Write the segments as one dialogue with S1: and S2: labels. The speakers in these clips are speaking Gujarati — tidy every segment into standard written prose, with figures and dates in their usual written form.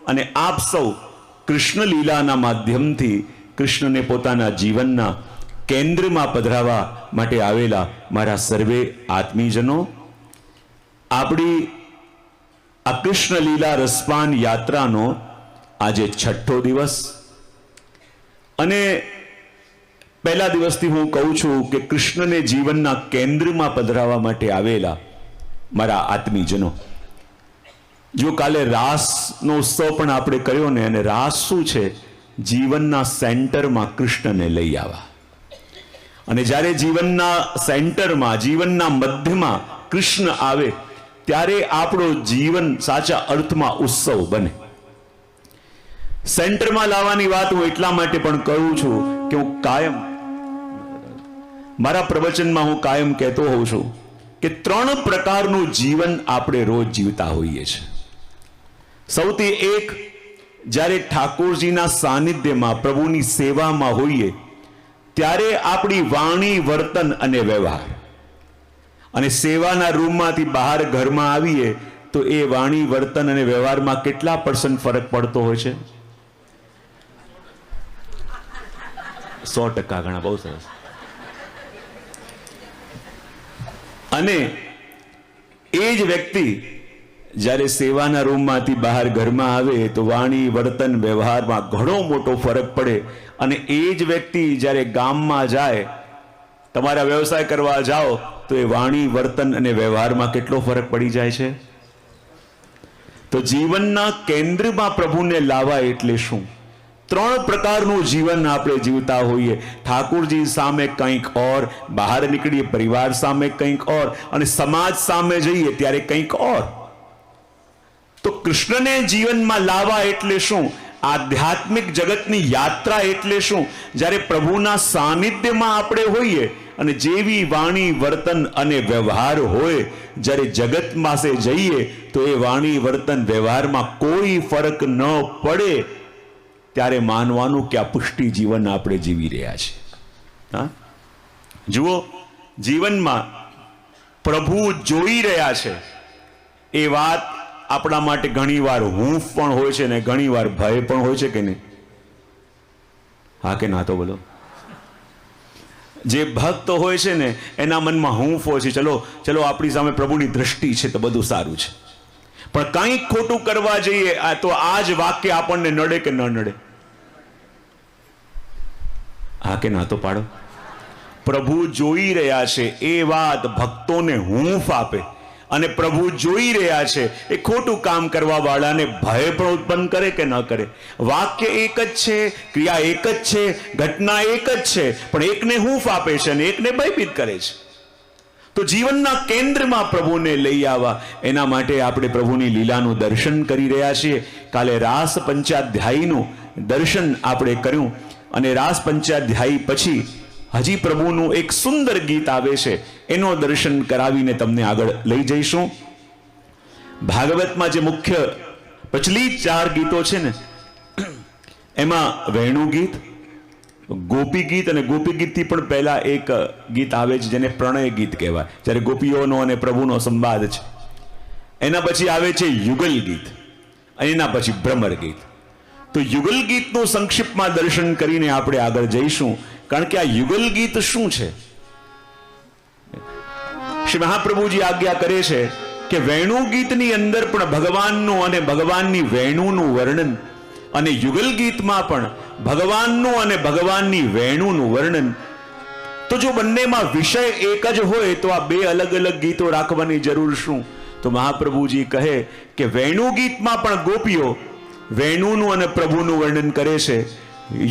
S1: અને આપ સૌ કૃષ્ણ લીલાના માધ્યમથી કૃષ્ણને પોતાના જીવનના કેન્દ્રમાં પધરાવવા માટે આવેલા મારા સર્વે આત્મીજનો, આપણી આ કૃષ્ણ લીલા રસપાન યાત્રાનો આજે 6ઠ્ઠો દિવસ, અને પહેલા દિવસથી હું કહું છું કે કૃષ્ણને જીવનના કેન્દ્રમાં પધરાવવા માટે આવેલા મારા આત્મીજનો, જો કાલે રાસનો ઉત્સવ પણ આપણે કર્યો ને, અને રાસ શું છે? જીવનના સેન્ટરમાં કૃષ્ણને લઈ આવવા. અને જ્યારે જીવનના સેન્ટરમાં, જીવનના મધ્યમાં કૃષ્ણ આવે ત્યારે આપણો જીવન સાચા અર્થમાં ઉત્સવ બને. સેન્ટરમાં લાવવાની વાત હું એટલા માટે પણ કરું છું કે હું કાયમ મારા પ્રવચનમાં હું કાયમ કહેતો હોઉં છું કે 3 પ્રકારનું જીવન આપણે રોજ જીવતા હોઈએ છીએ. સૌથી એક, જ્યારે ઠાકોરજીના સાનિધ્યમાં, પ્રભુની સેવામાં હોઈએ ત્યારે આપણી વાણી, વર્તન અને વ્યવહાર, અને સેવાના રૂમમાંથી બહાર ઘરમાં આવીએ તો એ વાણી, વર્તન અને વ્યવહારમાં કેટલા % ફરક પડતો હોય છે? 100%. ઘણા, બહુ સરસ. અને એ જ વ્યક્તિ જ્યારે સેવાના રૂમમાંથી બહાર ઘરમાં આવે તો વાણી, વર્તન, વ્યવહારમાં ઘણો મોટો ફરક પડે. અને એ જ વ્યક્તિ જ્યારે ગામમાં જાય, તમારા વ્યવસાય કરવા જાઓ તો એ વાણી, વર્તન અને વ્યવહારમાં કેટલો ફરક પડી જાય છે. તો જીવનના કેન્દ્રમાં પ્રભુને લાવવા એટલે શું? 3 પ્રકારનું જીવન આપણે જીવતા હોઈએ. ઠાકોરજી સામે કંઈક ઓર, બહાર નીકળીએ પરિવાર સામે કંઈક ઓર, અને સમાજ સામે જઈએ ત્યારે કંઈક ઓર. તો કૃષ્ણને જીવનમાં લાવવા એટલે શું? આધ્યાત્મિક જગતની યાત્રા એટલે શું? જ્યારે પ્રભુના સાનિધ્યમાં આપણે હોઈએ અને જેવી વાણી, વર્તન અને વ્યવહાર હોય, જ્યારે જગત પાસે જઈએ તો એ વાણી, વર્તન, વ્યવહારમાં કોઈ ફરક ન પડે ત્યારે માનવાનું કે આ પુષ્ટિ જીવન આપણે જીવી રહ્યા છીએ. હા, જુઓ, જીવનમાં પ્રભુ જોઈ રહ્યા છે એ વાત આપણા માટે ઘણીવાર હૂંફ પણ હોય છે ને ઘણીવાર ભય પણ હોય છે કે નહીં? હા કે ના તો બોલો. જે ભક્ત હોય છે ને એના મનમાં હૂંફ હોય છે, ચલો ચલો આપણી સામે પ્રભુની દ્રષ્ટિ છે તો બધું સારું છે, પણ કંઈક ખોટું કરવા જઈએ તો આ જ વાક્ય આપણને નડે કે ન નડે? હા કે ના તો પાડો. પ્રભુ જોઈ રહ્યા છે એ વાત ભક્તોને હૂંફ આપે, અને પ્રભુ જોઈ રહ્યા છે એ ખોટું કામ કરવા વાળાને ભય પણ ઉત્પન્ન કરે કે ન કરે? વાક્ય એક જ છે, ક્રિયા એક જ છે, ઘટના એક જ છે, પણ એકને હૂંફ આપે છે અને એકને ભયભીત કરે છે. તો જીવનના કેન્દ્રમાં પ્રભુને લઈ આવવા, એના માટે આપણે પ્રભુની લીલાનું દર્શન કરી રહ્યા છીએ. કાલે રાસ પંચાધ્યાયીનું દર્શન આપણે કર્યું, અને રાસ પંચાધ્યાયી પછી હજી પ્રભુનું એક સુંદર ગીત આવે છે, એનો દર્શન કરાવીને તમને આગળ લઈ જઈશું. ભાગવતમાં જે મુખ્ય પ્રચલિત 4 ગીતો છે ને, એમાં વેણુ ગીત, ગોપી ગીત, અને ગોપી ગીતથી પણ પહેલા એક ગીત આવે છે જેને પ્રણય ગીત કહેવાય, જ્યારે ગોપીઓનો અને પ્રભુનો સંવાદ છે. એના પછી આવે છે યુગલ ગીત, અને એના પછી ભ્રમર ગીત. તો યુગલ ગીતનું સંક્ષિપ્તમાં દર્શન કરીને આપણે આગળ જઈશું, કારણ કે આ યુગલ ગીત શું છે? શ્રી મહાપ્રભુજી આજ્ઞા કરે છે કે વેણુ ગીતની અંદર પણ ભગવાનનું અને ભગવાનની વેણુનું વર્ણન, અને યુગલ ગીતમાં પણ ભગવાનનું અને ભગવાનની વેણુનું વર્ણન. તો જો બંનેમાં વિષય એક જ હોય તો આ 2 અલગ અલગ ગીતો રાખવાની જરૂર શું? તો મહાપ્રભુજી કહે કે વેણુ ગીતમાં પણ ગોપીઓ વેણુનું અને પ્રભુનું વર્ણન કરે છે,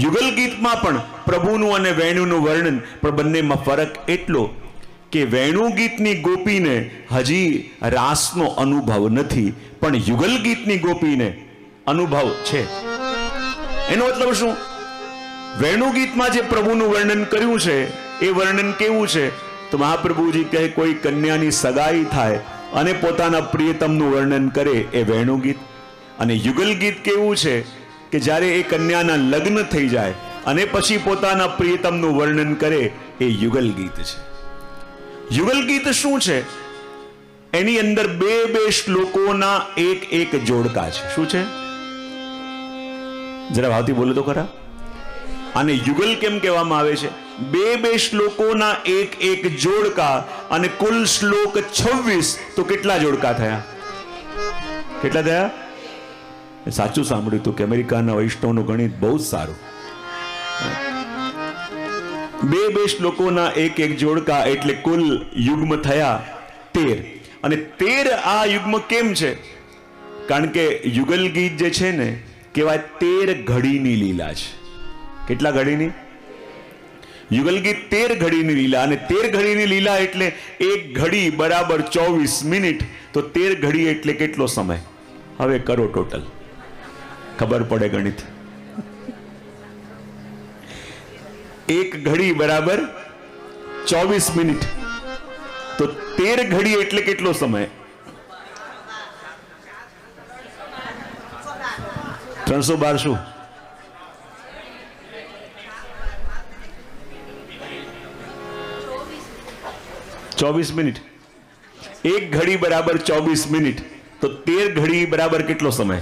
S1: યુગલ ગીતમાં પણ પ્રભુનું અને વેણુનું વર્ણન, પણ બંનેમાં ફરક એટલો કે વેણુ ગીતની ગોપીને હજી રાસનો અનુભવ નથી, પણ યુગલ ગીતની ગોપીને અનુભવ છે. એનો મતલબ શું? વેણુ ગીતમાં જે પ્રભુનું વર્ણન કર્યું છે એ વર્ણન કેવું છે? તો મહાપ્રભુજી કહે કોઈ કન્યાની સગાઈ થાય અને પોતાના પ્રિયતમનું વર્ણન કરે એ વેણુ ગીત. અને યુગલ ગીત કેવું છે કે જ્યારે એ કન્યાના લગ્ન થઈ જાય અને પછી પોતાના પ્રિયતમનું વર્ણન કરે એ યુગલ ગીત છે. યુગલ ગીત શું છે? એની અંદર 2 શ્લોકોના એક જોડકા છે. શું છે? જરા ભાવથી બોલો તો ખરા. આને યુગલ કેમ કહેવામાં આવે છે? બે શ્લોકોના એક જોડકા અને કુલ શ્લોક 26, તો કેટલા જોડકા થયા? કેટલા થયા? સાચું સાંભળ્યું તું કે અમેરિકાના વૈષ્ણવનું ગણિત બહુ જ સારું. બે શ્લોકોના એક જોડકા એટલે કુલ યુગ્મ થયા 13. અને 13 આ યુગ્મ કેમ છે? કારણ કે યુગલ ગીત જે છે ને કહેવાય 13 ઘડીની લીલા છે. કેટલા ઘડીની? યુગલ ગીત 13 ઘડીની લીલા. અને 13 ઘડીની લીલા એટલે એક ઘડી બરાબર 24 મિનિટ. તો 13 ઘડી એટલે કેટલો સમય? હવે કરો ટોટલ, ખબર પડે ગણિત. એક ઘડી બરાબર 24 મિનિટ. તો 13 ઘડી એટલે કેટલો સમય? 312 શું? 24 મિનિટ. એક ઘડી બરાબર 24 મિનિટ. તો 13 ઘડી બરાબર કેટલો સમય?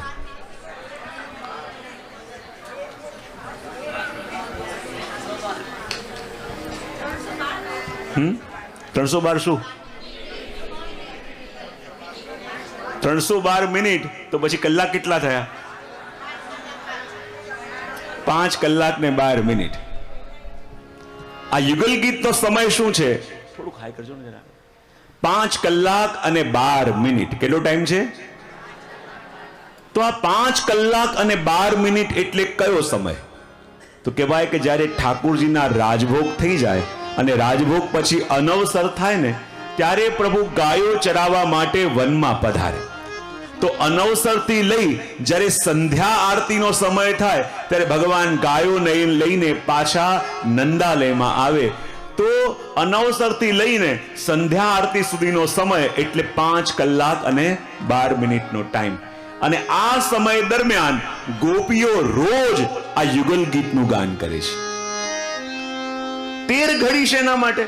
S1: હમ 312 શું? 312 મિનિટ. તો પછી કલાક કેટલા થયા? 5 કલાક ને 12 મિનિટ. આ યુગલ ગીતનો સમય શું છે? થોડુંક હાઈ કરજો ને જરા. 5 કલાક અને 12 મિનિટ. કેટલો ટાઈમ છે? તો આ 5 કલાક અને 12 મિનિટ એટલે કયો સમય? તો કહેવાય કે જ્યારે ઠાકોરજીના રાજભોગ થઈ જાય અને રાજભોગ પછી અનવસર થાય ને, ત્યારે પ્રભુ ગાયો ચરાવવા માટે વનમાં પધારે. તો અનવસરથી લઈ જ્યારે સંધ્યા આરતીનો સમય થાય ત્યારે ભગવાન ગાયો લઈને પાછા નંદાલયમાં આવે. તો અનવસરથી લઈને સંધ્યા આરતી સુધીનો સમય એટલે 5 કલાક અને 12 મિનિટનો ટાઈમ. અને આ સમય દરમિયાન ગોપીઓ રોજ આ યુગલ ગીતનું ગાન કરે છે. 13 ઘડી છે એના માટે.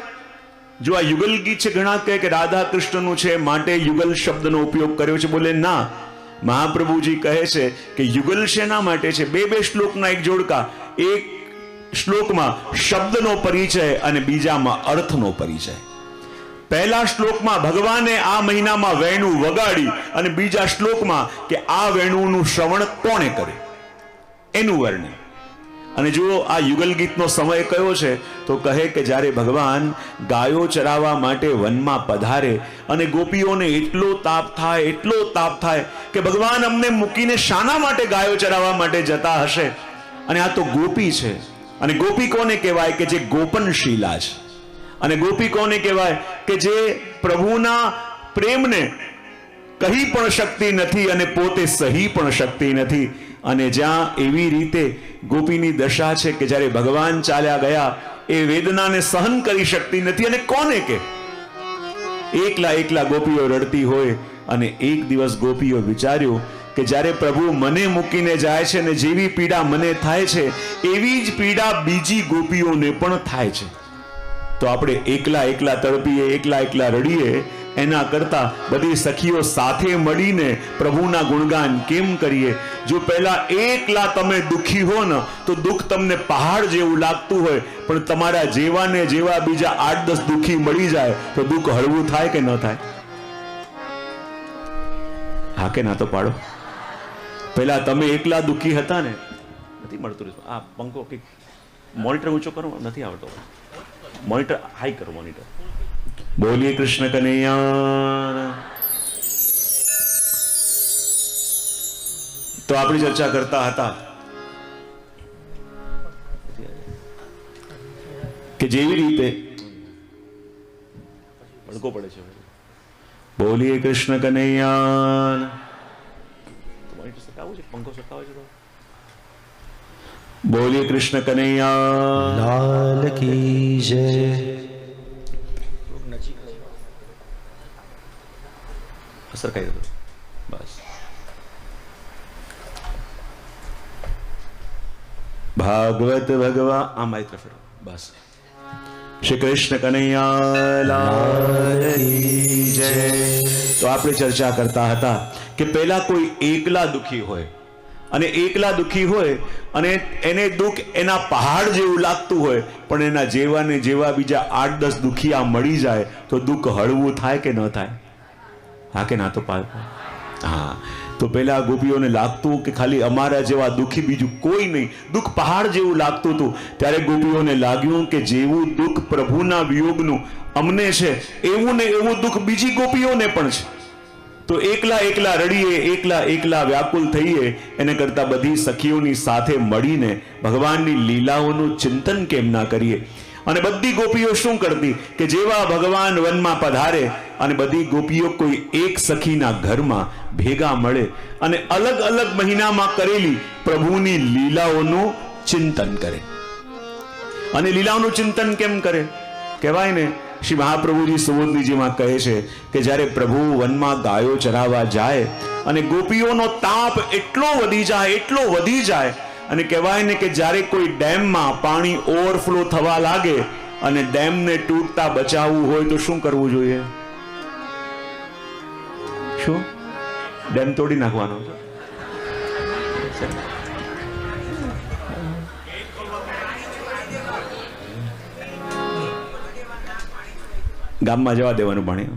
S1: જો આ યુગલ ગીત છે, ઘણા કહે કે રાધા કૃષ્ણનું છે માટે યુગલ શબ્દનો ઉપયોગ કર્યો છે. બોલે ના, મહાપ્રભુજી કહે છે કે યુગલ શેના માટે છે? બે શ્લોકના એક જોડકા. એક શ્લોકમાં શબ્દનો પરિચય અને બીજામાં અર્થનો પરિચય. પહેલા શ્લોકમાં ભગવાને આ મહિનામાં વેણુ વગાડી અને બીજા શ્લોકમાં કે આ વેણુનું શ્રવણ કોણે કર્યું એનું વર્ણન. અને જો આ યુગલ ગીતનો સમય કયો છે? તો કહે કે જ્યારે ભગવાન ગાયો ચરાવવા માટે વનમાં પધારે અને ગોપીઓને એટલો તાપ થાય કે ભગવાન અમને મૂકીને શાના માટે ગાયો ચરાવવા માટે જતા હશે? અને આ તો ગોપી છે. અને ગોપી કોને કહેવાય? કે જે ગોપનશીલા છે. અને ગોપી કોને કહેવાય? કે જે પ્રભુના પ્રેમને કહી પણ શકતી નથી અને પોતે સહી પણ શકતી નથી. અને જ્યાં એવી રીતે ગોપીની દશા છે કે જ્યારે ભગવાન ચાલ્યા ગયા એ વેદનાને સહન કરી શકતી નથી. અને કોને કે એકલા ગોપીઓ રડતી હોય. અને એક દિવસ ગોપીઓ વિચાર્યું કે જ્યારે પ્રભુ મને મૂકીને જાય છે ને જેવી પીડા મને થાય છે એવી જ પીડા બીજી ગોપીઓને પણ થાય છે. તો આપણે એકલા તડપીએ, એકલા રડીએ એના કરતા બધી સખીઓ સાથે મળીને પ્રભુના ગુણગાન કેમ કરીએ? જો પહેલા એકલા તમે દુખી હો ને તો દુઃખ તમને પહાડ જેવું લાગતું હોય, પણ તમારા જેવાને જેવા બીજા 8-10 દુખી મળી જાય તો દુઃખ હળવું થાય કે ન થાય? હા કે ના તો પાડો. પહેલા તમે એકલા દુખી હતા ને, નથી મળતું. આ પંખો કે મોનિટર ઊંચો કરો, નથી આવડતો. મોનિટર હાઈ કરો, મોનિટર. બોલીએ કૃષ્ણ કનૈયા. તો આપણી ચર્ચા કરતા હતા કે જેવી રીતે ભડકો પડે છે. બોલીએ કૃષ્ણ કનૈયા. પંખો સકાવે છે. બોલીએ કૃષ્ણ કનૈયા લાલ કી જય. અસર કઈ દો બસ. ભાગવત ભગવાન આ મારી તરફ બસ. શ્રી કૃષ્ણ કનૈયા લાલ કી જય. તો આપણે ચર્ચા કરતા હતા કે પહેલા કોઈ એકલા દુખી હોય અને એકલા દુઃખી હોય અને એને દુઃખ એના પહાડ જેવું લાગતું હોય, પણ એના જેવા ને જેવા બીજા 8-10 દુખિયા મળી જાય તો દુઃખ હળવું થાય કે ન થાય? હા કે ના? તો હા, તો પેલા ગોપીઓને લાગતું કે ખાલી અમારા જેવા દુઃખી બીજું કોઈ નહીં, દુઃખ પહાડ જેવું લાગતું હતું. ત્યારે ગોપીઓને લાગ્યું કે જેવું દુઃખ પ્રભુના વિયોગનું અમને છે એવું ને એવું દુઃખ બીજી ગોપીઓને પણ છે. તો એકલા એકલા રડીએ, એકલા એકલા વ્યાકુલ થઈએ, એને કરતા બધી સખીઓની સાથે મળીને ભગવાનની લીલાઓનું ચિંતન કેમ ના કરીએ? અને બધી ગોપીઓ શું કરતી કે જેવા ભગવાન વનમાં પધારે અને બધી ગોપીઓ કોઈ એક સખીના ઘરમાં ભેગા મળે અને અલગ અલગ મહિનામાં કરેલી પ્રભુની લીલાઓનું ચિંતન કરે. અને લીલાઓનું ચિંતન કેમ કરે? કહેવાય ને, શ્રી મહાપ્રભુજી સુબોધજીમાં કહે છે કે જ્યારે પ્રભુ વનમાં ગાયો ચરાવવા જાય અને ગોપીઓનો તાપ એટલો વધી જાય અને કહેવાય ને કે જ્યારે કોઈ ડેમમાં પાણી ઓવરફ્લો થવા લાગે અને ડેમને તૂટતા બચાવવું હોય તો શું કરવું જોઈએ? શું? ડેમ તોડી નાખવાનો? ગામમાં જવા દેવાનું પાણી.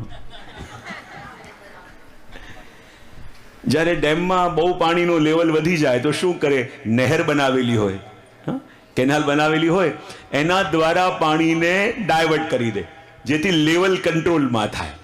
S1: જ્યારે ડેમમાં બહુ પાણીનું લેવલ વધી જાય તો શું કરે? નહેર બનાવેલી હોય, કેનાલ બનાવેલી હોય, એના દ્વારા પાણીને ડાયવર્ટ કરી દે જેથી લેવલ કંટ્રોલમાં થાય.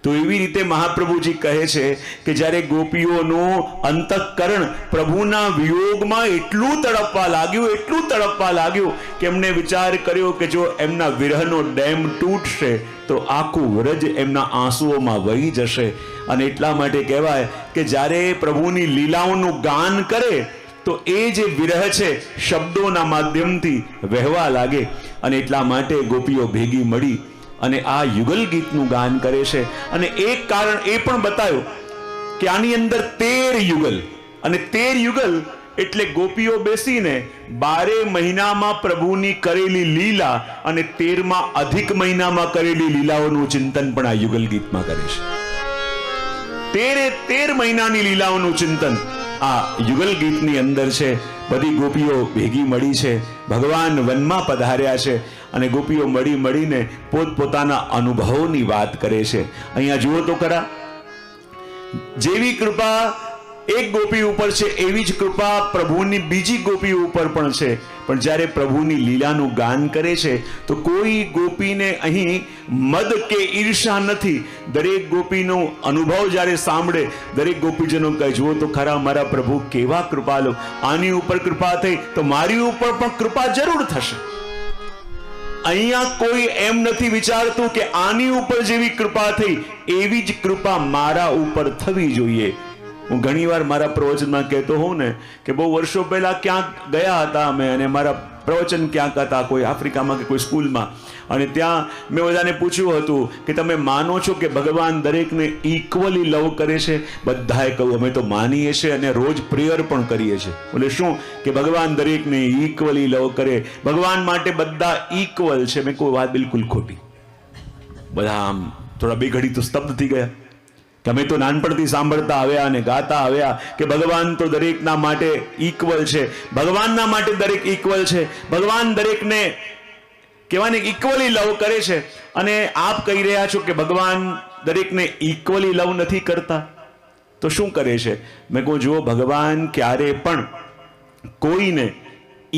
S1: તો એવી રીતે મહાપ્રભુજી કહે છે કે જ્યારે ગોપીઓનું અંતઃકરણ પ્રભુના વિયોગમાં એટલું તડપવા લાગ્યું કે એમને વિચાર કર્યો કે જો એમના વિરહનો ડેમ તૂટશે તો આખું વ્રજ એમના આંસુઓમાં વહી જશે. અને એટલા માટે કહેવાય કે જ્યારે પ્રભુની લીલાઓનું ગાન કરે તો એ જે વિરહ છે શબ્દોના માધ્યમથી વહેવા લાગે. અને એટલા માટે ગોપીઓ ભેગી મળી અને આ યુગલ ગીતનું ગાન કરે છે. અને એક કારણ એ પણ બતાવ્યું કે આની અંદર 13 યુગલ, અને 13 યુગલ એટલે ગોપીઓ બેસીને 12 મહિનામાં પ્રભુની કરેલી લીલા અને 13મા અધિક મહિનામાં કરેલી લીલાઓનું ચિંતન પણ આ યુગલ ગીતમાં કરે છે. 13 મહિનાની લીલાઓનું ચિંતન આ યુગલ ગીતની અંદર છે. બધી ગોપીઓ ભેગી મળી છે, ભગવાન વનમાં પધાર્યા છે અને ગોપીઓ મળીને પોતપોતાના અનુભવોની વાત કરે છે. અહીંયા જુઓ તો ખરા, જેવી કૃપા એક ગોપી ઉપર છે એવી જ કૃપા પ્રભુની બીજી ગોપી ઉપર પણ છે. પણ જ્યારે પ્રભુની લીલાનું ગાન કરે છે તો કોઈ ગોપીને અહીં મદ કે ઈર્ષા નથી. દરેક ગોપીનો અનુભવ જ્યારે સાંભળે દરેક ગોપીજનો કહે, જુઓ તો ખરા મારા પ્રભુ કેવા કૃપાલુ, આની ઉપર કૃપા થઈ તો મારી ઉપર પણ કૃપા જરૂર થશે. અહીંયા કોઈ એમ નથી વિચારતું કે આની ઉપર જેવી કૃપા થઈ એવી જ કૃપા મારા ઉપર થવી જોઈએ. હું ઘણીવાર મારા પ્રવચનમાં કહેતો હોઉં ને કે બહુ વર્ષો પહેલા ક્યાંક ગયા હતા અમે, અને મારા પ્રવચન ક્યાંક હતા કોઈ આફ્રિકામાં કે કોઈ સ્કૂલમાં, અને ત્યાં મેં બધાને પૂછ્યું હતું કે તમે માનો છો કે ભગવાન દરેકને ઇક્વલી લવ કરે છે? બધાએ કહ્યું અમે તો માનીએ છીએ અને રોજ પ્રેયર પણ કરીએ છીએ. એટલે શું કે ભગવાન દરેકને ઇક્વલી લવ કરે, ભગવાન માટે બધા ઇક્વલ છે. મેં કોઈ વાત બિલકુલ ખોટી. બધા આમ થોડા બે ઘડી તો સ્તબ્ધ થઈ ગયા. તમે તો નાનપણથી સાંભળતા આવ્યા અને ગાતા આવ્યા કે ભગવાન તો દરેકના માટે ઇક્વલ છે, ભગવાનના માટે દરેક ઇક્વલ છે, ભગવાન દરેકને કહેવાય ને ઇક્વલી લવ કરે છે. અને આપ કહી રહ્યા છો કે ભગવાન દરેકને ઇક્વલી લવ નથી કરતા, તો શું કરે છે? મેં કહું જુઓ, ભગવાન ક્યારે પણ કોઈને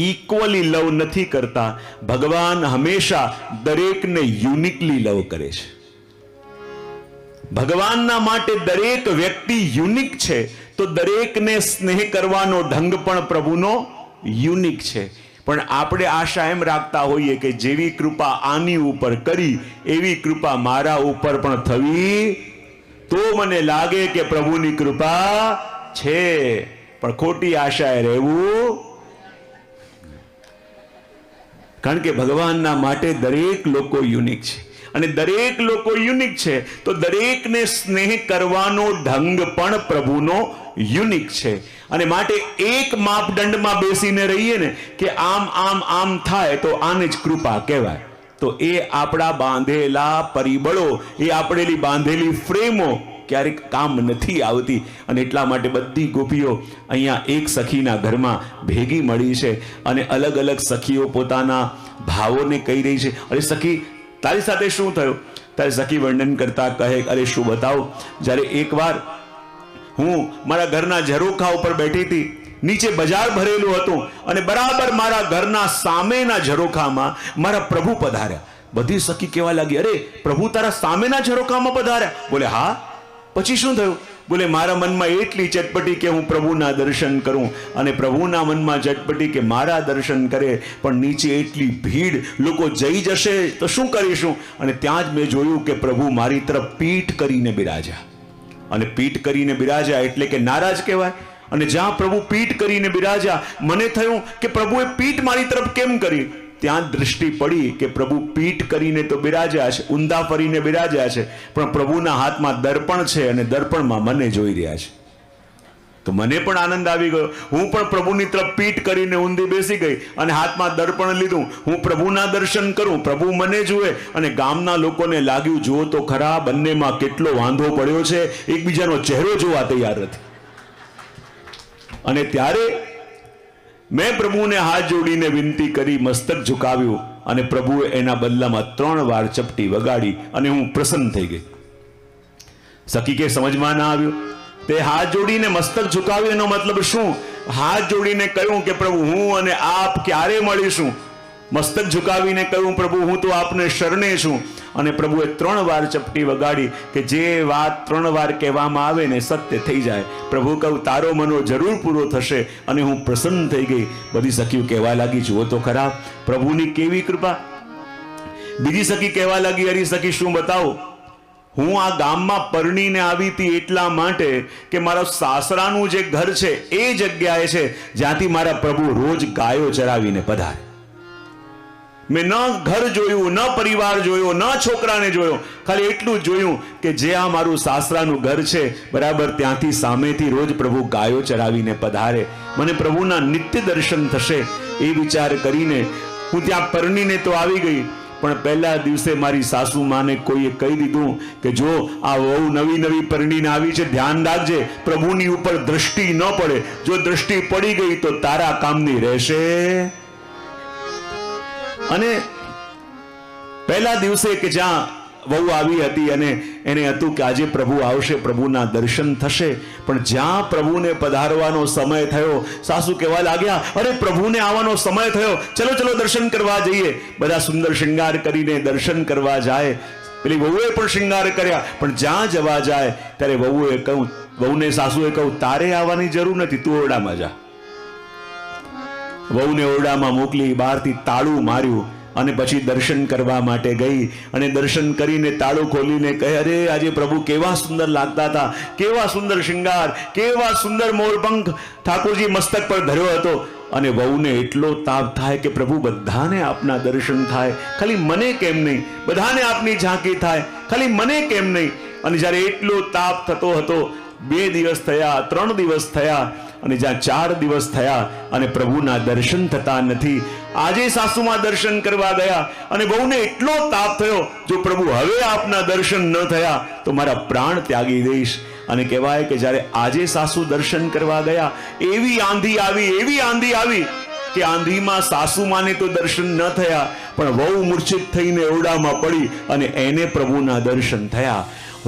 S1: ઇક્વલી લવ નથી કરતા. ભગવાન હંમેશા દરેકને યુનિકલી લવ કરે છે. ભગવાનના માટે દરેક વ્યક્તિ યુનિક છે, તો દરેકને સ્નેહ કરવાનો ઢંગ પણ પ્રભુનો યુનિક છે. પણ આપણે આશા એમ રાખતા હોઈએ કે જેવી કૃપા આની ઉપર કરી એવી કૃપા મારા ઉપર પણ થવી તો મને લાગે કે પ્રભુની કૃપા છે. પણ ખોટી આશાએ રહેવું, કારણ કે ભગવાનના માટે દરેક લોકો યુનિક છે. અને દરેક લોકો યુનિક છે તો દરેકને સ્નેહ કરવાનો ઢંગ પણ પ્રભુનો યુનિક છે. અને માટે એક માપદંડમાં બેસીને રહીએ ને કે આમ થાય તો આને જ કૃપા કહેવાય. તો એ આપણા બાંધેલા પરિબળો, એ આપણી બાંધેલી ફ્રેમો ક્યારેક કામ નથી આવતી, અને એટલા માટે બધી ગોપીઓ અહીંયા એક સખીના ઘરમાં ભેગી મળી છે અને અલગ અલગ સખીઓ પોતાના ભાવોને કહી રહી છે. અરે સખી, તારી સાથે શું થયું? તારી સખી વર્ણન કરતા કહે, અરે શું બતાવું, જ્યારે એકવાર હું મારા ઘરના ઝરોખા ઉપર બેઠી હતી, નીચે બજાર ભરેલું હતું અને બરાબર મારા ઘરના સામેના ઝરોખામાં મારા પ્રભુ પધાર્યા. બધી સખી કહેવા લાગી, અરે પ્રભુ તારા સામેના ઝરોખામાં પધાર્યા? બોલે હા. પછી શું થયું? બોલે મારા મનમાં એટલી ચટપટી કે હું પ્રભુના દર્શન કરું, અને પ્રભુના મનમાં ચટપટી કે મારા દર્શન કરે, પણ નીચે એટલી ભીડ, લોકો જઈ જશે તો શું કરીશું? અને ત્યાં જ મેં જોયું કે પ્રભુ મારી તરફ પીઠ કરીને બિરાજ્યા. અને પીઠ કરીને બિરાજ્યા એટલે કે નારાજ કહેવાય. અને જ્યાં પ્રભુ પીઠ કરીને બિરાજ્યા, મને થયું કે પ્રભુએ પીઠ મારી તરફ કેમ કરી? ત્યાં દ્રષ્ટિ પડી કે પ્રભુ પીઠ કરીને તો બિરાજ્યા છે, ઊંધા ફરીને બિરાજ્યા છે, પણ પ્રભુના હાથમાં દર્પણ છે અને દર્પણમાં મને જોઈ રહ્યા છે. તો મને પણ આનંદ આવી ગયો. હું પણ પ્રભુની તરફ પીઠ કરીને ઊંધી બેસી ગઈ અને હાથમાં દર્પણ લીધું. હું પ્રભુના દર્શન કરું, પ્રભુ મને જુએ. અને ગામના લોકોને લાગ્યું, જુઓ તો ખરા, બંનેમાં કેટલો વાંધો પડ્યો છે, એકબીજાનો ચહેરો જોવા તૈયાર નથી. અને ત્યારે મેં પ્રભુને હાથ જોડીને વિનંતી કરી, મસ્તક ઝુકાવ્યું, અને પ્રભુએ એના બદલામાં 3 વાર ચપટી વગાડી અને હું પ્રસન્ન થઈ ગઈ. સખી કે સમજમાં ના આવ્યું? તે હાથ જોડીને મસ્તક ઝુકાવ્યું, એનો મતલબ શું? હાથ જોડીને કહ્યું કે પ્રભુ, હું અને આપ ક્યારે મળીશું? મસ્તક ઝુકાવીને કહ્યું, પ્રભુ હું તો આપને શરણે છું. અને પ્રભુએ 3 વાર ચપટી વગાડી કે જે વાત 3 વાર કહેવામાં આવે ને સત્ય થઈ જાય. પ્રભુ કહું, તારો મનો જરૂર પૂરો થશે. અને હું પ્રસન્ન થઈ ગઈ. બધી સખીઓ કહેવા લાગી, જુઓ તો ખરા પ્રભુની કેવી કૃપા. બીજી સખી કહેવા લાગી, અરે સખી શું બતાવો, હું આ ગામમાં પરણીને આવી હતી એટલા માટે કે મારા સાસરાનું જે ઘર છે એ જગ્યાએ છે જ્યાંથી મારા પ્રભુ રોજ ગાયો ચરાવીને પધારે. મેં ન ઘર જોયું, ન પરિવાર જોયો, ન છોકરાને જોયો, ખાલી એટલું જ જોયું કે જે આ મારું સાસરાનું ઘર છે બરાબર ત્યાંથી સામેથી રોજ પ્રભુ ગાયો ચરાવીને પધારે, મને પ્રભુના નિત્ય દર્શન થશે એ વિચાર કરીને હું ત્યાં પરણીને તો આવી ગઈ. પણ પહેલા દિવસે મારી સાસુ માને કોઈએ કહી દીધું કે જો આ વહુ નવી નવી પરણીને આવી છે, ધ્યાન રાખજે પ્રભુની ઉપર દ્રષ્ટિ ન પડે. જો દ્રષ્ટિ પડી ગઈ તો તારા કામની રહેશે. અને પહેલા દિવસે કે જ્યાં વહુ આવી હતી અને એને હતું કે આજે પ્રભુ આવશે, પ્રભુના દર્શન થશે, પણ જ્યાં પ્રભુને પધારવાનો સમય થયો, સાસુ કહેવા લાગ્યા, અરે પ્રભુને આવવાનો સમય થયો, ચલો ચલો દર્શન કરવા જઈએ. બધા સુંદર શૃંગાર કરીને દર્શન કરવા જાય. પેલી વહુએ પણ શૃંગાર કર્યા, પણ જ્યાં જવા જાય ત્યારે વહુએ કહ્યું, વહુને સાસુએ કહ્યું, તારે આવવાની જરૂર નથી, તું ઓરડામાં જા. વહુને ઓરડામાં મોકલી, બહારથી તાળું માર્યું અને પછી દર્શન કરવા માટે ગઈ. અને દર્શન કરીને તાળું ખોલીને કહે, અરે આજે પ્રભુ કેવા સુંદર લાગતા હતા, કેવા સુંદર શૃંગાર, કેવા સુંદર મોરપંખ ઠાકોરજી મસ્તક પર ધર્યો હતો. અને વહુને એટલો તાપ થાય કે પ્રભુ બધાને આપના દર્શન થાય, ખાલી મને કેમ નહીં? બધાને આપની ઝાંકી થાય, ખાલી મને કેમ નહીં? અને જ્યારે એટલો તાપ થતો હતો, 2 દિવસ થયા, 3 દિવસ થયા, અને જ્યાં 4 દિવસ થયા અને પ્રભુના દર્શન થતા નથી. આજે સાસુમાં દર્શન કરવા ગયા અને બહુને એટલો તાપ થયો, જો પ્રભુ હવે આપના દર્શન ન થયા તો મારા પ્રાણ ત્યાગી દઈશ. અને કહેવાય કે જ્યારે આજે સાસુ દર્શન કરવા ગયા, એવી આંધી આવી કે આંધીમાં સાસુમાને તો દર્શન ન થયા, પણ વહુ મૂર્છિત થઈને ઓરડામાં પડી અને એને પ્રભુના દર્શન થયા.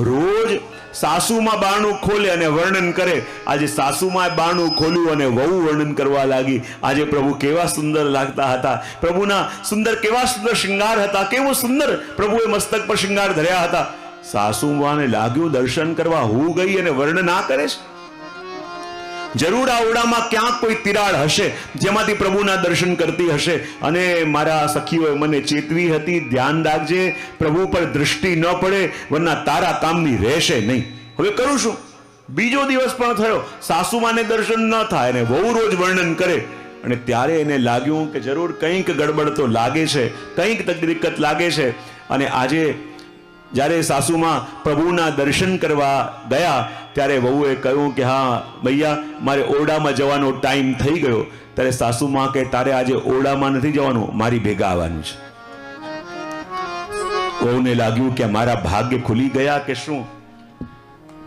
S1: રોજ સાસુમાં બારણું ખોલે અને વર્ણન કરે. આજે સાસુમાં બારણું ખોલ્યું અને વહુ વર્ણન કરવા લાગી, આજે પ્રભુ કેવા સુંદર લાગતા હતા, પ્રભુના સુંદર કેવા સુંદર શૃંગાર હતા, કેવું સુંદર પ્રભુએ મસ્તક પર શૃંગાર ધર્યા હતા. સાસુમાને લાગ્યું દર્શન કરવા હું ગઈ અને વર્ણન ના કરે છે. જરૂર આ ઓરડામાં ક્યાંક કોઈ તિરાડ હશે જેમાંથી પ્રભુના દર્શન કરતી હશે. અને મારા સખીઓએ મને ચેતવી હતી, ધ્યાન રાખજે પ્રભુ પર દ્રષ્ટિ ન પડે, વરના તારા કામની રહેશે નહીં. હવે કરું શું? બીજો દિવસ પણ થયો, સાસુમાને દર્શન ન થાય અને વહુ રોજ વર્ણન કરે. અને ત્યારે એને લાગ્યું કે જરૂર કંઈક ગડબડ તો લાગે છે, કંઈક દિક્કત લાગે છે. અને આજે જ્યારે સાસુમાં પ્રભુના દર્શન કરવા ગયા ત્યારે વહુએ કહ્યું કે હા ભૈયા, મારે ઓરડામાં જવાનો ટાઈમ થઈ ગયો. ત્યારે સાસુમાં કે તારે આજે ઓરડામાં નથી જવાનું, મારી ભેગા આવવાનું છે. વહુને લાગ્યું કે મારા ભાગ્ય ખુલી ગયા કે શું.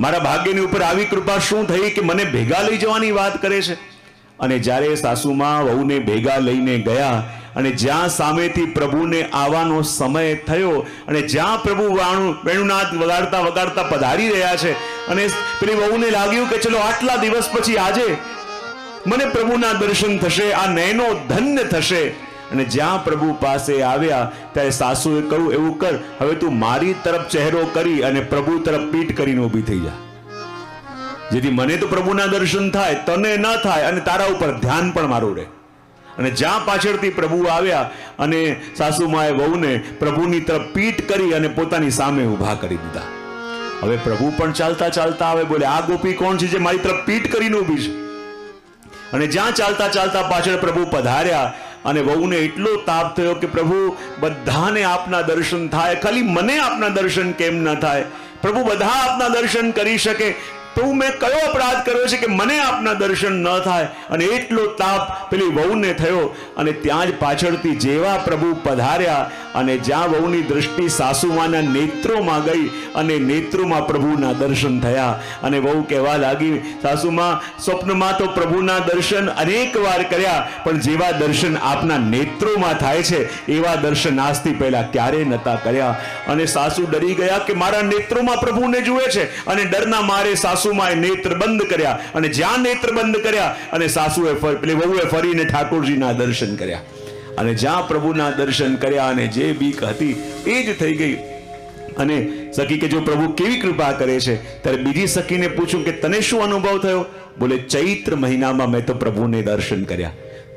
S1: મારા ભાગ્યની ઉપર આવી કૃપા શું થઈ કે મને ભેગા લઈ જવાની વાત કરે છે. અને જ્યારે સાસુમાં વહુને ભેગા લઈને ગયા અને જ્યાં સામેથી પ્રભુને આવવાનો સમય થયો અને જ્યાં પ્રભુ વેણુનાદ વગાડતા વગાડતા પધારી રહ્યા છે અને પેલી વહુને લાગ્યું કે ચલો આટલા દિવસ પછી આજે મને પ્રભુના દર્શન થશે, આ નયનો ધન્ય થશે. અને જ્યાં પ્રભુ પાસે આવ્યા ત્યારે સાસુએ કહ્યું, એવું કર, હવે તું મારી તરફ ચહેરો કરી અને પ્રભુ તરફ પીઠ કરીને ઊભી થઈ જા, જેથી મને તો પ્રભુના દર્શન થાય, તને ન થાય અને તારા ઉપર ધ્યાન પણ મારું રહે. અને જ્યાં પાછળથી પ્રભુ આવ્યા અને સાસુમાએ વહુને પ્રભુની તરફ પીઠ કરી અને પોતાની સામે ઊભા કરી દીધા. હવે પ્રભુ પણ ચાલતા ચાલતા આવે, બોલે આ ગોપી કોણ છે જે મારી તરફ પીઠ કરીને ઊભી છે? અને જ્યાં ચાલતા ચાલતા પાછળ પ્રભુ પધાર્યા અને વહુને એટલો તાપ થયો કે પ્રભુ બધાને આપના દર્શન થાય, ખાલી મને આપના દર્શન કેમ ન થાય? પ્રભુ બધા આપના દર્શન કરી શકે તો મેં કયો અપરાધ કર્યો છે કે મને આપના દર્શન ન થાય? અને એટલો તાપ પેલી વહુને થયો. અને ત્યાં જ પાછળથી જેવા પ્રભુ પધાર્યા અને જ્યાં વહુની દૃષ્ટિ સાસુમાના નેત્રોમાં ગઈ અને નેત્રોમાં પ્રભુના દર્શન થયા અને વહુ કહેવા લાગી, સાસુમા, સ્વપ્નમાં તો પ્રભુના દર્શન અનેક વાર કર્યા, પણ જેવા દર્શન આપના નેત્રોમાં થાય છે એવા દર્શન આજથી પહેલા ક્યારે નતા કર્યા. અને સાસુ ડરી ગયા કે મારા નેત્રોમાં પ્રભુને જુએ છે અને ડરના મારે સાસુમાએ નેત્ર બંધ કર્યા. અને જ્યાં નેત્ર બંધ કર્યા અને સાસુએ પેલી વહુએ ફરીને ઠાકોરજીના દર્શન કર્યા અને જ્યાં પ્રભુના દર્શન કર્યા અને જે બીક હતી એ જ થઈ ગઈ. અને સખી કે જો પ્રભુ કેવી કૃપા કરે છે, ત્યારે બીજી સખીને પૂછું કે તને શું અનુભવ થયો? બોલે ચૈત્ર મહિનામાં મેં તો પ્રભુને દર્શન કર્યા.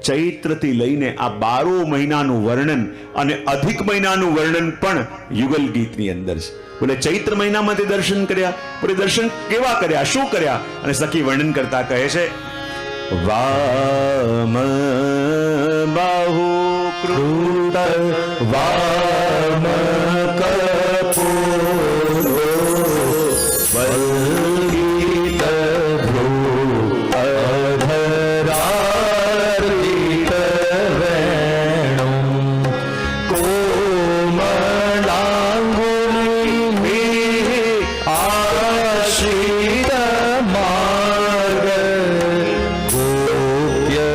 S1: ચૈત્રથી લઈને આ 12 મહિનાનું વર્ણન અને અધિક મહિનાનું વર્ણન પણ યુગલ ગીતની અંદર છે. બોલે ચૈત્ર મહિનામાં તે દર્શન કર્યા. બોલે દર્શન કેવા કર્યા, શું કર્યા? અને સખી વર્ણન કરતા કહે છે, વામ બાહુ કૃત વામ કપૂરો વલ્ગીત ભ્રૂ અધરાર્પિત વેણું કોમલાંગુલિ આશ્રિત માર્ગ ગોપ્ય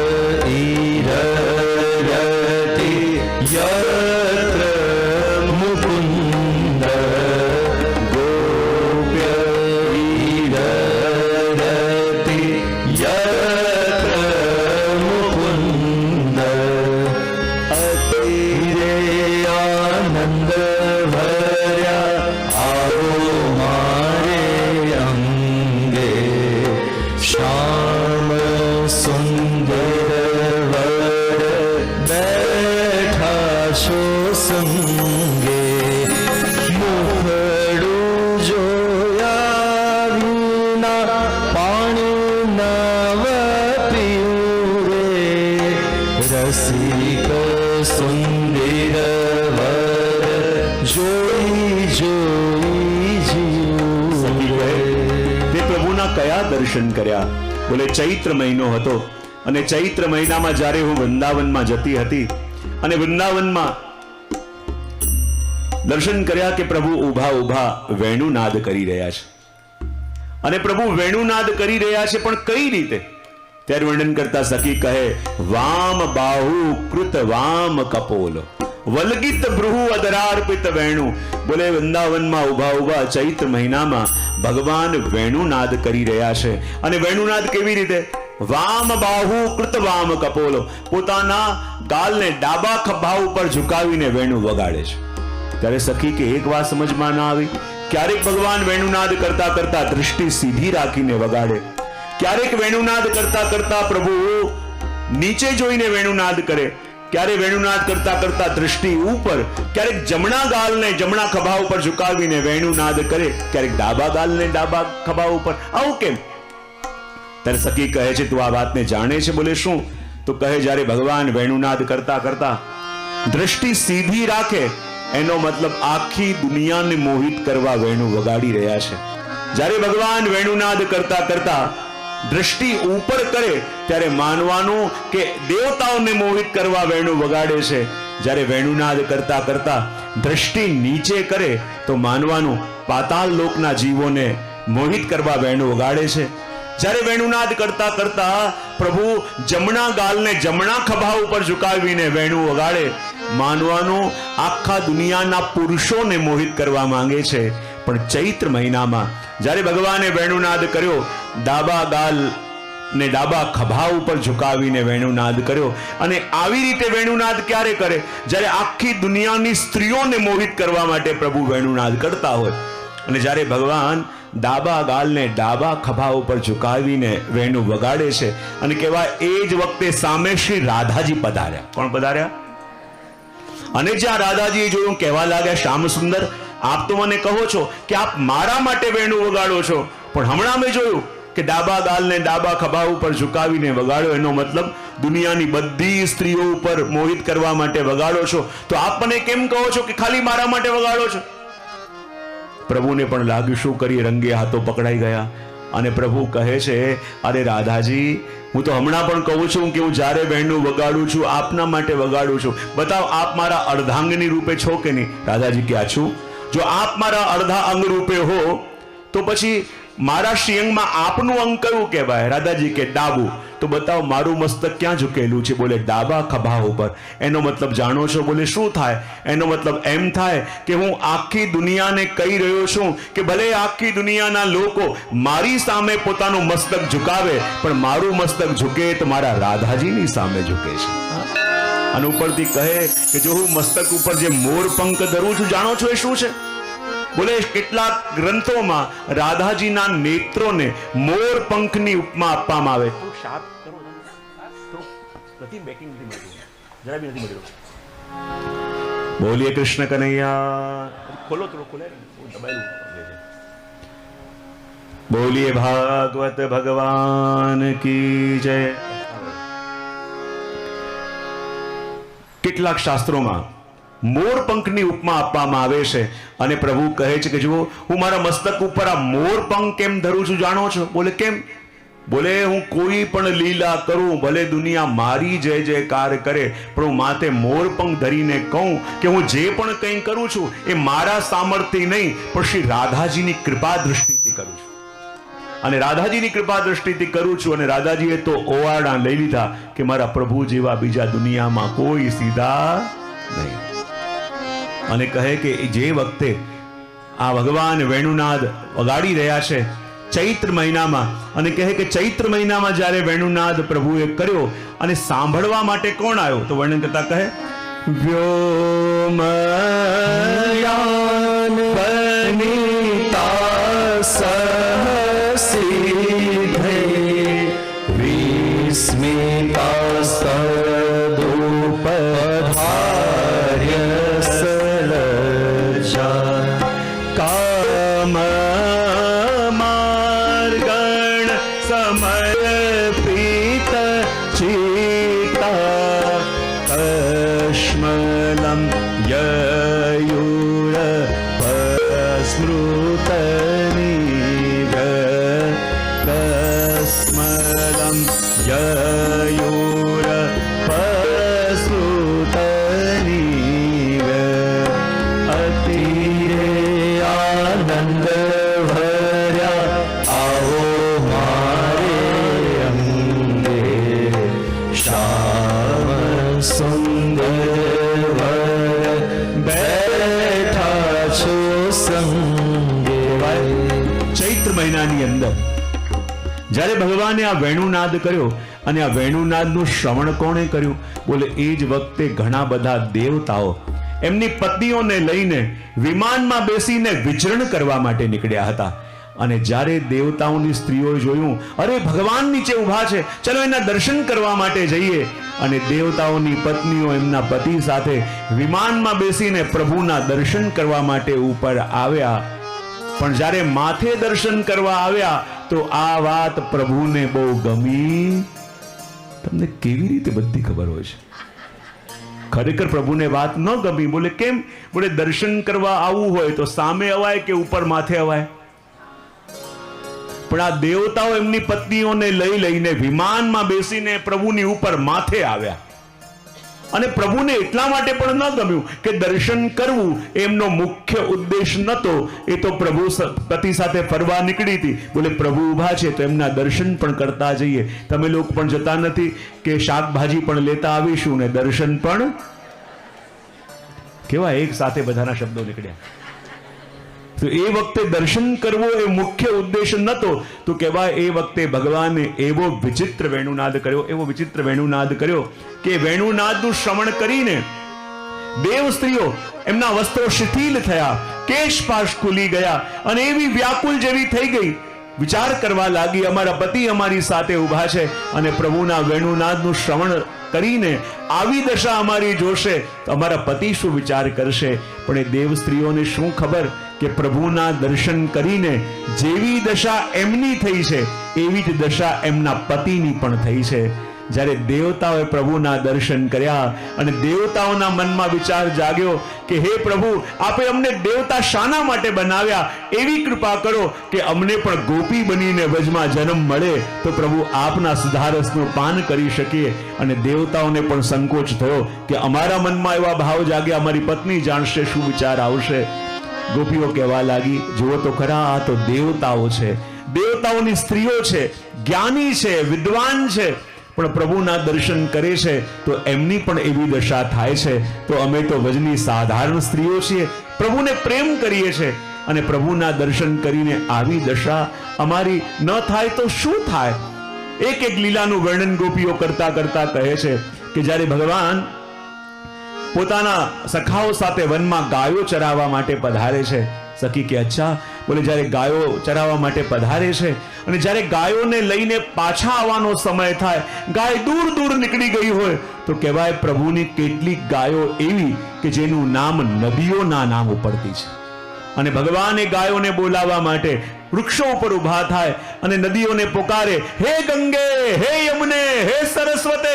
S1: ઈરયતિ યત્ર મુકુંદ ગોપ્ય ઈરયતિ યત્ર મુકુંદ અતિરે આનંદ ભર્યા આવો મારે અંગે શ્યામ સુંદર વર બેઠા છો સંગે મુખડું જોયા વિના પાણી નવ પીવું રે રસિક સુંદર વર જોઈ જોઈ જીવું રે. તે પ્રભુના કયા દર્શન કર્યા? બોલે ચૈત્ર મહિનો હતો અને ચૈત્ર મહિનામાં જ્યારે હું વૃંદાવનમાં જતી હતી અને વૃંદાવનમાં દર્શન કર્યા કે પ્રભુ ઊભા ઊભા વેણુનાદ કરી રહ્યા છે અને પ્રભુ વેણુનાદ કરી રહ્યા છે, પણ કઈ રીતે? ત્યારે વર્ણન કરતા સખી કહે, વામ બાહુ કૃત વામ કપોલો વલ્ગિત ભ્રુહુ અધરાર્પિત વેણુ. બોલે વૃંદાવનમાં ઊભા ઊભા ચૈત્ર મહિનામાં ભગવાન વેણુનાદ કરી રહ્યા છે. અને વેણુનાદ કેવી રીતે? વામ બાહુ કૃત વામ કપોલો, પોતાના ગાલને ડાબા ખભા ઉપર ઝુકાવીને વેણુ વગાડે છે. ત્યારે સખી કે એક વાત સમજમાં ના આવી, ક્યારેક ભગવાન વેણુનાદ કરતા કરતા દૃષ્ટિ સીધી રાખીને વગાડે, ક્યારેક વેણુનાદ કરતા કરતા પ્રભુ નીચે જોઈને વેણુનાદ કરે, ક્યારે વેણુનાદ કરતા કરતા દૃષ્ટિ ઉપર, ક્યારેક જમણા ગાલને જમણા ખભા ઉપર ઝુકાવીને વેણુનાદ કરે, ક્યારેક ડાબા ગાલને ડાબા ખભા ઉપર. આવું કેમ? ત્યારે સખી કહે છે, તું આ વાતને જાણે છે? બોલે શું? તો કહે, જ્યારે ભગવાન વેણુનાદ કરતા કરતા દ્રષ્ટિ સીધી રાખે એનો મતલબ આખી દુનિયાને મોહિત કરવા વેણુ વગાડી રહ્યા છે. જ્યારે ભગવાન વેણુનાદ કરતા કરતા દ્રષ્ટિ ઉપર કરે ત્યારે માનવાનું કે દેવતાઓને મોહિત કરવા વેણુ વગાડે છે. જ્યારે વેણુનાદ કરતા કરતા દ્રષ્ટિ નીચે કરે તો માનવાનું પાતાળ લોકના જીવોને મોહિત કરવા વેણુ વગાડે છે. જ્યારે વેણુનાદ કરતા કરતા પ્રભુ જમણા ગાલને જમણા ખભા ઉપર ઝુકાવીને વેણુ વગાડે. માનવાનું આખા દુનિયાના પુરુષોને મોહિત કરવા માંગે છે. પણ ચૈત્ર મહિનામાં જ્યારે ભગવાને વેણુનાદ કર્યો, ડાબા ગાલ ને ડાબા ખભા ઉપર ઝુકાવીને વેણુનાદ કર્યો. અને આવી રીતે વેણુનાદ ક્યારે કરે? જ્યારે આખી દુનિયાની સ્ત્રીઓને મોહિત કરવા માટે પ્રભુ વેણુનાદ કરતા હોય. અને જ્યારે ભગવાન ડાબા ગાલને ડાબા ખભા ઉપર ઝુકાવીને વેણુ વગાડે છે અને કહેવાય એ જ વખતે સામે શ્રી રાધાજી પધાર્યા. કોણ પધાર્યા? અને જ્યાં રાધાજી જોયું, કહેવા લાગ્યા, શ્યામ સુંદર, આપ તો મને કહો છો કે આપ મારા માટે વેણુ વગાડો છો, પણ હમણાં મેં જોયું કે ડાબા ગાલને ડાબા ખભા ઉપર ઝુકાવીને વગાડો. એનો મતલબ દુનિયાની બધી સ્ત્રીઓ ઉપર મોહિત કરવા માટે વગાડો છો. તો આપ મને કેમ કહો છો કે ખાલી મારા માટે વગાડો છો? પ્રભુને પણ લાગ્યું, શું કરીએ, રંગે હાથો પકડાઈ ગયા. અને પ્રભુ કહે છે, અરે રાધાજી, હું તો હમણાં પણ કહું છું કે હું જ્યારે વેણુ વગાડું છું આપના માટે વગાડું છું. બતાવ, આપ મારા અર્ધાંગની રૂપે છો કે નહીં? રાધાજી કે આ છું. જો આપ મારા અર્ધા અંગ રૂપે હો તો પછી મારા શ્રીઅંગમાં આપનું અંગ કયું કહેવાય? રાધાજી કે ડાબું. તો બતાવો, મારું મસ્તક ક્યાં ઝૂકેલું છે? બોલે ડાબા ખભા ઉપર. એનો મતલબ જાણો છો? બોલે શું થાય? એનો મતલબ એમ થાય કે હું આખી દુનિયાને કહી રહ્યો છું કે ભલે આખી દુનિયાના લોકો મારી સામે પોતાનું મસ્તક ઝુકાવે, પણ મારું મસ્તક ઝુકે તો મારા રાધાજીની સામે ઝુકે છે. અને ઉપરથી કહે કે જો હું મસ્તક ઉપર જે મોર પંખ ધરું છું, જાણો છો એ શું છે? બોલે કેટલાક ગ્રંથોમાં રાધાજીના નેત્રોને મોર પંખની ઉપમા આપવામાં આવે. બોલીએ કૃષ્ણ કનૈયા. ખોલો થોડો, ખોલે. બોલીએ ભાગવત ભગવાન કી જય. કેટલાક શાસ્ત્રોમાં મોર પંખની ઉપમા આપવામાં આવે છે. અને પ્રભુ કહે છે કે જુઓ, હું મારા મસ્તક ઉપર આ મોર પંખ કેમ ધરું છું, જાણો છો? બોલે કેમ? બોલે હું કોઈ પણ લીલા કરું, ભલે દુનિયા મારી જય જયકાર કરે, પણ હું માથે મોર પંખ ધરીને કહું કે હું જે પણ કંઈ કરું છું એ મારા સામર્થ્ય નહીં, પણ શ્રી રાધાજીની કૃપા દૃષ્ટિથી કરું છું. અને રાધાજીની કૃપા દૃષ્ટિથી કરું છું. અને રાધાજીએ તો ઓવારણા લઈ લીધા કે મારા પ્રભુ જેવા બીજા દુનિયામાં કોઈ સીધા નહીં. અને કહે કે જે વખતે આ ભગવાન વેણુનાદ વગાડી રહ્યા છે ચૈત્ર મહિનામાં, અને કહે કે ચૈત્ર મહિનામાં જ્યારે વેણુનાદ પ્રભુએ કર્યો અને સાંભળવા માટે કોણ આવ્યો? તો વર્ણન કરતા કહે, વ્યોમયાન વનિતા સહસિદ્ધે વિસ્મિતા સદુપધાર્ય જ્યારે ભગવાને આ વેણુનાદ કર્યો, અને આ વેણુનાદનું શ્રવણ કોણે કર્યું? બોલે એ જ વખતે ઘણા બધા દેવતાઓ એમની પત્નીઓને લઈને વિમાનમાં બેસીને વિચરણ કરવા માટે નીકળ્યા હતા. અને જ્યારે દેવતાઓની સ્ત્રીઓએ જોયું, અરે ભગવાન નીચે ઊભા છે, ચલો એના દર્શન કરવા માટે જઈએ. અને દેવતાઓની પત્નીઓ એમના પતિ સાથે વિમાનમાં બેસીને પ્રભુના દર્શન કરવા માટે ઉપર આવ્યા. પણ જ્યારે માથે દર્શન કરવા આવ્યા તો આ વાત પ્રભુને બહુ ગમી. તમને કેવી રીતે બધી ખબર હોય છે? ખરેખર પ્રભુને વાત ન ગમી. બોલે કેમ? બોલે દર્શન કરવા આવવું હોય તો સામે અવાય કે ઉપર માથે અવાય? પણ આ દેવતાઓ એમની પત્નીઓને લઈને વિમાનમાં બેસીને પ્રભુની ઉપર માથે આવ્યા. અને પ્રભુને એટલા માટે પણ ન ગમ્યું કે દર્શન કરવું એમનો મુખ્ય ઉદ્દેશ નહોતો. એ તો પ્રભુ પતિ સાથે ફરવા નીકળી હતી. બોલે પ્રભુ ઊભા છે તો એમના દર્શન પણ કરતા જઈએ. તમે લોકો પણ જતા નથી કે શાકભાજી પણ લેતા આવીશું ને દર્શન પણ. કેવા એક સાથે બધાના શબ્દો નીકળ્યા. તો એ વખતે દર્શન કરવો એ મુખ્ય ઉદ્દેશ નહોતો. તો કહેવાય એ વખતે ભગવાને એવો વિચિત્ર વેણુનાદ કર્યો, એવો વિચિત્ર વેણુનાદ કર્યો કે વેણુનાદનું શ્રવણ કરીને દેવ સ્ત્રીઓ એમના વસ્ત્રો શિથિલ થયા, કેશપાશ ખુલી ગયા અને એવી વ્યાકુલ જેવી થઈ ગઈ. વિચાર કરવા લાગી અમારા પતિ અમારી સાથે ઊભા છે અને પ્રભુના વેણુનાદનું શ્રવણ કરીને આવી દશા અમારી જોશે તો અમારા પતિ શું વિચાર કરશે. પણ એ દેવ સ્ત્રીઓને શું ખબર કે પ્રભુના દર્શન કરીને જેવી દશા એમની થઈ છે એવી જ દશા એમના પતિની પણ થઈ છે. જ્યારે દેવતાઓએ પ્રભુના દર્શન કર્યા અને દેવતાઓના મનમાં વિચાર જાગ્યો કે હે પ્રભુ, આપે અમને દેવતા શાના માટે બનાવ્યા? એવી કૃપા કરો કે અમને પણ ગોપી બનીને વજમાં જન્મ મળે તો પ્રભુ આપના સુધારસનું પાન કરી શકીએ. અને દેવતાઓને પણ સંકોચ થયો કે અમારા મનમાં એવા ભાવ જાગ્યા, અમારી પત્ની જાણશે શું વિચાર આવશે. ગોપીઓ કહેવા લાગી, જુઓ તો ખરા, આ તો દેવતાઓ છે, દેવતાઓની સ્ત્રીઓ છે, જ્ઞાની છે, વિદ્વાન છે, પણ પ્રભુના દર્શન કરે છે તો એમની પણ એવી દશા થાય છે. તો અમે તો વજની સાધારણ સ્ત્રીઓ છીએ, પ્રભુને પ્રેમ કરીએ છીએ અને પ્રભુના દર્શન કરીને આવી દશા અમારી ન થાય તો શું થાય? એક એક લીલાનું વર્ણન ગોપીઓ કરતા કરતા કહે છે કે જ્યારે ભગવાન પોતાના સખાઓ સાથે વનમાં ગાયો ચરાવવા માટે પધારે છે. સખી કે અચ્છા, બોલે જ્યારે ગાયો ચરાવવા માટે પધારે છે અને જ્યારે ગાયોને લઈને પાછા આવવાનો સમય થાય, ગાય દૂર દૂર નીકળી ગઈ હોય તો કહેવાય પ્રભુની કેટલીક ગાયો એવી કે જેનું નામ નદીઓના નામ ઉપરથી છે. અને ભગવાન એ ગાયોને બોલાવવા માટે વૃક્ષો ઉપર ઊભા થાય અને નદીઓને પોકારે, હે ગંગે, હે યમુને, હે સરસ્વતે.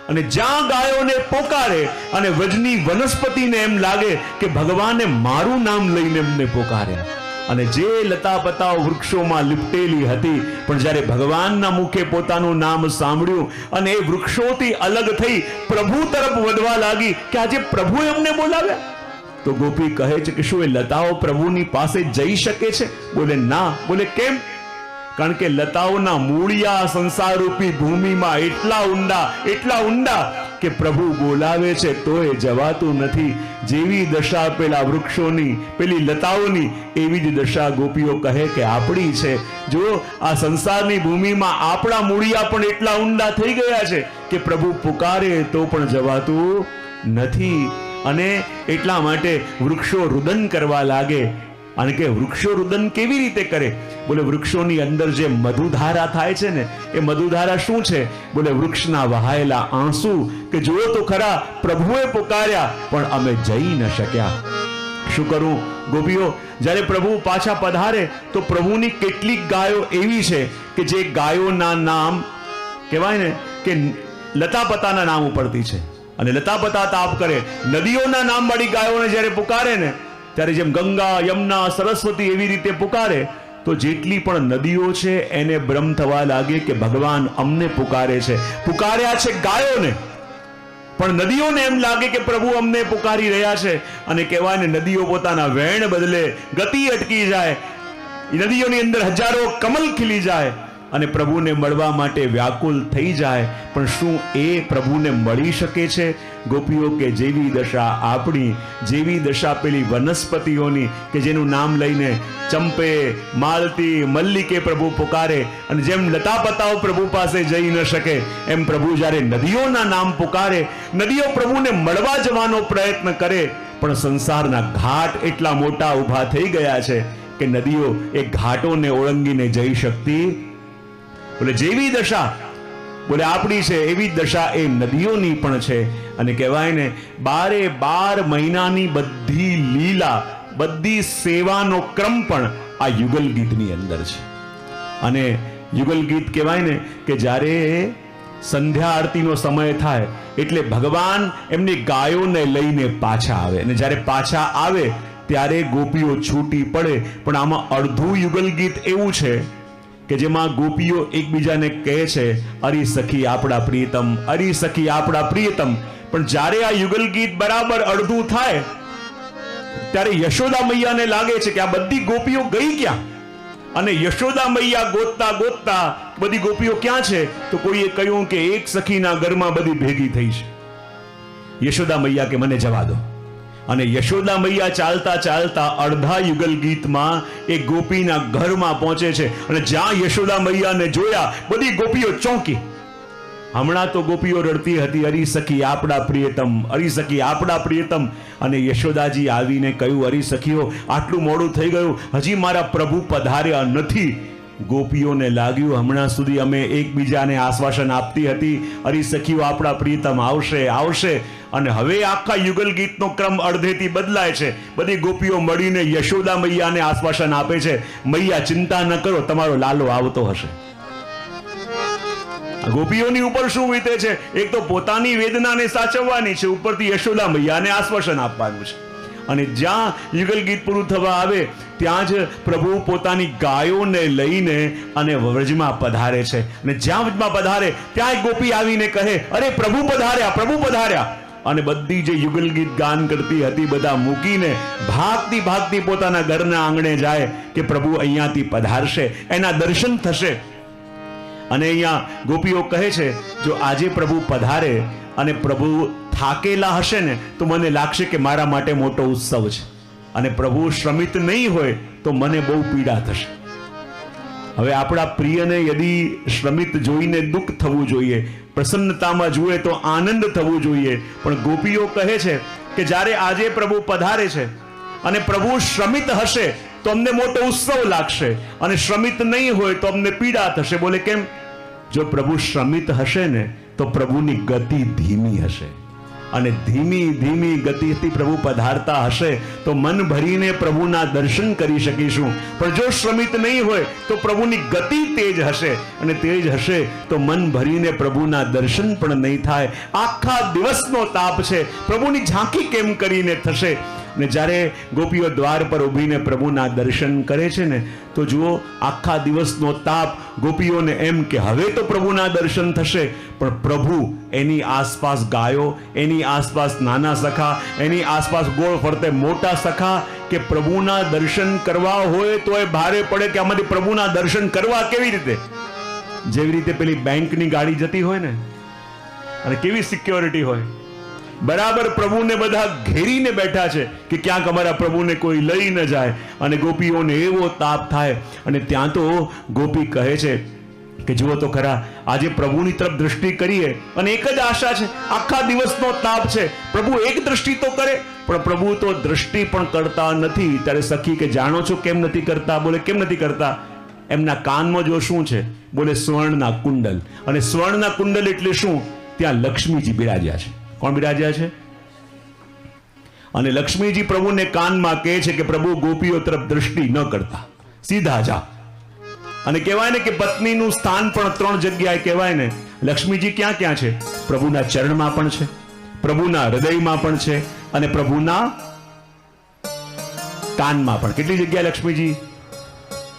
S1: અને જ્યાં ગાયોને પોકારે અને વજની વનસ્પતિને એમ લાગે કે ભગવાને મારું નામ લઈને એમને પોકાર્યા. અને જે લતા પતાઓ વૃક્ષોમાં લિપટેલી હતી પણ જ્યારે ભગવાનના મુખે પોતાનું નામ સાંભળ્યું અને એ વૃક્ષોથી અલગ થઈ પ્રભુ તરફ વધવા લાગી કે આજે પ્રભુ એમને બોલાવ્યા. તો ગોપી કહે છે કે શું એ લતાઓ પ્રભુની પાસે જઈ શકે છે? બોલે ના. બોલે કેમ? કારણ કે લતાઓના મૂળિયા સંસારરૂપી ભૂમિમાં એટલા ઊંડા કે પ્રભુ બોલાવે છે તોય જવાતું નથી. જેવી દશા પેલા વૃક્ષોની, પેલી લતાઓની, એવી જ દશા ગોપીઓ કહે કે આપણી છે. જો આ સંસારની ભૂમિમાં આપણા મૂળિયા પણ એટલા ઊંડા થઈ ગયા છે કે પ્રભુ પુકારે તો પણ જવાતું નથી. અને એટલા માટે વૃક્ષો રુદન કરવા લાગે. અને કે વૃક્ષો રુદન કેવી રીતે કરે? બોલે વૃક્ષોની અંદર જે મધુધારા થાય છે ને એ મધુધારા શું છે? બોલે વૃક્ષના વહાયેલા આંસુ કે જુઓ તો ખરા, પ્રભુએ પુકાર્યા પણ અમે જઈ ન શક્યા. શું કરું ગોપીઓ? જ્યારે પ્રભુ પાછા પધારે તો પ્રભુની કેટલીક ગાયો એવી છે કે જે ગાયોના નામ કહેવાય ને કે લતાપતાના નામ ઉપરથી છે. અને લતાપતા તાપ કરે. નદીઓના નામ વાળી ગાયોને જ્યારે પુકારે ને ત્યારે જેમ ગંગા, યમુના, સરસ્વતી એવી રીતે પુકારે તો જેટલી પણ નદીઓ છે એને ભ્રમ થવા લાગે કે ભગવાન અમને પુકારે છે. પુકાર્યા છે ગાયોને પણ નદીઓને એમ લાગે કે પ્રભુ અમને પુકારી રહ્યા છે. અને કહેવાય ને નદીઓ પોતાના વહેણ બદલે, ગતિ અટકી જાય, નદીઓની અંદર હજારો કમલ ખીલી જાય અને પ્રભુને મળવા માટે વ્યાકુલ થઈ જાય. પણ શું એ પ્રભુને મળી શકે છે? ગોપીઓ કે જેવી દશા આપણી, જેવી દશા પેલી વનસ્પતિઓની કે જેનું નામ લઈને ચંપે, માલતી, મલ્લિકે પ્રભુ પુકારે અને જેમ લતાપતાઓ પ્રભુ પાસે જઈ ન શકે એમ પ્રભુ જ્યારે નદીઓના નામ પુકારે, નદીઓ પ્રભુને મળવા જવાનો પ્રયત્ન કરે પણ સંસારના ઘાટ એટલા મોટા ઊભા થઈ ગયા છે કે નદીઓ એ ઘાટોને ઓળંગીને જઈ શકતી. બોલે જેવી દશા બોલે આપણી છે એવી દશા એ નદીઓની પણ છે. અને કહેવાય ને 12 મહિનાની બધી લીલા, બધી સેવાનો ક્રમ પણ આ યુગલ ગીતની અંદર છે. અને યુગલ ગીત કહેવાય ને કે જ્યારે સંધ્યા આરતીનો સમય થાય એટલે ભગવાન એમની ગાયોને લઈને પાછા આવે અને જ્યારે પાછા આવે ત્યારે ગોપીઓ છૂટી પડે. પણ આમાં અડધું યુગલ ગીત એવું છે કે જેમાં ગોપીઓ એકબીજાને કહે છે, અરી સખી આપણા પ્રિયતમ, અરી સખી આપણા પ્રિયતમ. પણ જ્યારે આ યુગલ ગીત બરાબર અડધું થાય ત્યારે યશોદા મૈયાને લાગે છે કે આ બધી ગોપીઓ ગઈ ક્યાં? અને યશોદા મૈયા ગોતતા ગોતતા બધી ગોપીઓ ક્યાં છે? તો કોઈએ કહ્યું કે એક સખીના ઘરમાં બધી ભેગી થઈ છે. યશોદા મૈયા કે મને જવા દો. અને યશોદા મૈયા ચાલતા ચાલતા અડધા યુગલ ગીતમાં એક ગોપીના ઘરમાં પહોંચે છે. અને જ્યાં યશોદા મૈયાને જોયા બધી ગોપીઓ ચોંકી. હમણાં તો ગોપીઓ રડતી હતી, અરી સખી આપણા પ્રિયતમ, અરી સખી આપણા પ્રિયતમ. અને યશોદાજી આવીને કહ્યું, અરી સખીઓ આટલું મોડું થઈ ગયું, હજી મારા પ્રભુ પધાર્યા નથી. ગોપીઓને લાગ્યું હમણાં સુધી અમે એકબીજાને આશ્વાસન આપતી હતી, અરી સખીઓ આપણા પ્રિયતમ આવશે આવશે. અને હવે આખા યુગલ ગીતનો ક્રમ અડધેથી બદલાય છે. બધી ગોપીઓ મળીને યશોદા મૈયાને આશ્વાસન આપે છે, મૈયા ચિંતા ન કરો, તમારો લાલો આવતો હશે. ગોપીઓની ઉપર શું વીતે છે? એક તો પોતાની વેદનાને સાચવવાની છે, ઉપરથી યશોદા મૈયાને આશ્વાસન આપવાનું છે. અને જ્યાં યુગલ ગીત પૂરું થવા આવે ત્યાં જ પ્રભુ પોતાની ગાયોને લઈને અને વ્રજમાં પધારે છે. અને જ્યાં વ્રજમાં પધારે ત્યાં એક ગોપી આવીને કહે, અરે પ્રભુ પધાર્યા, પ્રભુ પધાર્યા. અને બધી જે યુગલ ગીત ગાન કરતી હતી બધા મૂકીને ભાગતી ભાગતી પોતાના ઘરના આંગણે જાય કે પ્રભુ અહીંયાથી પધારશે, એના દર્શન થશે. અને અહીંયા ગોપીઓ કહે છે, જો આજે પ્રભુ પધારે અને પ્રભુ થાકેલા હશે ને તો મને લાગશે કે મારા માટે મોટો ઉત્સવ છે. અને પ્રભુ શ્રમિત નહીં હોય તો મને બહુ પીડા થશે. હવે આપણા પ્રિયને યદી શ્રમિત જોઈને દુઃખ થવું જોઈએ, પ્રસન્નતામાં જુએ તો આનંદ થવું જોઈએ. પણ ગોપીઓ કહે છે કે જ્યારે આજે પ્રભુ પધારે છે અને પ્રભુ શ્રમિત હશે તો અમને મોટો ઉત્સવ લાગશે, અને શ્રમિત નહીં હોય તો અમને પીડા થશે. બોલે કેમ? જો પ્રભુ શ્રમિત હશે ને તો પ્રભુની ગતિ ધીમી હશે, અને ધીમી ધીમી ગતિથી પ્રભુ પધારતા હશે તો મન ભરીને પ્રભુના દર્શન કરી શકીશું. પણ જો શ્રમિત નહીં હોય તો પ્રભુની ગતિ તેજ હશે, અને તેજ હશે તો મન ભરીને પ્રભુના દર્શન પણ નહીં થાય. આખા દિવસનો તાપ છે, પ્રભુની ઝાંખી કેમ કરીને થશે? ને જ્યારે ગોપીઓ દ્વાર પર ઊભીને પ્રભુના દર્શન કરે છે ને તો જુઓ આખા દિવસનો તાપ. ગોપીઓને એમ કે હવે તો પ્રભુના દર્શન થશે, પણ પ્રભુ એની આસપાસ ગાયો, એની આસપાસ નાના સખા, એની આસપાસ ગોળ ફરતે મોટા સખા, કે પ્રભુના દર્શન કરવા હોય તો એ ભારે પડે કે આમાંથી પ્રભુના દર્શન કરવા કેવી રીતે? જેવી રીતે પેલી બેંકની ગાડી જતી હોય ને, અને કેવી સિક્યોરિટી હોય, બરાબર પ્રભુને બધા ઘેરીને બેઠા છે કે ક્યાંક અમારા પ્રભુને કોઈ લઈ ન જાય. અને ગોપીઓને એવો તાપ થાય. અને ત્યાં તો ગોપી કહે છે કે જુઓ તો ખરા, આજે પ્રભુની તરફ દ્રષ્ટિ કરીએ અને એક જ આશા છે, આખા દિવસનો તાપ છે, પ્રભુ એક દ્રષ્ટિ તો કરે. પણ પ્રભુ તો દ્રષ્ટિ પણ કરતા નથી. ત્યારે સખી કે જાણો છો કેમ નથી કરતા? બોલે કેમ નથી કરતા? એમના કાનમાં જો શું છે? બોલે સ્વર્ણના કુંડલ. અને સ્વર્ણના કુંડલ એટલે શું? ત્યાં લક્ષ્મીજી બિરાજ્યા છે. કોણ બિરાજ્યા છે? અને લક્ષ્મીજી પ્રભુને કાનમાં કહે છે કે પ્રભુ ગોપીઓ તરફ દ્રષ્ટિ ન કરતા, સીધા જા. અને કહેવાય ને કે પત્નીનું સ્થાન પણ 3 જગ્યાએ કહેવાય ને. લક્ષ્મીજી ક્યાં ક્યાં છે? પ્રભુના ચરણમાં પણ છે, પ્રભુના હૃદયમાં પણ છે, અને પ્રભુના કાનમાં પણ. કેટલી જગ્યાએ લક્ષ્મીજી?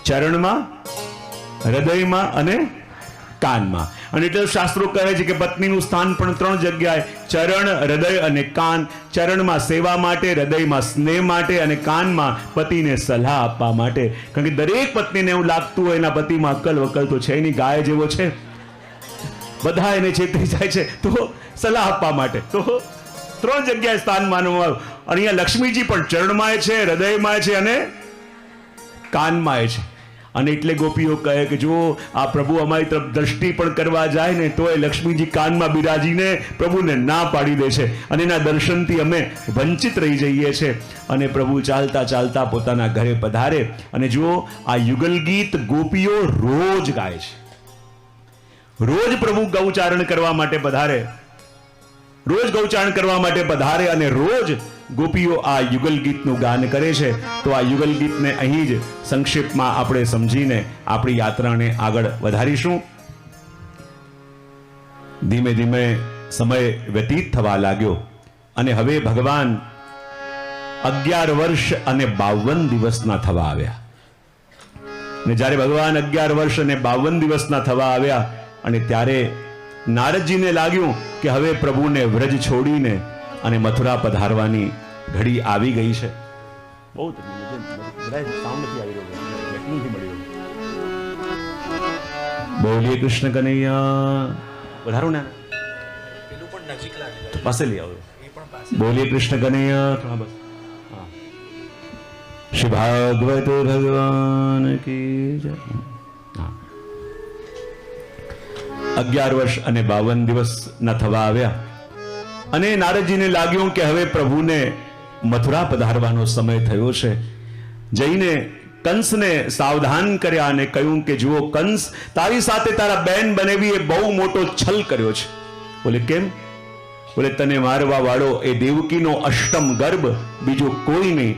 S1: ચરણમાં, હૃદયમાં અને કાનમાં. અને એટલે શાસ્ત્રો કહે છે કે પત્નીનું સ્થાન પણ 3 જગ્યાએ, ચરણ, હૃદય અને કાન. ચરણમાં સેવા માટે, હૃદયમાં સ્નેહ માટે, અને કાનમાં પતિને સલાહ આપવા માટે. કારણ કે દરેક પત્નીને એવું લાગતું હોય એના પતિમાં અક્કલ વકલ તો છે નહીં, ગાય જેવો છે, બધા એને છેતરી જાય છે, તો સલાહ આપવા માટે તો 3 જગ્યાએ સ્થાન માનવામાં આવ્યું. અને અહીંયા લક્ષ્મીજી પણ ચરણમાં છે, હૃદયમાં છે અને કાનમાં છે. અને એટલે ગોપીઓ કહે કે જો આ પ્રભુ અમારી તરફ દ્રષ્ટિ પણ કરવા જાય ને તો એ લક્ષ્મીજી કાનમાં બિરાજીને પ્રભુને ના પાડી દે છે, અને એના દર્શનથી અમે વંચિત રહી જઈએ છીએ. અને પ્રભુ ચાલતા ચાલતા પોતાના ઘરે પધારે. અને જો આ યુગલ ગીત ગોપીઓ રોજ ગાય છે. રોજ પ્રભુ ગૌચારણ કરવા માટે પધારે, રોજ ગૌચારણ કરવા માટે પધારે, અને રોજ ગોપીઓ આ યુગલ ગીતનું ગાન કરે છે. તો આ યુગલ ગીતને અહીં જ સંક્ષિપ્તમાં આપણે સમજીને આપણી યાત્રાને આગળ વધારીશું. ધીમે ધીમે સમય વ્યતીત થવા લાગ્યો, અને હવે ભગવાન 11 વર્ષ અને 52 દિવસના થવા આવ્યા. ને જ્યારે ભગવાન 11 વર્ષ અને 52 દિવસના થવા આવ્યા અને ત્યારે નારદજીને લાગ્યું કે હવે પ્રભુને વ્રજ છોડીને અને મથુરા પધારવાની ઘડી આવી ગઈ છે. બહુ બોલીએ કૃષ્ણ કનૈયા. વધારો ને પાસે લઈ આવો. બોલીએ કૃષ્ણ કનૈયા. બસ શ્રી ભાગવત ભગવાન કી જય. 11 વર્ષ અને 52 દિવસના થવા આવ્યા અને નારદજીને લાગ્યું કે હવે પ્રભુને મથુરા પધારવાનો સમય થયો છે. જઈને કંસને સાવધાન કર્યા અને કહ્યું કે જુઓ કંસ, તારી સાથે તારા બેન બનેવી એ બહુ મોટો છલ કર્યો છે. બોલે કેમ? બોલે તને મારવા વાળો એ દેવકીનો અષ્ટમ ગર્ભ બીજો કોઈ નહીં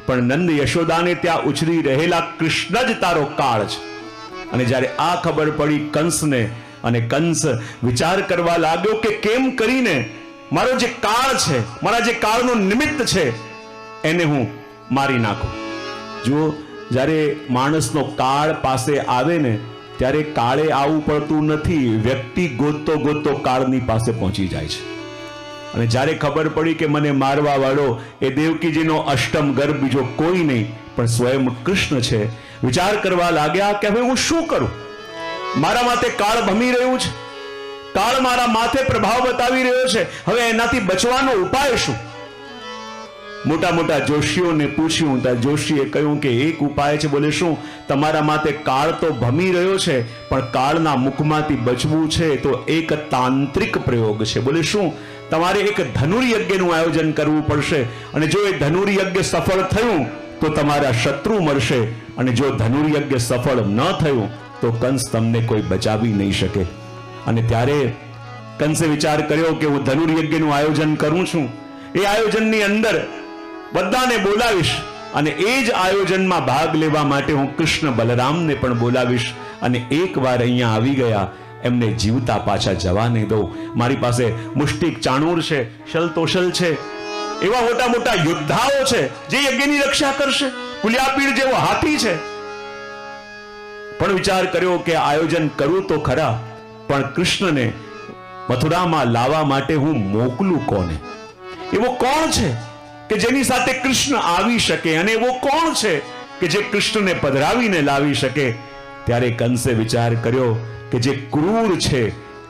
S1: પણ નંદ યશોદાને ત્યાં ઉછરી રહેલા કૃષ્ણ જ તારો કાળ છે. અને જ્યારે આ ખબર પડી કંસને અને કંસ વિચાર કરવા લાગ્યો કે કેમ કરીને મારો જે કાળ છે, મારા જે કાળનું નિમિત્ત છે એને હું મારી નાખું. જો જ્યારે માણસનો કાળ પાસે આવે ને ત્યારે કાળે આવવું પડતું નથી, વ્યક્તિ ગોતતો ગોતતો કાળની પાસે પહોંચી જાય છે. અને જ્યારે ખબર પડી કે મને મારવા વાળો એ દેવકીજીનો અષ્ટમ ગર્ભ બીજો કોઈ નહીં પણ સ્વયં કૃષ્ણ છે, વિચાર કરવા લાગ્યા કે હવે હું શું કરું? મારા માથે કાળ ભમી રહ્યું છે, કાળ મારા માથે પ્રભાવ બતાવી રહ્યો છે, હવે એનાથી બચવાનો ઉપાય શું? મોટા મોટા જોશીઓને પૂછ્યું તો જોશીએ કહ્યું કે એક ઉપાય છે. બોલે શું? તમારા માથે કાળ તો ભમી રહ્યો છે પણ કાળના મુખમાંથી બચવું છે તો એક તાંત્રિક પ્રયોગ છે. બોલે શું? તમારે એક ધનુર્યજ્ઞનું આયોજન કરવું પડશે અને જો એ ધનુર્યજ્ઞ સફળ થયું તો તમારા શત્રુ મરશે અને જો ધનુર્યજ્ઞ સફળ ન થયું તો કંસ તમને કોઈ બચાવી નહીં શકે. અને ત્યારે કંસે વિચાર કર્યો કે હું ધનુર્યજ્ઞનું આયોજન કરું છું, એ આયોજનની અંદર બધાને બોલાવીશ અને એ જ આયોજનમાં ભાગ લેવા માટે હું કૃષ્ણ બલરામને પણ બોલાવીશ અને એકવાર અહીંયા આવી ગયા એમને જીવતા પાછા જવા નહીં દઉં. મારી પાસે મુષ્ટિક ચાણૂર છે, શલતોષલ છે, એવા મોટા મોટા યોદ્ધાઓ છે જે યજ્ઞની રક્ષા કરશે, કુલિયાપીડ જેવો હાથી છે. પણ વિચાર કર્યો કે આયોજન કરું તો ખરા પણ કૃષ્ણને મથુરામાં લાવવા માટે હું મોકલું કોને? એવો કોણ છે કે જેની સાથે કૃષ્ણ આવી શકે અને એવો કોણ છે કે જે કૃષ્ણને પધરાવીને લાવી શકે? ત્યારે કંસે વિચાર કર્યો કે જે ક્રૂર છે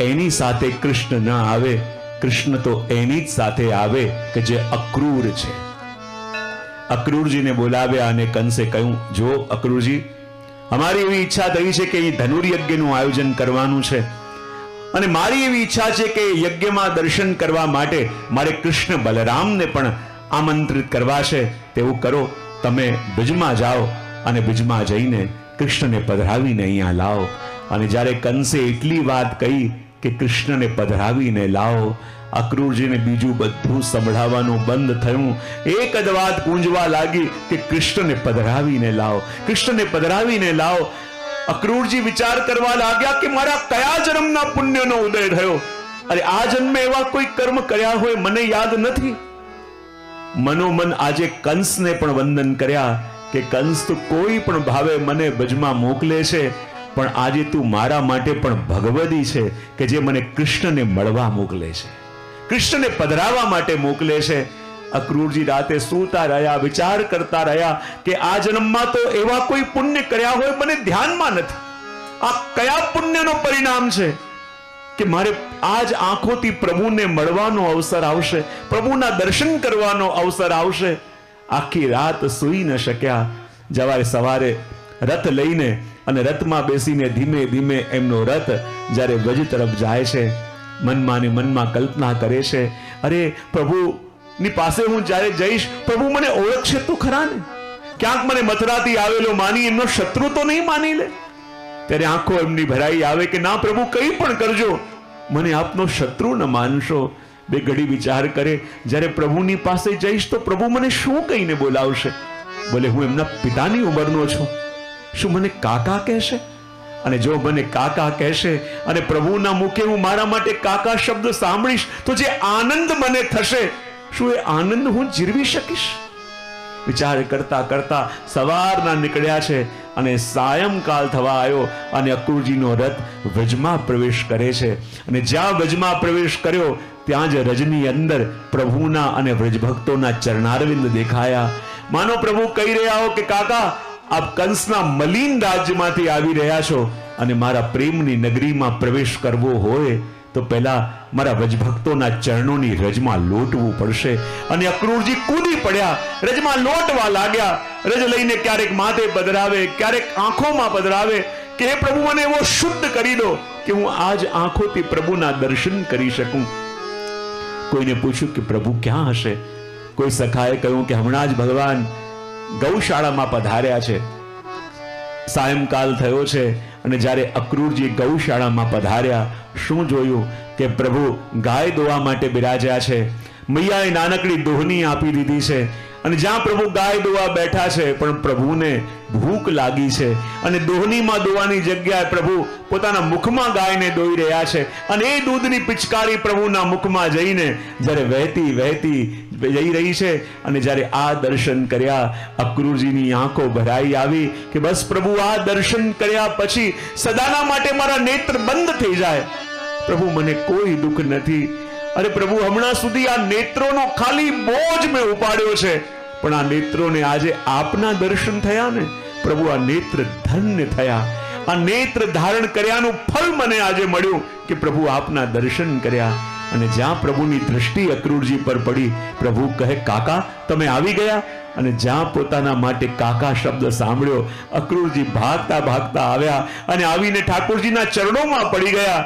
S1: એની સાથે કૃષ્ણ ન આવે, કૃષ્ણ તો એની જ સાથે આવે કે જે અક્રૂર છે. અક્રૂરજીને બોલાવ્યા અને કંસે કહ્યું, જો અક્રૂરજી, અમારી એવી ઈચ્છા થઈ છે કે અહીં ધનુર્યજ્ઞનું આયોજન કરવાનું છે અને મારી એવી ઈચ્છા છે કે યજ્ઞમાં દર્શન કરવા માટે મારે કૃષ્ણ બલરામને પણ આમંત્રિત કરવા છે. તેવું કરો, તમે બ્રિજમાં જાઓ અને બ્રિજમાં જઈને કૃષ્ણને પધરાવીને અહીંયા લાવો. અને જ્યારે કંસે એટલી વાત કહી કે કૃષ્ણને પધરાવીને લાવો, અક્રૂરજીને બીજું બધું સંભળાવવાનું બંધ થયું. એક જ વાત ગુંજવા લાગી કે કૃષ્ણને પધરાવીને લાવો, કૃષ્ણને પધરાવીને લાવો. અક્રૂરજી વિચાર કરવા લાગ્યા કે મારા કયા જન્મના પુણ્યનો ઉદય થયો? અરે આ જન્મે એવા કોઈ કર્મ કર્યા હોય મને યાદ નથી. મનોમન આજે કંસને પણ વંદન કર્યા કે કંસ તો કોઈ પણ ભાવે મને બ્રજમાં મોકલે છે પણ આજે તું મારા માટે પણ ભગવદી છે કે જે મને કૃષ્ણને મળવા મોકલે છે, કૃષ્ણને પધરાવવા માટે મોકલે છે. અક્રૂરજી રાતે સૂતા રહ્યા, વિચાર કરતા રહ્યા કે આ જન્મમાં તો એવા કોઈ પુણ્ય કર્યા હોય મને ધ્યાનમાં નથી. આ કયા પુણ્યનો પરિણામ છે કે મારે આજ આંખોથી પ્રભુને મળવાનો અવસર આવશે, પ્રભુના દર્શન કરવાનો અવસર આવશે. આખી રાત સૂઈ ન શક્યા. જવારે સવારે રથ લઈને અને રથમાં બેસીને ધીમે ધીમે એમનો રથ જ્યારે વ્રજ તરફ જાય છે, મનમાં ને મનમાં કલ્પના કરે છે, અરે પ્રભુની પાસે હું જ્યારે જઈશ પ્રભુ મને ઓળખશે તો ખરા ને? ક્યાંક મને મથુરાથી આવેલો માની એમનો શત્રુ તો નહીં માની લે? ત્યારે આંખો એમની ભરાઈ આવે કે ના પ્રભુ, કંઈ પણ કરજો, મને આપનો શત્રુ ન માનશો. બે ઘડી વિચાર કરે, જ્યારે પ્રભુની પાસે જઈશ તો પ્રભુ મને શું કહીને બોલાવશે? બોલે હું એમના પિતાની ઉંમરનો છું, શું મને કાકા કહેશે? અને જો મને કાકા કહેશે અને પ્રભુના મુખે હું મારા માટે કાકા શબ્દ સાંભળીશ તો જે આનંદ મને થશે, શું એ આનંદ હું જીરવી શકીશ? વિચાર કરતા કરતા સવારના નીકળ્યા છે અને સાયંકાલ થવા આવ્યો અને અક્રૂરજીનો રથ વ્રજમાં પ્રવેશ કરે છે. અને જ્યાં વ્રજમાં પ્રવેશ કર્યો ત્યાં જ રજની અંદર પ્રભુના અને વ્રજભક્તોના ચરણારવિંદ દેખાયા. માનો પ્રભુ કહી રહ્યા હો કે કાકા, આપ કંસના મલિન રાજ્યમાંથી આવી રહ્યા છો અને મારા પ્રેમની નગરીમાં પ્રવેશ કરવો હોય તો પહેલા મારા વ્રજભક્તોના ચરણોની રજમાં લોટવું પડશે. અને અક્રૂરજી કૂદી પડ્યા, રજમાં લોટવા લાગ્યા. રજ લઈને ક્યારેક માથે પધરાવે, ક્યારેક આંખોમાં પધરાવે કે હે પ્રભુ, મને એવો શુદ્ધ કરી દો કે હું આજ આંખોથી પ્રભુના દર્શન કરી શકું. કોઈને પૂછ્યું કે પ્રભુ ક્યાં હશે? કોઈ સખાએ કહ્યું કે હમણાં જ ભગવાન ગૌશાળામાં પધાર્યા છે. સાયંકાલ થયો છે અને જ્યારે અક્રૂરજી ગૌશાળામાં પધાર્યા, શું જોયું કે પ્રભુ ગાય દોવા માટે બિરાજ્યા છે. મૈયાએ નાનકડી દોહની આપી દીધી છે અને જ્યાં પ્રભુ ગાય દોવા બેઠા છે પણ પ્રભુને ભૂખ લાગી છે અને દોહનીમાં દોવાની જગ્યાએ પ્રભુ પોતાના મુખમાં ગાયને દોઈ રહ્યા છે. અને એ દૂધની પિચકારી પ્રભુના મુખમાં જઈને જ્યારે વહેતી વહેતી જઈ રહી છે અને જ્યારે આ દર્શન કર્યા, અક્રૂરજીની આંખો ભરાઈ આવી કે બસ પ્રભુ, આ દર્શન કર્યા પછી સદાના માટે મારા નેત્ર બંધ થઈ જાય. પ્રભુ, મને કોઈ દુઃખ નથી. અરે પ્રભુ, હમણાં સુધી આ નેત્રોનો ખાલી બોજ મેં ઉપાડ્યો છે, પણ આ નેત્રોને આજે આપના દર્શન થયા ને પ્રભુ, આ નેત્ર ધન્ય થયા. આ નેત્ર ધારણ કર્યાનું ફળ મને આજે મળ્યું કે પ્રભુ આપના દર્શન કર્યા. અને જ્યાં પ્રભુની દ્રષ્ટિ અક્રૂરજી પર પડી, પ્રભુ કહે કાકા તમે આવી ગયા. અને જ્યાં પોતાના માટે કાકા શબ્દ સાંભળ્યો, અક્રૂરજી ભાગતા ભાગતા આવ્યા અને આવીને ઠાકોરજીના ચરણોમાં પડી ગયા.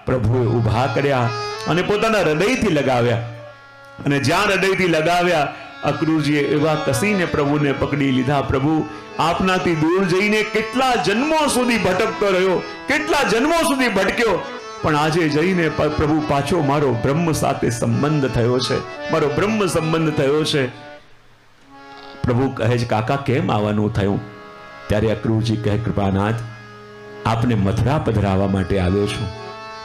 S1: પ્રભુએ ઊભા કર્યા અને પોતાના હૃદયથી લગાવ્યા. અને જ્યાં હૃદયથી લગાવ્યા, અક્રૂરજીએ એવા કસીને પ્રભુને પકડી લીધા. પ્રભુ, આપનાથી દૂર જઈને કેટલા જન્મો સુધી ભટકતો રહ્યો, કેટલા જન્મો સુધી ભટક્યો, પણ આજે જઈને પ્રભુ પાછો મારો બ્રહ્મ સાથે સંબંધ થયો છે, મારો બ્રહ્મ સંબંધ થયો છે. પ્રભુ કહે છે કાકા કેમ આવવાનું થયું? ત્યારે અક્રૂરજી કહે કૃપાનાથ, આપને મથુરા પધરાવવા માટે આવ્યો છું.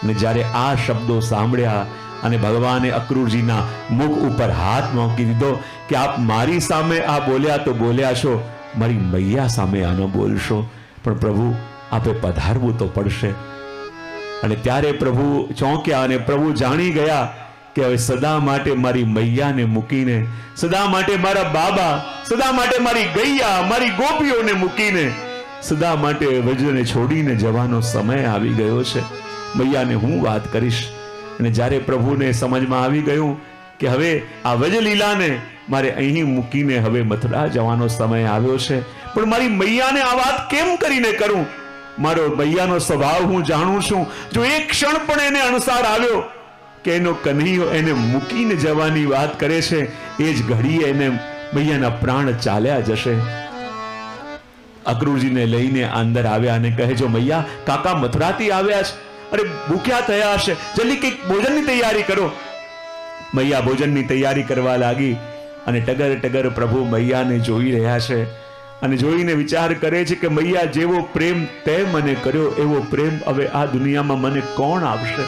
S1: અને જ્યારે આ શબ્દો સાંભળ્યા અને ભગવાને અક્રૂરજીના મુખ ઉપર હાથ મૂકી દીધો કે આપ મારી સામે આ બોલ્યા તો બોલ્યા છો, મારી મૈયા સામે આ ન બોલશો, પણ પ્રભુ આપે પધારવું તો પડશે. અને ત્યારે પ્રભુ ચોંક્યા અને પ્રભુ જાણી ગયા કે હવે સદા માટે મારી મૈયાને મૂકીને, સદા માટે મારા બાબા, સદા માટે મારી ગૈયા, મારી ગોપીઓને મૂકીને, સદા માટે વ્રજને છોડીને જવાનો સમય આવી ગયો છે. મૈયાને હું વાત કરીશ. અને જ્યારે પ્રભુને સમજમાં આવી ગયું કે હવે આ વ્રજલીલાને મારે અહીં મૂકીને હવે મથુરા જવાનો સમય આવ્યો છે, પણ મારી મૈયાને આ વાત કેમ કરીને કરું? મારો મૈયાનો સ્વભાવ હું જાણું છું. જો એક ક્ષણ પણ એને અણસાર આવ્યો કે એનો કન્હૈયો એને મૂકીને જવાની વાત કરે છે, એ જ ઘડીએ એને મૈયાના પ્રાણ ચાલ્યા જશે. અક્રૂરજીને લઈને અંદર આવ્યા અને કહે જો મૈયા, કાકા મથુરાથી આવ્યા છે, અરે ભૂખ્યા થયા હશે, જલ્દી કંઈક ભોજનની તૈયારી કરો. મૈયા ભોજનની તૈયારી કરવા લાગી અને ટગર ટગર પ્રભુ મૈયાને જોઈ રહ્યા છે અને જોઈને વિચાર કરે છે કે મૈયા, જેવો પ્રેમ તે મને કર્યો એવો પ્રેમ હવે આ દુનિયામાં મને કોણ આપશે?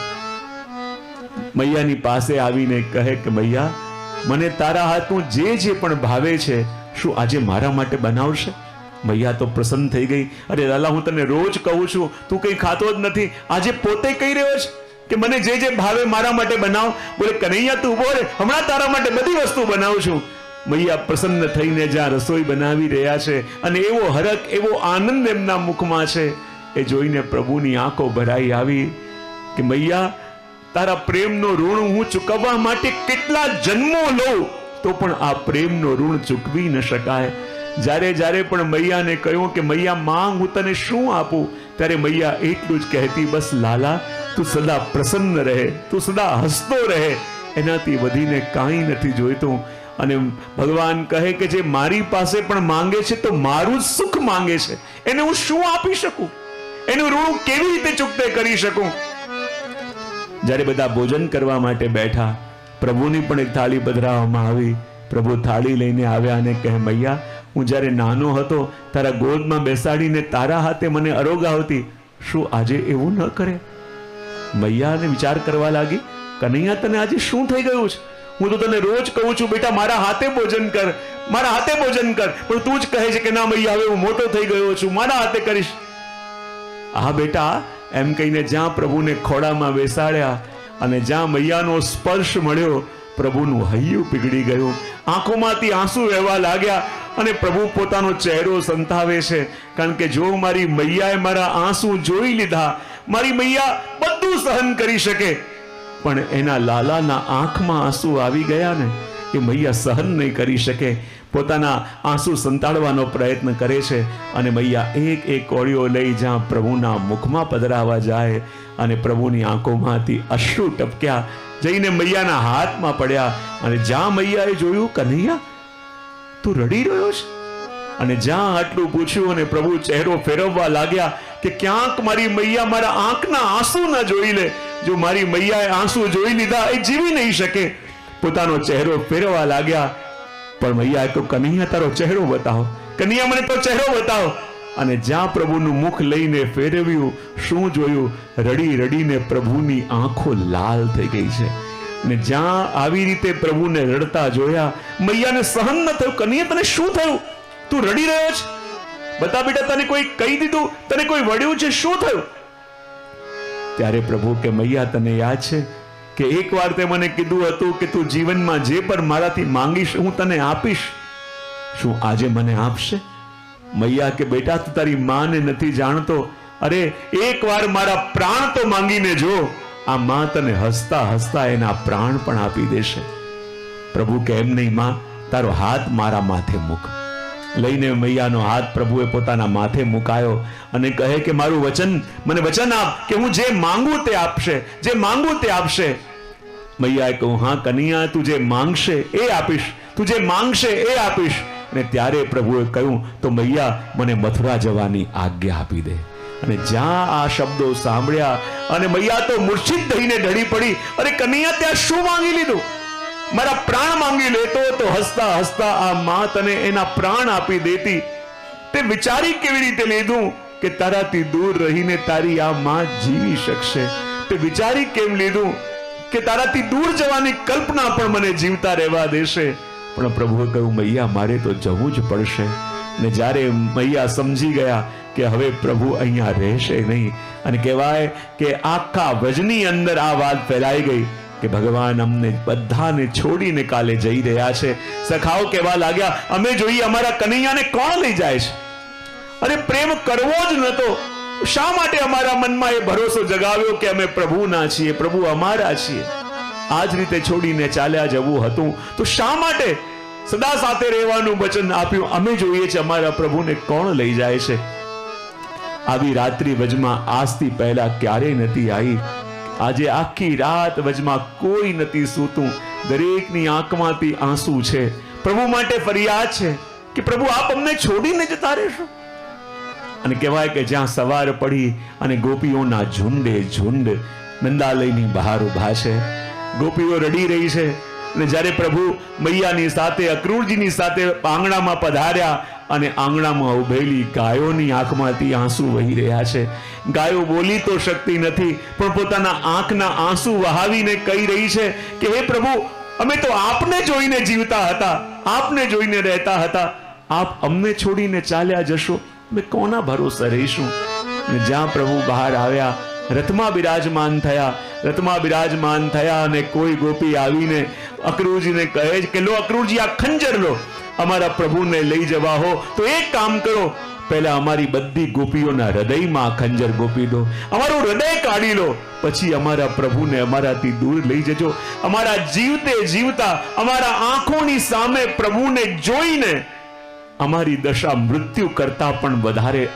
S1: મૈયાની પાસે આવીને કહે કે મૈયા, મને તારા હાથનું જે પણ ભાવે છે શું આજે મારા માટે બનાવશે? મૈયા તો પ્રસન્ન થઈ ગઈ. અરે લાલા, હું તને રોજ કહું છું, તું કંઈ ખાતો જ નથી, આજે પોતે કહી રહ્યો છે કે મને જે ભાવે મારા માટે બનાવ. બોલે કનૈયા તું ઉભો રે, હમણાં તારા માટે બધી વસ્તુ બનાવું છું. મૈયા પ્રસન્ન થઈને જ્યાં રસોઈ બનાવી રહ્યા છે અને એવો હરખ, એવો આનંદ એમના મુખમાં છે, એ જોઈને પ્રભુની આંખો ભરાઈ આવી કે મૈયા, તારા પ્રેમનો ઋણ હું ચૂકવવા માટે કેટલા જન્મો લઉં તો પણ આ પ્રેમનો ઋણ ચૂકવી ન શકાય. જ્યારે પણ મૈયાને કહ્યું કે મૈયા માંગ, હું તને શું આપું, ત્યારે મૈયા એટલું જ કહેતી, બસ લાલા, તું સદા પ્રસન્ન રહે, તું સદા હસતો રહે, એનાથી વધીને કાંઈ નથી જોઈતું. અને ભગવાન કહે કે જે મારી પાસે પણ માંગે છે તો મારું જ સુખ માંગે છે, એને હું શું આપી શકું? એનું ઋણ કેવી રીતે ચૂકતે કરી શકું? જ્યારે બધા ભોજન કરવા માટે બેઠા, પ્રભુની પણ એક થાળી પધરાવવામાં આવી. પ્રભુ થાળી લઈને આવ્યા અને કહે મૈયા, હું જ્યારે નાનો હતો તારા ગોદમાં બેસાડીને તારા હાથે મને અરોગાવતી, શું આજે એવું ન કરે? મૈયાને વિચાર કરવા લાગી, કનૈયા તને આજે શું થઈ ગયું છે? હું તો તને રોજ કહું છું બેટા મારા હાથે ભોજન કર, મારા હાથે ભોજન કર, પણ તું જ કહે છે કે ના મૈયા હવે હું મોટો થઈ ગયો છું, મારા હાથે કરીશ. હા બેટા એમ કહીને જ્યાં પ્રભુને ખોળામાં બેસાડ્યા અને જ્યાં મૈયાનો સ્પર્શ મળ્યો, પ્રભુનું હૈયું પીગળી ગયું, આંખોમાંથી આંસુ વહેવા લાગ્યા અને પ્રભુ પોતાનો ચહેરો સંતાવે છે. કારણ કે જો મારી મૈયાએ મારા આંસુ જોઈ લીધા, મારી મૈયા બધું સહન કરી શકે, પણ એના લાલાના આંખમાં આંસુ આવી ગયા ને, એ મૈયા સહન નહીં કરી શકે. પોતાના આંસુ સંતાડવાનો પ્રયત્ન કરે છે અને મૈયા એક એક કોળીઓ લઈ જ્યાં પ્રભુના મુખમાં પધરાવા જાય અને પ્રભુની આંખોમાંથી અશ્રુ ટપક્યા, જઈને મૈયાના હાથમાં પડ્યા અને જ્યાં મૈયાએ જોયું, કન્હૈયા તું રડી રહ્યો છે? અને જ્યાં આટલું પૂછ્યું અને પ્રભુ ચહેરો ફેરવવા લાગ્યા કે ક્યાંક મારી મૈયા મારા આંખના આંસુ ન જોઈ લે. જો મારી મૈયાએ આંસુ જોઈ લીધા એ જીવી નહીં શકે. પોતાનો ચહેરો ફેરવવા લાગ્યા, પણ મૈયાએ કહ્યું કન્હૈયા તારો ચહેરો બતાવો, કન્હૈયા મને તો ચહેરો બતાવો. અને જ્યાં પ્રભુનું મુખ લઈને ફેરવ્યું, શું જોયું? રડી રડીને પ્રભુની આંખો લાલ થઈ ગઈ છે. ને જ્યાં આવી રીતે પ્રભુને રડતા જોયા, મૈયાને સહન ન થયું. કન્હૈયા તને શું થયું? તું રડી રહ્યો છે? બતા બેટા તને કોઈ કહી દીધું? તને કોઈ વળ્યું છે? શું થયું? ત્યારે પ્રભુ કે મૈયા તને યાદ છે કે એકવાર તે મને કીધું હતું કે તું જીવનમાં જે પણ મારાથી માંગીશ હું તને આપીશ. શું આજે મને આપશે? મૈયા કે બેટા તું તારી માને નથી જાણતો. અરે એકવાર મારા પ્રાણ તો માંગીને જો, આ માં તને હસતા હસતા એના પ્રાણ પણ આપી દેશે. પ્રભુ કે એમ નહીં માં, તારો હાથ મારા માથે મૂક. લઈને મૈયાનો હાથ પ્રભુએ પોતાના માથે મુકાયો અને કહે કે મારું વચન, મને વચન આપ કે હું જે માંગુ તે આપશે, જે માંગુ તે આપશે. મૈયાએ કહ્યું હા કન્હૈયા તું જે માંગશે એ આપીશ, તું જે માંગશે એ આપીશ. અને ત્યારે પ્રભુએ કહ્યું તો મૈયા મને મથુરા જવાની આજ્ઞા આપી દે. અને જ્યાં આ શબ્દો સાંભળ્યા અને મૈયા તો મૂર્છિત થઈને ઢળી પડી. અરે કન્હૈયા ત્યાં શું માંગી લીધું? મારા પ્રાણ માંગી લેતો તો હસતા હસતા આ માં તને એના પ્રાણ આપી દેતી. તે વિચારી કેવી રીતે લીધું કે તારાથી દૂર રહીને તારી આ માં જીવી શકશે? તે વિચારી કેમ લીધું કે તારાથી દૂર જવાની કલ્પના પણ મને જીવતા રહેવા દેશે? પણ પ્રભુએ કહ્યું મૈયા મારે તો જવું જ પડશે. ને જ્યારે મૈયા સમજી ગયા કે હવે પ્રભુ અહીંયા રહેશે નહીં, અને કહેવાય કે આખા વ્રજની અંદર આ વાત ફેલાઈ ગઈ કે ભગવાન અમને બધાને છોડીને કાલે જઈ રહ્યા છે. સખાઓ કહેવા લાગ્યા અમે જોઈએ અમારા કનૈયાને કોણ લઈ જાય છે? અરે પ્રેમ કરવો જ નતો, શા માટે અમારા મનમાં એ ભરોસો જગાવ્યો કે અમે પ્રભુના છીએ, પ્રભુ અમારા છીએ? આ જ રીતે છોડીને ચાલ્યા જવું હતું તો શા માટે સદા સાથે રહેવાનું વચન આપ્યું? અમે જોઈએ છે અમારા પ્રભુને કોણ લઈ જાય છે? આવી રાત્રિ વજમાં આજથી પહેલા ક્યારેય નથી આવી. આજે આખી રાત વજમાં કોઈ નથી સૂતું, દરેકની આંખમાંથી આંસુ છે. પ્રભુ માટે ફરિયાદ છે કે પ્રભુ આપ અમને છોડીને જતા રહેશો. અને કહેવાય કે જ્યાં સવાર પડી અને ગોપીઓના ઝુંડે ઝુંડ નંદાલયની બહાર ઉભા છે, ગોપીઓ રડી રહી છે. અને જ્યારે પ્રભુ મૈયાની સાથે અક્રૂરજીની સાથે આંગણામાં પધાર્યા અને આંગણામાં ઉભેલી ગાયોની આંખમાંથી આંસુ વહી રહ્યા છે. ગાયો બોલી તો શકતી નથી, પણ પોતાના આંખના આંસુ વહાવીને કહી રહી છે કે હે પ્રભુ અમે તો આપને જોઈને જીવતા હતા, આપને જોઈને રહેતા હતા, આપ અમને છોડીને ચાલ્યા જશો, અમે કોના ભરોસે રહીશું? અને જ્યાં પ્રભુ બહાર આવ્યા, રથમાં બિરાજમાન થયા, રથમાં બિરાજમાન થયા અને કોઈ ગોપી આવીને અક્રૂરજીને કહે કે લો અક્રૂરજી આ ખંજર લો, અમારા પ્રભુને લઈ જવા હો તો એક કામ કરો, પહેલા અમારી બધી ગોપીઓના હૃદયમાં ખંજર ગોપી દો, અમારું હૃદય કાઢી લો, પછી અમારા પ્રભુને અમારાથી દૂર લઈ જજો. અમારા જીવતે જીવતા અમારા આંખોની સામે પ્રભુને જોઈને અમારી દશા મૃત્યુ કરતા પણ વધારે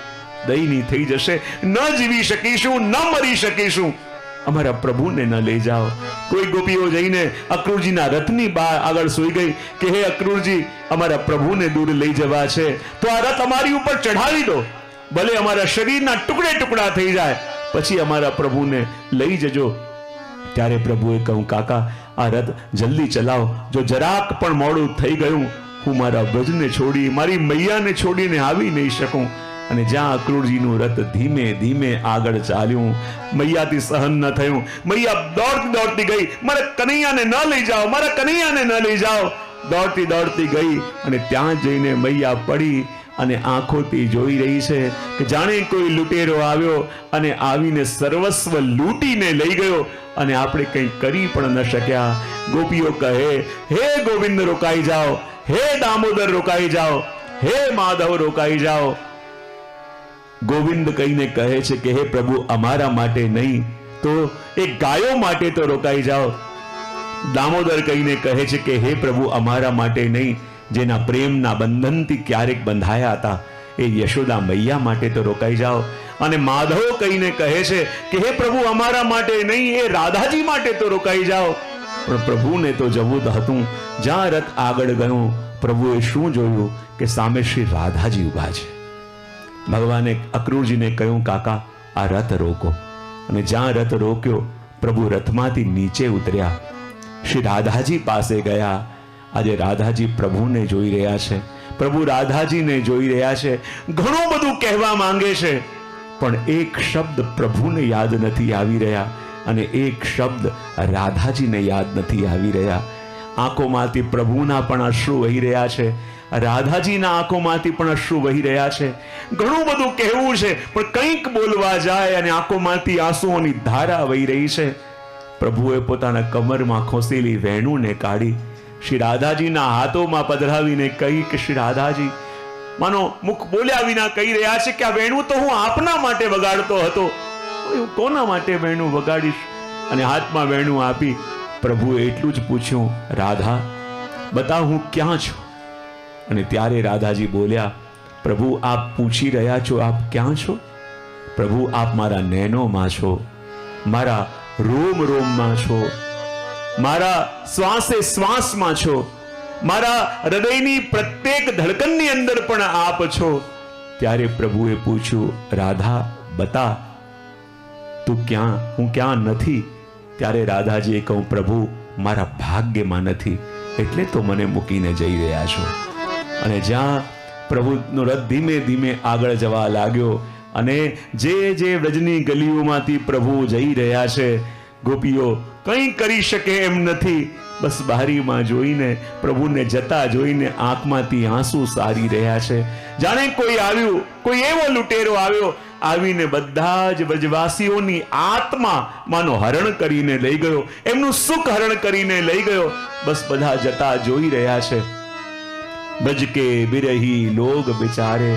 S1: દયની થઈ જશે. ન જીવી શકીશું, ન મરી શકીશું. અમારા પ્રભુને ન લઈ જાઓ. કોઈ ગોપીઓ જઈને અક્રૂરજીના રથની બહાર આગળ સૂઈ ગઈ કે હે અક્રૂરજી અમારા પ્રભુને દૂર લઈ જવા છે તો આ રથ અમારી ઉપર ચઢાવી દો, ભલે અમારા શરીરના ટુકડે ટુકડા થઈ જાય, પછી અમારા પ્રભુને લઈ જજો. ત્યારે પ્રભુએ કહ્યું કાકા આ રથ જલ્દી ચલાવો, જો જરાક પણ મોડું થઈ ગયું હું મારા વ્રજને છોડી મારી મૈયાને છોડીને આવી નહીં શકું. અને જ્યાં અક્રૂરજીનું રથ ધીમે ધીમે આગળ ચાલ્યું, મૈયાથી સહન ન થયું. મૈયા દોડતી દોડતી ગઈ, મારા કનૈયાને ન લઈ જાઓ, મારા કનૈયાને ન લઈ જાઓ. દોડતી દોડતી ગઈ અને ત્યાં જઈને મૈયા પડી અને આંખોથી જોઈ રહી છે કે જાણે કોઈ લૂંટેરો આવ્યો અને આવીને સર્વસ્વ લૂંટીને લઈ ગયો અને આપણે કંઈ કરી પણ ન શક્યા. ગોપીઓ કહે, હે ગોવિંદ રોકાઈ જાઓ, હે દામોદર રોકાઈ જાઓ, હે માધવ રોકાઈ જાઓ. ગોવિંદ કહીને કહે છે કે હે પ્રભુ, અમારા માટે નહીં તો એ ગાયો માટે તો રોકાઈ જાઓ. દામોદર કહીને કહે છે કે હે પ્રભુ, અમારા માટે નહીં, જેના પ્રેમના બંધનથી ક્યારેક બંધાયા હતા એ યશોદા મૈયા માટે તો રોકાઈ જાઓ. અને માધવ કહીને કહે છે કે હે પ્રભુ, અમારા માટે નહીં, એ રાધાજી માટે તો રોકાઈ જાઓ. પણ પ્રભુને તો જવું જ હતું. જ્યાં રથ આગળ ગયો, પ્રભુએ શું જોયું કે સામે શ્રી રાધાજી ઉભા છે. ભગવાને અક્રૂરજીને કહ્યું, કાકા આ રથ રોકો. અને જ્યાં રથ રોક્યો, પ્રભુ રથમાંથી નીચે ઉતર્યા, શ્રી રાધાજી પાસે ગયા. આજે રાધાજી પ્રભુને જોઈ રહ્યા છે, પ્રભુ રાધાજીને જોઈ રહ્યા છે. ઘણું બધું કહેવા માંગે છે, પણ એક શબ્દ પ્રભુને યાદ નથી આવી રહ્યા અને એક શબ્દ રાધાજીને યાદ નથી આવી રહ્યા. આંખોમાંથી પ્રભુના પણ અશ્રુ વહી રહ્યા છે, રાધાજીના આંખોમાંથી પણ અશ્રુ વહી રહ્યા છે. ઘણું બધું કહેવું છે, પણ કંઈક બોલવા જાય અને આંખોમાંથી આંસુઓની ધારા વહી રહી છે. પ્રભુએ પોતાના કમરમાં ખોસેલી વેણુને કાઢી શ્રી રાધાજીના હાથોમાં પધરાવીને કહી કે શ્રી રાધાજી, માનો મુખ બોલ્યા વિના કહી રહ્યા છે કે આ વેણુ તો હું આપના માટે વગાડતો હતો, હું કોના માટે વેણુ વગાડીશ? અને હાથમાં વેણુ આપી પ્રભુએ એટલું જ પૂછ્યું, રાધા બતાવ હું ક્યાં છું? અને ત્યારે રાધાજી બોલ્યા, પ્રભુ આપ પૂછી રહ્યા છો આપ ક્યાં છો? પ્રભુ આપ મારા નૈનોમાં છો, મારા રોમ રોમમાં છો, મારા શ્વાસે શ્વાસમાં છો, મારા હૃદયની પ્રત્યેક ધડકનની અંદર પણ આપ છો. ત્યારે પ્રભુએ પૂછ્યું, રાધા બતા તું ક્યાં, હું ક્યાં નથી? ત્યારે રાધાજીએ કહ્યું, પ્રભુ મારા ભાગ્યમાં નથી, એટલે તો મને મૂકીને જઈ રહ્યા છો. અને જ્યાં પ્રભુનો રથ ધીમે ધીમે આગળ જવા લાગ્યો અને જે વ્રજની ગલીઓમાંથી પ્રભુ જઈ રહ્યા છે, ગોપીઓ કંઈ કરી શકે એમ નથી. બસ બારીમાં જોઈને, પ્રભુને જતા જોઈને આંખમાંથી આંસુ સારી રહ્યા છે. જાણે કોઈ આવ્યું, કોઈ એવો લૂંટેરો આવ્યો, આવીને બધા જ વ્રજવાસીઓની આત્મા માનો હરણ કરીને લઈ ગયો, એમનું સુખ હરણ કરીને લઈ ગયો. બસ બધા જતા જોઈ રહ્યા છે. ब्रज के बिरही लोग बिचारे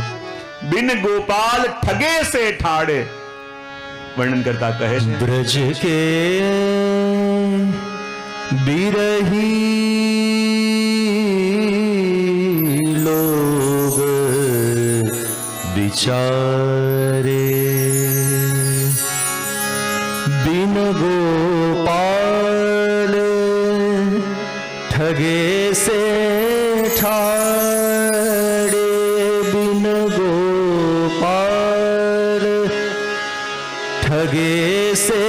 S1: बिन गोपाल ठगे से ठाड़े. वर्णन करता कहे,
S2: ब्रज के बिरही लोग बिचारे बिन गोपाल ठगे से ठाड़े. बिन गोपाल ठगे से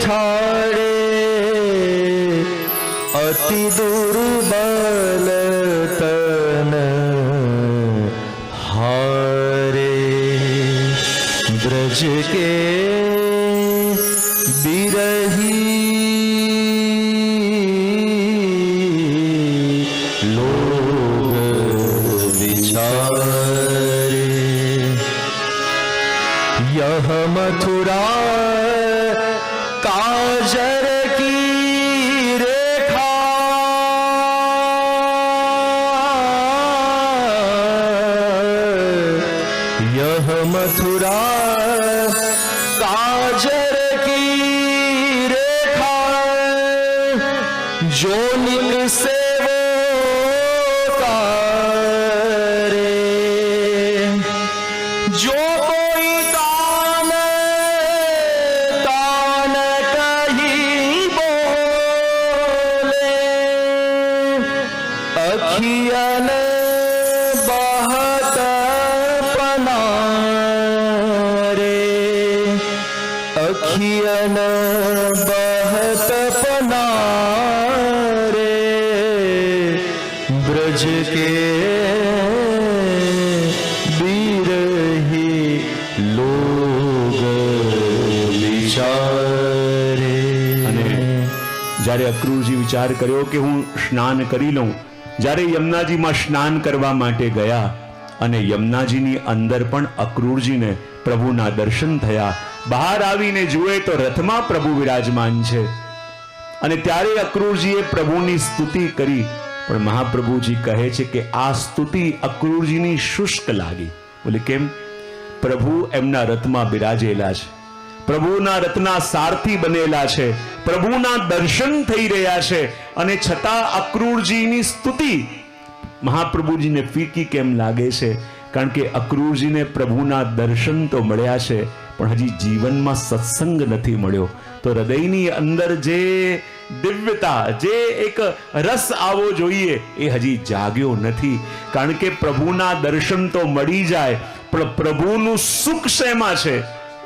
S2: ठाड़े अति दुर्बल तन हारे. ब्रज के बिरही यह मथुरा काजर की रेखा यह मथुरा काजर की रेखा जो निक से जो कोई तान तान कहीं बोले अखियन बहत पनारे. अखियन बहत पनारे. ब्रज के बिरही
S1: જ્યારે અક્રૂરજી વિચાર કર્યો કે હું સ્નાન કરી લઉં, જ્યારે યમુનાજીમાં સ્નાન કરવા માટે ગયા અને યમુનાજીની અંદર પણ અક્રૂરજીને પ્રભુના દર્શન થયા. બહાર આવીને જુએ તો રથમાં પ્રભુ વિરાજમાન છે અને ત્યારે અક્રૂરજીએ પ્રભુની સ્તુતિ કરી. પણ મહાપ્રભુજી કહે છે કે આ સ્તુતિ અક્રૂરજીની શુષ્ક લાગી. બોલે કેમ? પ્રભુ એમના રથમાં બિરાજેલા છે, પ્રભુના રથના સારથી બનેલા છે, પ્રભુના દર્શન થઈ રહ્યા છે, અને છતાં અક્રૂરજીની સ્તુતિ મહાપ્રભુજીને ફીકી કેમ લાગે છે? કારણ કે અક્રૂરજીને પ્રભુના દર્શન તો મળ્યા છે, પણ હજી જીવનમાં સત્સંગ નથી મળ્યો. તો હૃદયની અંદર જે દિવ્યતા, જે એક રસ આવવો જોઈએ, એ હજી જાગ્યો નથી. કારણ કે પ્રભુના દર્શન તો મળી જાય, પણ પ્રભુનું સુખ શેમાં છે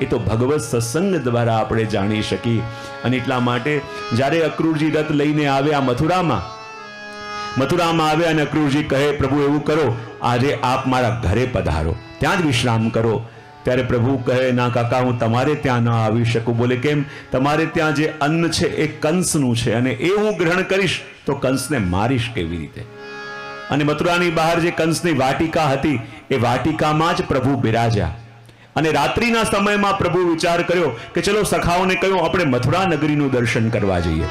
S1: એ તો ભગવત સત્સંગ દ્વારા આપણે જાણી શકીએ. અને એટલા માટે જ્યારે અક્રૂરજી રથ લઈને આવ્યા મથુરામાં આવ્યા અને અક્રૂરજી કહે, પ્રભુ એવું કરો, આજે આપ મારા ઘરે પધારો, ત્યાં જ વિશ્રામ કરો. ત્યારે પ્રભુ કહે, ના કાકા, હું તમારે ત્યાં ન આવી શકું. બોલે કેમ? તમારે ત્યાં જે અન્ન છે એ કંસનું છે, અને એ હું ગ્રહણ કરીશ તો કંસને મારીશ કેવી રીતે? અને મથુરાની બહાર જે કંસની વાટિકા હતી એ વાટિકામાં જ પ્રભુ બિરાજ્યા. અને રાત્રિના સમયમાં પ્રભુ વિચાર કર્યો કે ચલો સખાઓને કહ્યું આપણે મથુરા નગરીનું દર્શન કરવા જઈએ.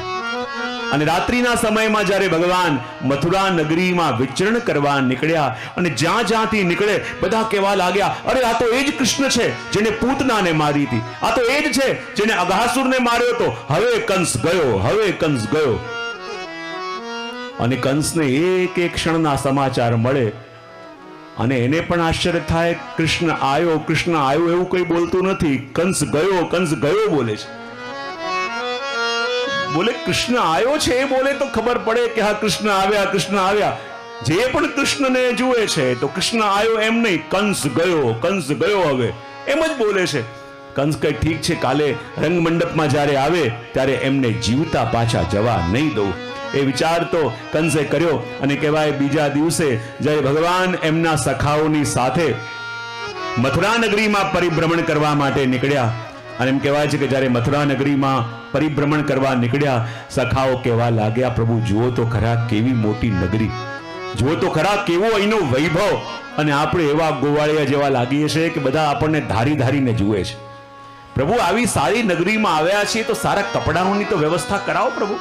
S1: અને રાત્રિના સમયમાં જ્યારે ભગવાન મથુરા નગરીમાં વિચરણ કરવા નીકળ્યા અને જ્યાં જ્યાંથી નીકળે બધા કહેવા લાગ્યા, અરે આ તો એ જ કૃષ્ણ છે જેને પૂતનાને મારી હતી, આ તો એ જ છે જેને અઘાસુરને માર્યો હતો. હવે કંસ ગયો, હવે કંસ ગયો. અને કંસને એક એક ક્ષણના સમાચાર મળે અને એને પણ આશ્ચર્ય થાય, કૃષ્ણ આવ્યો, કૃષ્ણ આવ્યો એવું કઈ બોલતું નથી, કંસ ગયો બોલે છે. બોલે કૃષ્ણ આવ્યો છે એ બોલે તો ખબર પડે કે હા કૃષ્ણ આવ્યા, કૃષ્ણ આવ્યા. જે પણ કૃષ્ણને જુએ છે તો કૃષ્ણ આવ્યો એમ નહીં, કંસ ગયો હવે એમ જ બોલે છે. કંસ કઈ ઠીક છે, કાલે રંગમંડપમાં જ્યારે આવે ત્યારે એમને જીવતા પાછા જવા નહીં દઉં, એ વિચાર તો કંસે કર્યો. અને કહેવાય બીજા દિવસે જ્યારે ભગવાન એમના સખાઓની સાથે મથુરા નગરીમાં પરિભ્રમણ કરવા માટે નીકળ્યા, અને એમ કહેવાય છે કે જ્યારે મથુરા નગરીમાં પરિભ્રમણ કરવા નીકળ્યા, સખાઓ કહેવા લાગ્યા, પ્રભુ જુઓ તો ખરા કેવી મોટી નગરી, જુઓ તો ખરા કેવો અહીંનો વૈભવ, અને આપણે એવા ગોવાળિયા જેવા લાગીએ છીએ કે બધા આપણને ધારીને જુએ છે. પ્રભુ આવી સારી નગરીમાં આવ્યા છીએ તો સારા કપડાઓની તો વ્યવસ્થા કરાવો પ્રભુ,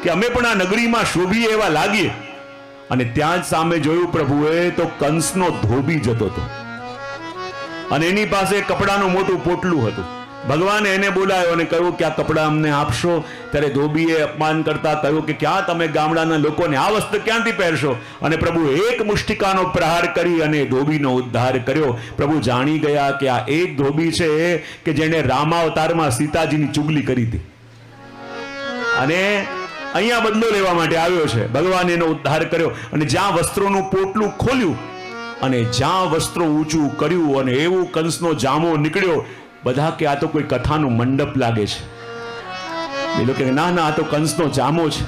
S1: કે અમે પણ આ નગરીમાં શોભીએ એવા લાગીએ. અને ત્યાં જ સામે જોયું પ્રભુએ તો કંસનો ધોબી જતો હતો અને એની પાસે કપડાનું મોટું પોટલું હતું. ભગવાને એને બોલાયો અને કહ્યું કે આ કપડા અમને આપશો. ત્યારે ધોબીએ અપમાન કરતા કહ્યું કે ક્યાં તમે ગામડાના લોકોને આ વસ્ત્ર ક્યાંથી પહેરશો? અને પ્રભુ એક મુષ્ટિકાનો પ્રહાર કરી અને ધોબીનો ઉદ્ધાર કર્યો. પ્રભુ જાણી ગયા કે આ એક ધોબી છે કે જેણે રામાવતારમાં સીતાજીની ચુગલી કરી હતી અને અહીંયા બદલો લેવા માટે આવ્યો છે. ભગવાને એનો ઉદ્ધાર કર્યો અને જ્યાં વસ્ત્રોનું પોટલું ખોલ્યું અને જ્યાં વસ્ત્રો ઊંચું કર્યું અને એવું કંસનો જામો નીકળ્યો. બધા કે આ તો કોઈ કથાનું મંડપ લાગે છે. એ લોકો કે ના આ તો કંસનો જામો છે.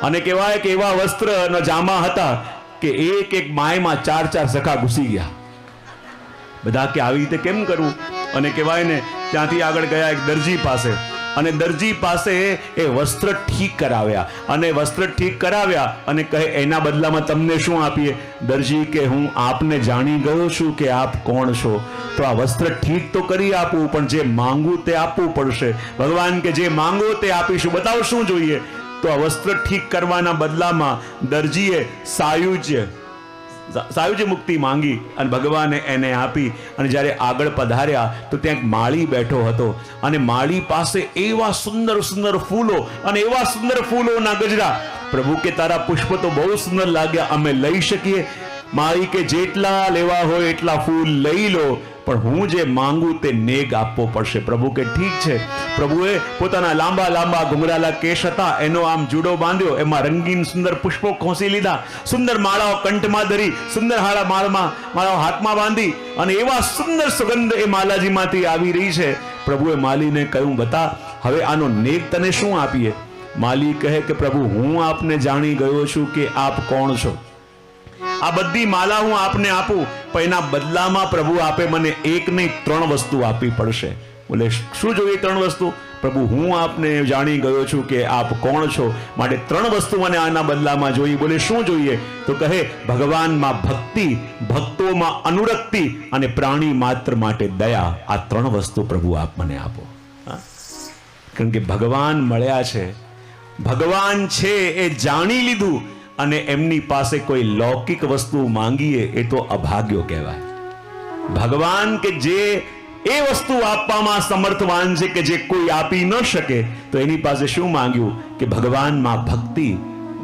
S1: અને કહેવાય કે એવા વસ્ત્ર જામા હતા કે એક એક માયમાં 4 સખા ઘૂસી ગયા. બધા કે આવી રીતે કેમ કરવું? અને કહેવાય ને ત્યાંથી આગળ ગયા એક દરજી પાસે, અને દરજી પાસે એ વસ્ત્ર ઠીક કરાવ્યા અને વસ્ત્ર ઠીક કરાવ્યા અને કહે એના બદલામાં તમને શું આપીએ? દરજી કે હું આપને જાણી ગયો છું કે આપ કોણ છો, તો આ વસ્ત્ર ઠીક તો કરી આપું, પણ જે માંગુ તે આપવું પડશે. ભગવાન કે જે માંગો તે આપીશું, બતાવો શું જોઈએ? તો આ વસ્ત્ર ઠીક કરવાના બદલામાં દરજીએ સાયુજ્ય મુક્તિ માંગી અને ભગવાને એને આપી. અને જ્યારે આગળ પધાર્યા તો ત્યાં એક માળી બેઠો હતો અને માળી પાસે એવા સુંદર સુંદર ફૂલો અને એવા સુંદર ફૂલોના ગજરા. પ્રભુ કે તારા પુષ્પ તો બહુ સુંદર લાગ્યા, અમે લઈ શકીએ? માળી કે જેટલા લેવા હોય એટલા ફૂલ લઈ લો, પણ હું જે માંગુ તે નેગ આપવો પડશે. પ્રભુ કે ઠીક છે. પ્રભુએ પોતાના લાંબા લાંબા ઘુંઘરાલા કેશ હતા એનો આમ જુડો બાંધ્યો, એમાં રંગીન સુંદર પુષ્પો ખોસી લીધા, સુંદર માળાઓ કંઠમાં ધરી, સુંદર માળાઓ હાથમાં બાંધી અને એવા સુંદર સુગંધ એ માલાજીમાંથી આવી રહી છે. પ્રભુએ માલીને કહ્યું, બતા હવે આનો નેગ તને શું આપીએ? માલી કહે કે પ્રભુ હું આપને જાણી ગયો છું કે આપ કોણ છો. આ બધી માલા હું આપને આપું, પણ એના બદલામાં પ્રભુ આપે મને એક નહીં 3 વસ્તુ આપવી પડશે. બોલે શું જોઈએ 3 વસ્તુ? પ્રભુ હું આપને જાણી ગયો છું કે આપ કોણ છો, માટે 3 વસ્તુ મને આના બદલામાં જોઈએ. બોલે શું જોઈએ? તો કહે ભગવાનમાં ભક્તિ, ભક્તોમાં અનુરક્તિ અને પ્રાણી માત્ર માટે દયા. આ 3 વસ્તુ પ્રભુ આપ મને આપો. કારણ કે ભગવાન મળ્યા છે, ભગવાન છે એ જાણી લીધું અને એમની પાસે કોઈ લૌકિક વસ્તુ માંગીએ એ તો અભાગ્યો કહેવાય. ભગવાન કે જે એ વસ્તુ આપવામાં સમર્થવાન છે કે જે કોઈ આપી ન શકે, તો એની પાસે શું માંગ્યું કે ભગવાનમાં ભક્તિ,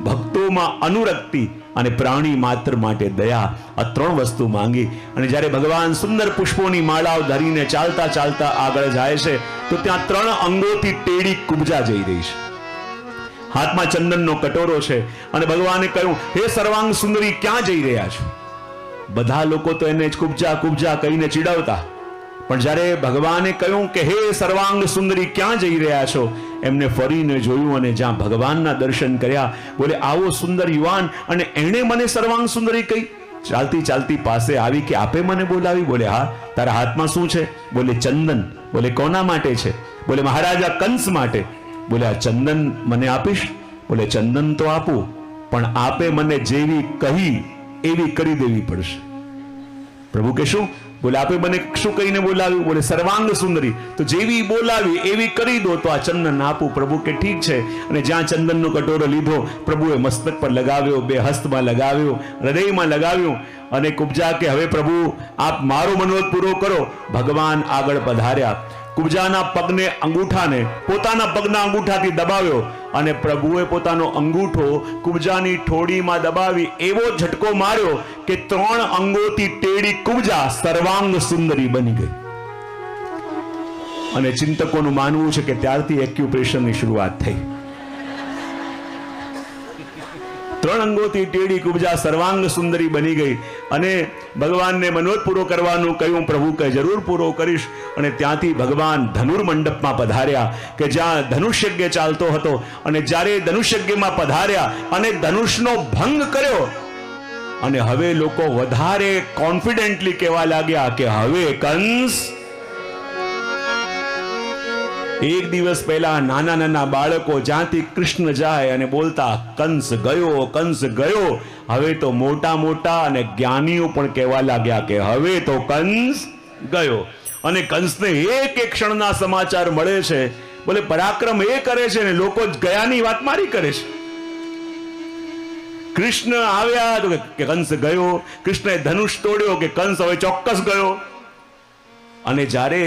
S1: ભક્તોમાં અનુરક્તિ અને પ્રાણી માત્ર માટે દયા. આ 3 વસ્તુ માંગી. અને જ્યારે ભગવાન સુંદર પુષ્પોની માળાઓ ધરીને ચાલતા ચાલતા આગળ જાય છે, તો ત્યાં 3 અંગોથી ટેડી કુબજા જઈ રહી છે. હાથમાં ચંદનનો કટોરો છે અને ભગવાને કહ્યું, હે સર્વાંગ સુંદરી, ક્યાં જઈ રહ્યા છો? બધા લોકો તો એને કુબજા કુબજા કહીને ચીડવતા, પણ જ્યારે ભગવાને કહ્યું કે હે સર્વાંગ સુંદરી, ક્યાં જઈ રહ્યા છો, એમને ફરીને જોયું અને જ્યાં ભગવાનના દર્શન કર્યા. બોલે આવો સુંદર યુવાન, અને એણે મને સર્વાંગ સુંદરી કહી. ચાલતી ચાલતી પાસે આવી કે આપે મને બોલાવી. બોલે હા, તારા હાથમાં શું છે? બોલે ચંદન. બોલે કોના માટે છે? બોલે મહારાજા કંસ માટે. બોલે આ ચંદન મને આપીશ? બોલે ચંદન તો આપું, પણ આપે મને જેવી કહી એવી કરી દેવી પડશે. પ્રભુ કે શું? બોલે આપે મને શું કહીને બોલાવ્યું? બોલે સર્વાંગ સુંદરી. તો જેવી બોલાવી એવી કરી દો તો આ ચંદન આપું. પ્રભુ કે ઠીક છે. અને જ્યાં ચંદનનો કટોરો લીધો, પ્રભુએ મસ્તક પર લગાવ્યો, 2 હસ્તમાં લગાવ્યો, હૃદયમાં લગાવ્યું અને કુબજા કે હવે પ્રભુ આપ મારો મનોરથ પૂરો કરો. ભગવાન આગળ પધાર્યા. કુબજાના પગને, અંગૂઠાને પોતાના પગના અંગૂઠાથી દબાવ્યો અને પ્રભુએ પોતાનો અંગૂઠો કુબજાની ઠોડીમાં દબાવી એવો ઝટકો માર્યો કે 3 અંગોથી ટેડી કુબજા સર્વાંગ સુંદરી બની ગઈ. અને ચિંતકોનું માનવું છે કે ત્યારથી એક્યુપ્રેશનની શરૂઆત થઈ. 3 અંગોથી ટેડી કુબજા સર્વાંગ સુંદરી બની ગઈ. અને ભગવાનને મનોરથ પૂરો કરવાનું કહ્યું. પ્રભુ કહે જરૂર પૂરો કરીશ. અને ત્યાંથી ભગવાન ધનુર્મંડપમાં પધાર્યા કે જ્યાં ધનુષ્યજ્ઞ ચાલતો હતો. અને જ્યારે ધનુષ્યજ્ઞમાં પધાર્યા અને ધનુષનો ભંગ કર્યો, અને હવે લોકો વધારે કોન્ફિડન્ટલી કહેવા લાગ્યા કે હવે કંસ. એક દિવસ પહેલા નાના નાના બાળકો જ્યાંથી કૃષ્ણ જાય અને બોલતા કંસ ગયો, કંસ ગયો. હવે તો મોટા મોટા અને જ્ઞાનીઓ પણ કહેવા લાગ્યા કે હવે તો કંસ ગયો. અને કંસને એક ક્ષણના સમાચાર મળે છે. બોલે પરાક્રમ એ કરે છે ને લોકો જ ગયાની વાત મારી કરે છે. કૃષ્ણ આવ્યા તો કે કંસ ગયો, કૃષ્ણએ ધનુષ તોડ્યો કે કંસ હવે ચોક્કસ ગયો. અને જ્યારે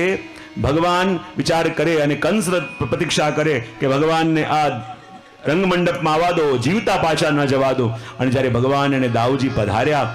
S1: ભગવાન વિચાર કરે અને કંસ પ્રતીક્ષા કરે કે ભગવાનને આ રંગમંડપમાં આવવા દો, જીવતા પાછા ન જવા દો. અને જ્યારે ભગવાન અને દાઉજી પધાર્યા,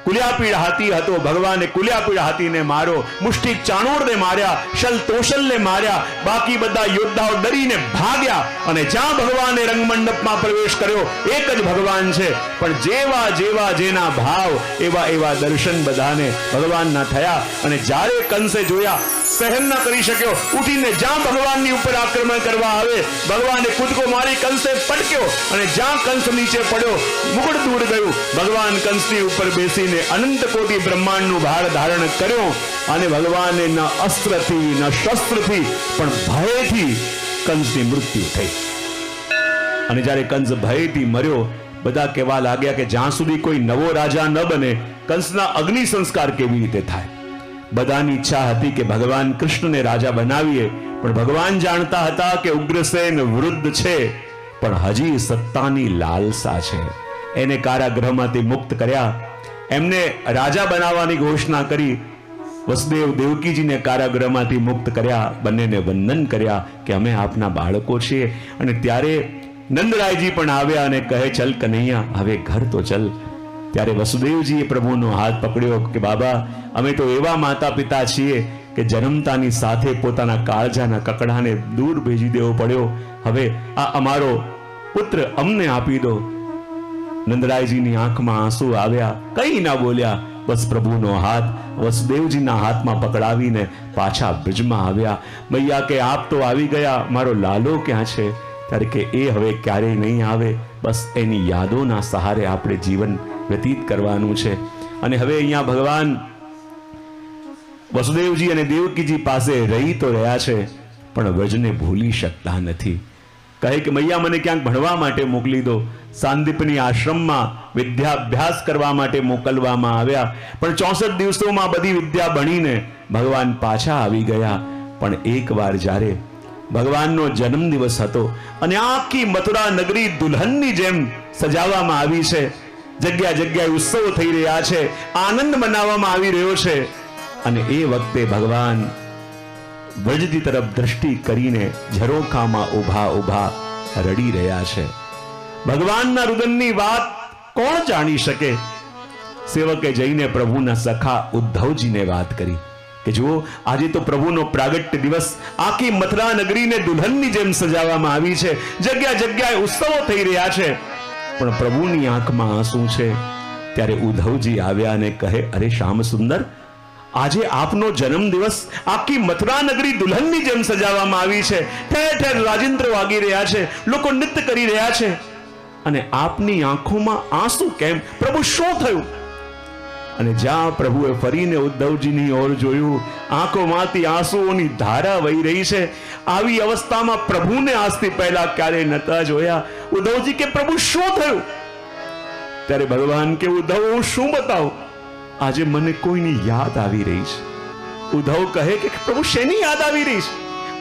S1: કુલ્યાપીડ હાથી હતો. ભગવાને કુલ્યાપીડ હાથીને માર્યો, મુષ્ટિક ચાણોરને માર્યા, શલ તોષલને માર્યા. બાકી બધા યોદ્ધાઓ ડરીને ભાગ્યા. અને જ્યાં ભગવાને રંગમંડપમાં પ્રવેશ કર્યો એક જ ભગવાન છે, પણ જેવા જેવા જેના ભાવ એવા એવા દર્શન બધાને ભગવાનના થયા. અને જ્યારે કંસે જોયા, સહન ન કરી શક્યો, ઉઠીને જ્યાં ભગવાનની ઉપર આક્રમણ કરવા આવે, ભગવાને કૂદકો મારી કંસે પટક્યો. અને જ્યાં કંસ નીચે પડ્યો, મુકુટ દૂર ગયું. ભગવાન કંસની ઉપર બેસીને અનંત કોટી બ્રહ્માંડનું ભાર ધારણ કર્યો. અને ભગવાને ન અસ્ત્રથી ન શસ્ત્રથી પણ ભયથી કંસની મૃત્યુ થઈ. અને જ્યારે કંસ ભયથી મર્યો, બધા કહેવા લાગ્યા કે જ્યાં સુધી કોઈ નવો રાજા ન બને, કંસના અગ્નિ સંસ્કાર કેવી રીતે થાય? બધાની ઈચ્છા હતી કે ભગવાન કૃષ્ણને રાજા બનાવીએ, પણ ભગવાન જાણતા હતા કે ઉગ્રસેન વૃદ્ધ છે, પણ હજી સત્તાની લાલસા છે. એને કારાગૃહમાંથી મુક્ત કર્યા, એમને રાજા બનાવવાની ઘોષણા કરી. વસુદેવ દેવકીજીને કારાગૃહમાંથી મુક્ત કર્યા, બંનેને વંદન કર્યા કે અમે આપના બાળકો છીએ. અને ત્યારે નંદરાયજી પણ આવ્યા અને કહે ચલ કનૈયા, હવે ઘર તો ચલ. ત્યારે વસુદેવજીએ પ્રભુનો હાથ પકડ્યો કે બાબા, અમે તો એવા માતા પિતા છીએ કે જન્મતાની સાથે પોતાના કાળજાના કકડાને દૂર ભેજી દેવો પડ્યો. હવે આ અમારો પુત્ર અમને આપી દો. નંદરાયજીની આંખમાં આંસુ આવ્યા, કંઈ ના બોલ્યા. બસ પ્રભુનો હાથ વસુદેવજીના હાથમાં પકડાવીને પાછા બ્રજમાં આવ્યા. મૈયા કે આપ તો આવી ગયા, મારો લાલો ક્યાં છે? ત્યારે કે એ હવે ક્યારેય નહીં આવે. બસ એની યાદોના સહારે આપણે જીવન વ્યતીત કરવાનું છે. અને હવે અહીંયા ભગવાન વસુદેવજી અને દેવકીજી પાસે રહી તો રહ્યા છે, પણ વ્રજને ભૂલી શકતા નથી. કહે કે મૈયા મને ક્યાંક ભણવા માટે મોકલી દો. સાંદીપની આશ્રમમાં વિદ્યાભ્યાસ કરવા માટે મોકલવામાં આવ્યા, પણ 64 દિવસોમાં બધી વિદ્યા ભણીને ભગવાન પાછા આવી ગયા. પણ એકવાર જ્યારે ભગવાનનો જન્મદિવસ હતો અને આખી મથુરા નગરી દુલ્હનની જેમ સજાવવામાં આવી છે, જગ્યા જગ્યાએ ઉત્સવ થઈ રહ્યા છે, આનંદ મનાવવામાં આવી રહ્યો છે, અને એ વખતે ભગવાન વ્રજની તરફ દ્રષ્ટિ કરીને ઝરોખામાં ઊભા ઊભા રડી રહ્યા છે. ભગવાનના રુદનની વાત કોણ જાણી શકે? સેવકે જઈને પ્રભુના સખા ઉદ્ધવજીને વાત કરી કે જુઓ, આજે તો પ્રભુનો પ્રાગટ્ય દિવસ, આખી મથુરા નગરીને દુલ્હનની જેમ સજાવવામાં આવી છે, જગ્યા જગ્યાએ ઉત્સવો થઈ રહ્યા છે, પણ પ્રભુની આંખમાં આંસુ છે. ત્યારે ઉદ્ધવજી આવ્યા અને કહે, અરે શ્યામ સુંદર, આજે આપનો જન્મદિવસ આખી મથુરા નગરી દુલ્હનની જેમ સજાવવામાં આવી છે, ઠેર ઠેર રાજિંદ્ર વાગી રહ્યા છે, લોકો નૃત્ય કરી રહ્યા છે, અને આપની આંખોમાં આંસુ કેમ? પ્રભુ શું થયું? અને જ્યાં પ્રભુએ ફરીને ઉદ્ધવજીની ઓર જોયું, આંખોમાંથી આંસુઓની ધારા વહી રહી છે. આવી અવસ્થામાં પ્રભુને આજથી પહેલા ક્યારેય નતા જોયા. ઉદ્ધવજી કે પ્રભુ શું થયું? ત્યારે ભગવાન કે ઉદ્ધવ, હું શું બતાવું? આજે મને કોઈની યાદ આવી રહી છે. ઉદ્ધવ કહે કે પ્રભુ શેની યાદ આવી રહી છે?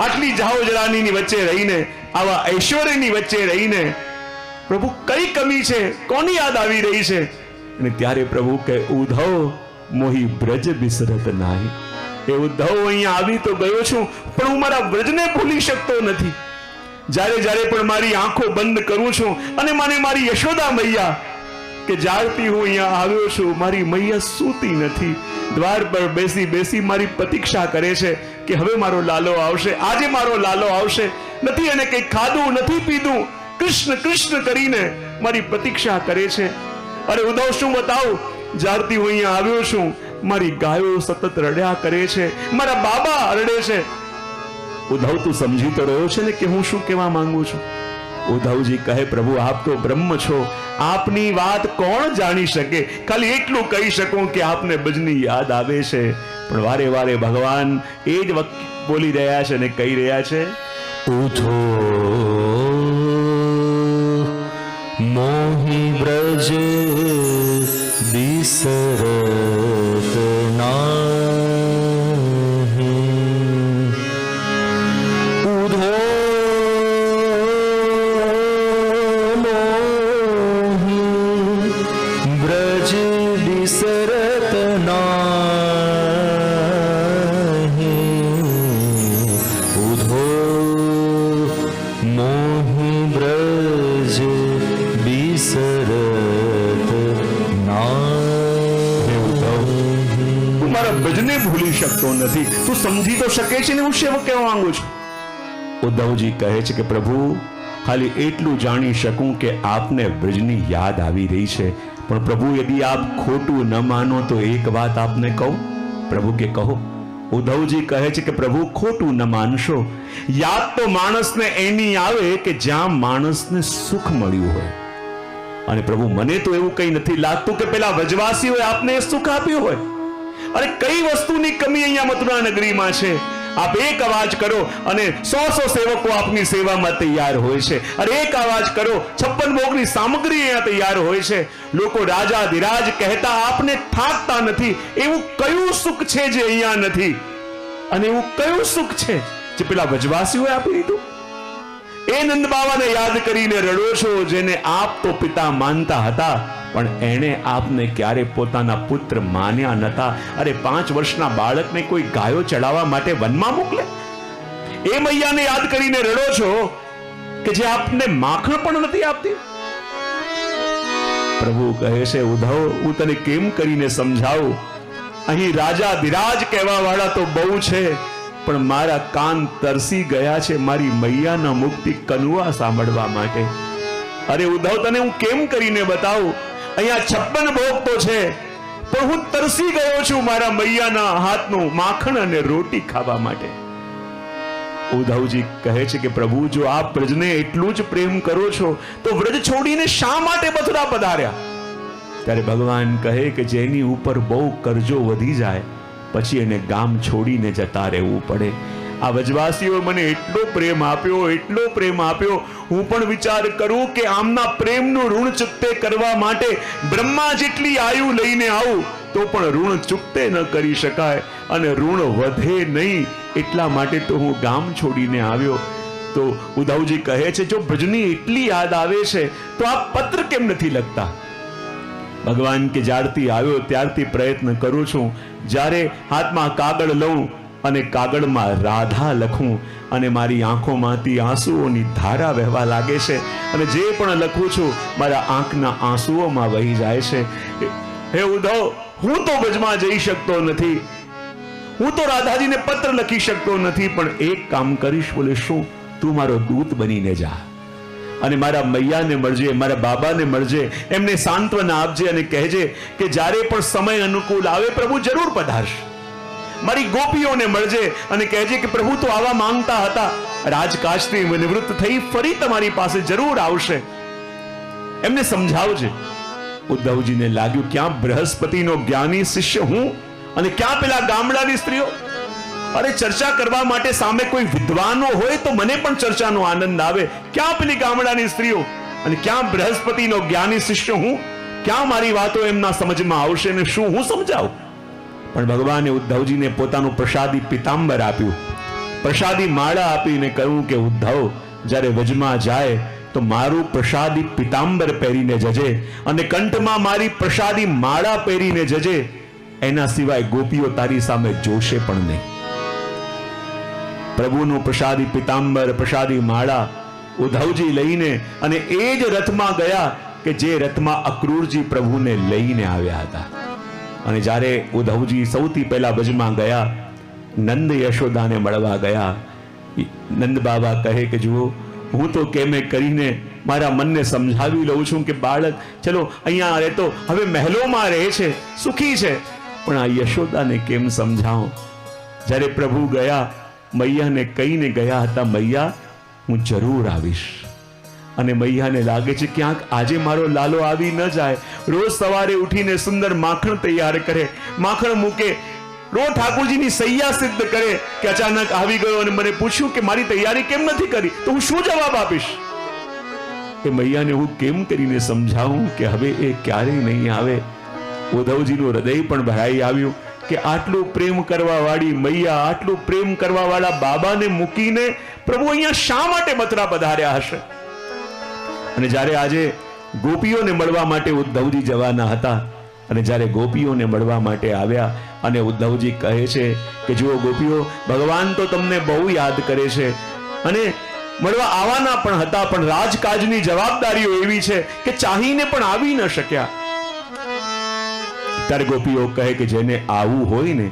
S1: આટલી જાહોજરાની વચ્ચે રહીને, આવા ઐશ્વર્યની વચ્ચે રહીને પ્રભુ કઈ કમી છે? કોની યાદ આવી રહી છે? અને ત્યારે પ્રભુ કહે, ઉદ્ધવ મોહી બ્રજ બિસરત નાહી. એ ઉદ્ધવ, અહીંયા આવી તો ગયો છું, પણ હું મારા બ્રજને ભૂલી શકતો નથી. જ્યારે જ્યારે પણ મારી આંખો બંધ કરું છું અને મને મારી યશોદા મૈયા કે જ્યારથી હું અહીંયા આવ્યો છું, મારી મૈયા સૂતી નથી, દ્વાર પર બેસી બેસી મારી પ્રતીક્ષા કરે છે કે હવે મારો લાલો આવશે, આજે મારો લાલો આવશે. નથી એને કંઈ ખાધું, નથી પીધું, કૃષ્ણ કૃષ્ણ કરીને મારી પ્રતીક્ષા કરે છે. અરે ઉદ્ધવ, શું બતાવું? જ્યારથી હું અહીંયા આવ્યો છું, મારી ગાયો સતત રડ્યા કરે છે, મારા બાબા રડે છે. ઉદ્ધવ, તું સમજી તો રહ્યો છે ને કે હું શું કહેવા માંગુ છું? ઉદ્ધવજી કહે, પ્રભુ આપ તો બ્રહ્મ છો, આપની વાત કોણ જાણી શકે? ખાલી એટલું કહી શકું કે આપને બ્રજની યાદ આવે છે. પણ વારે વારે ભગવાન એ જ વખત બોલી રહ્યા છે અને કહી રહ્યા છે,
S2: ઉઠો મોહી બ્રજ બિસરત નાહી. ઉધો મોહી બ્રજ બિસરત નાહી. ઉધો મોહી બ્રજ બિસરત
S1: બ્રજને ભૂલી શકતો નથી. તું સમજી તો શકે છે ને હું શું કહેવા માંગુ છું? ઉદ્ધવજી કહે છે કે પ્રભુ, ખાલી એટલું જાણી શકું કે આપને બ્રજની યાદ આવી રહી છે. પણ પ્રભુ, યદિ આપ ખોટું ન માનો તો એક વાત આપને કહું. પ્રભુ કે કહો. ઉદ્ધવજી કહે છે કે પ્રભુ, ખોટું ન માનશો. યાદ તો માણસને એની આવે કે જ્યાં માણસને સુખ મળ્યું હોય. અને પ્રભુ, મને તો એવું કંઈ નથી લાગતું કે પેલા વ્રજવાસીઓએ આપને સુખ આપ્યું હોય. અરે કઈ વસ્તુની કમી અહીંયા મથુરા નગરીમાં છે? આપ એક અવાજ કરો અને 100 સેવકો આપની સેવામાં તૈયાર હોય છે. અરે એક અવાજ કરો, 56 ભોગની સામગ્રી અહીંયા તૈયાર હોય છે. લોકો રાજા ધીરાજ કહેતા આપને થાકતા નથી. એવું કયું સુખ છે જે અહીંયા નથી? અને એવું કયું સુખ છે જે પેલા વ્રજવાસીઓએ આપી દીધું? એ નંદ બાવાને યાદ કરીને રડો છો, જેને આપ તો પિતા માનતા હતા, પણ એણે આપને ક્યારે પોતાના પુત્ર માન્યા નતા. અરે 5 વર્ષના બાળકને કોઈ ગાયો ચડાવવા માટે વનમાં મોકલે? એ મૈયાને યાદ કરીને રડો છો કે જે આપને માખણ પણ નથી આપતી. પ્રભુ કહે છે, ઉદ્ધવ, હું તને કેમ કરીને સમજાવું? અહીં રાજા ધીરાજ કહેવા વાળા તો બહુ છે, પણ મારા કાન તરસી ગયા છે મારી મૈયાના મુખથી કનુઆ સાંભળવા માટે. અરે ઉદ્ધવ, તને હું કેમ કરીને બતાવું? અહીંયા 56 ભોગ તો છે, પણ હું તરસી ગયો છું મારા મૈયાના હાથનું માખણ અને રોટી ખાવા માટે. ઉદ્ધવજી કહે છે કે પ્રભુ, જો આપ વ્રજને એટલું જ પ્રેમ કરો છો તો વ્રજ છોડીને શા માટે મથુરા પધાર્યા? ત્યારે ભગવાન કહે કે જેની ઉપર બહુ કરજો વધી જાય પછી એને ગામ છોડીને જતા રહેવું પડે. આ વ્રજવાસીઓએ મને એટલો પ્રેમ આપ્યો, હું પણ વિચાર કરું કે આમના પ્રેમનું ઋણ ચૂકતે કરવા માટે બ્રહ્મા જેટલી આયુ લઈને આવું તો પણ ઋણ ચૂકતે ન કરી શકાય, અને ઋણ વધે નહીં એટલા માટે તો હું ગામ છોડીને આવ્યો. તો ઉદ્ધવજી કહે છે, જો ભજની એટલી યાદ આવે છે તો આ પત્ર કેમ નથી લખતા? ભગવાન કે જ્યારથી આવ્યો ત્યારથી પ્રયત્ન કરું છું, જ્યારે હાથમાં કાગળ લઉં અને કાગળમાં રાધા લખું અને મારી આંખોમાંથી આંસુઓની ધારા વહેવા લાગે છે, અને જે પણ લખું છું મારા આંખના આંસુઓમાં વહી જાય છે. હે ઉદ્ધવ, હું તો બ્રજમાં જઈ શકતો નથી, હું તો રાધાજીને પત્ર લખી શકતો નથી, પણ એક કામ કરીશ. બોલે, શું? તું મારો દૂત બનીને જા અને મારા મૈયાને મળજે, મારા બાબાને મળજે, એમને સાંત્વના આપજે અને કહેજે કે જ્યારે પણ સમય અનુકૂળ આવે પ્રભુ જરૂર પધારશે. મારી ગોપીઓને મળજે અને કહેજે કે પ્રભુ તો આવા માંગતા હતા, રાજકાજથી નિવૃત્ત થઈ ફરી તમારી પાસે જરૂર આવશે. એમને સમજાવજે. ઉદ્ધવજીને લાગ્યું, ક્યાં બૃહસ્પતિનો જ્ઞાની શિષ્ય હું અને ક્યાં પેલા ગામડાની સ્ત્રીઓ? અરે ચર્ચા કરવા માટે સામે કોઈ વિદ્વાનો હોય તો મને પણ ચર્ચાનો આનંદ આવે. ક્યાં પેલી ગામડાની સ્ત્રીઓ અને ક્યાં બૃહસ્પતિનો જ્ઞાની શિષ્ય હું? ક્યાં મારી વાતો એમના સમજમાં આવશે ને શું હું સમજાવું? પણ ભગવાને ઉદ્ધવજીને પોતાનું પ્રસાદી પિતાંબર આપ્યું, પ્રસાદી માળા આપીને કહ્યું કે ઉદ્ધવ, જ્યારે વજમાં જાય તો મારું પ્રસાદી પિતાંબર પહેરીને જજે અને કંઠમાં મારી પ્રસાદી માળા પહેરીને જજે. એના સિવાય ગોપીઓ તારી સામે જોશે પણ નહીં. પ્રભુનું પ્રસાદી પિતાંબર, પ્રસાદી માળા ઉદ્ધવજી લઈને અને એ જ રથમાં ગયા કે જે રથમાં અક્રૂરજી પ્રભુને લઈને આવ્યા હતા. અને જ્યારે ઉદ્ધવજી સૌથી પહેલા ભજમાં ગયા, નંદ યશોદાને મળવા ગયા. નંદ બાબા કહે કે જુઓ, હું તો કેમે કરીને મારા મનને સમજાવી લઉં છું કે બાળક ચલો અહીંયા રહેતો હવે મહેલોમાં રહે છે, સુખી છે, પણ આ યશોદાને કેમ સમજાવો? જ્યારે પ્રભુ ગયા, મૈયાને કહીને ગયા હતા, મૈયા હું જરૂર આવીશ. અને મૈયાને લાગે છે ક્યાંક આજે મારો લાલો આવી ન જાય. રોજ સવારે ઉઠીને સુંદર માખણ તૈયાર કરે, માખણ મૂકે, રોજ ઠાકોરજીની સૈયા સિદ્ધ કરે કે અચાનક આવી ગયો અને મને પૂછ્યું કે મારી તૈયારી કેમ નથી કરી, તો હું શું જવાબ આપીશ? એ મૈયાને હું કેમ કરીને સમજાવું કે હવે એ ક્યારેય નહીં આવે? ઉદ્ધવજીનું હૃદય પણ ભરાઈ આવ્યું કે આટલું પ્રેમ કરવા વાળી મૈયા, આટલું પ્રેમ કરવા વાળા બાબાને મૂકીને પ્રભુ અહીંયા શા માટે મથુરા પધાર્યા હશે? અને જ્યારે આજે ગોપીઓને મળવા માટે ઉદ્ધવજી જવાના હતા અને જ્યારે ગોપીઓને મળવા માટે આવ્યા અને ઉદ્ધવજી કહે છે કે જુઓ ગોપીઓ, ભગવાન તો તમને બહુ યાદ કરે છે અને મળવા આવવાના પણ હતા, પણ રાજકાજની જવાબદારીઓ એવી છે કે ચાહીને પણ આવી ન શક્યા. ત્યારે ગોપીઓ કહે કે જેને આવવું હોય ને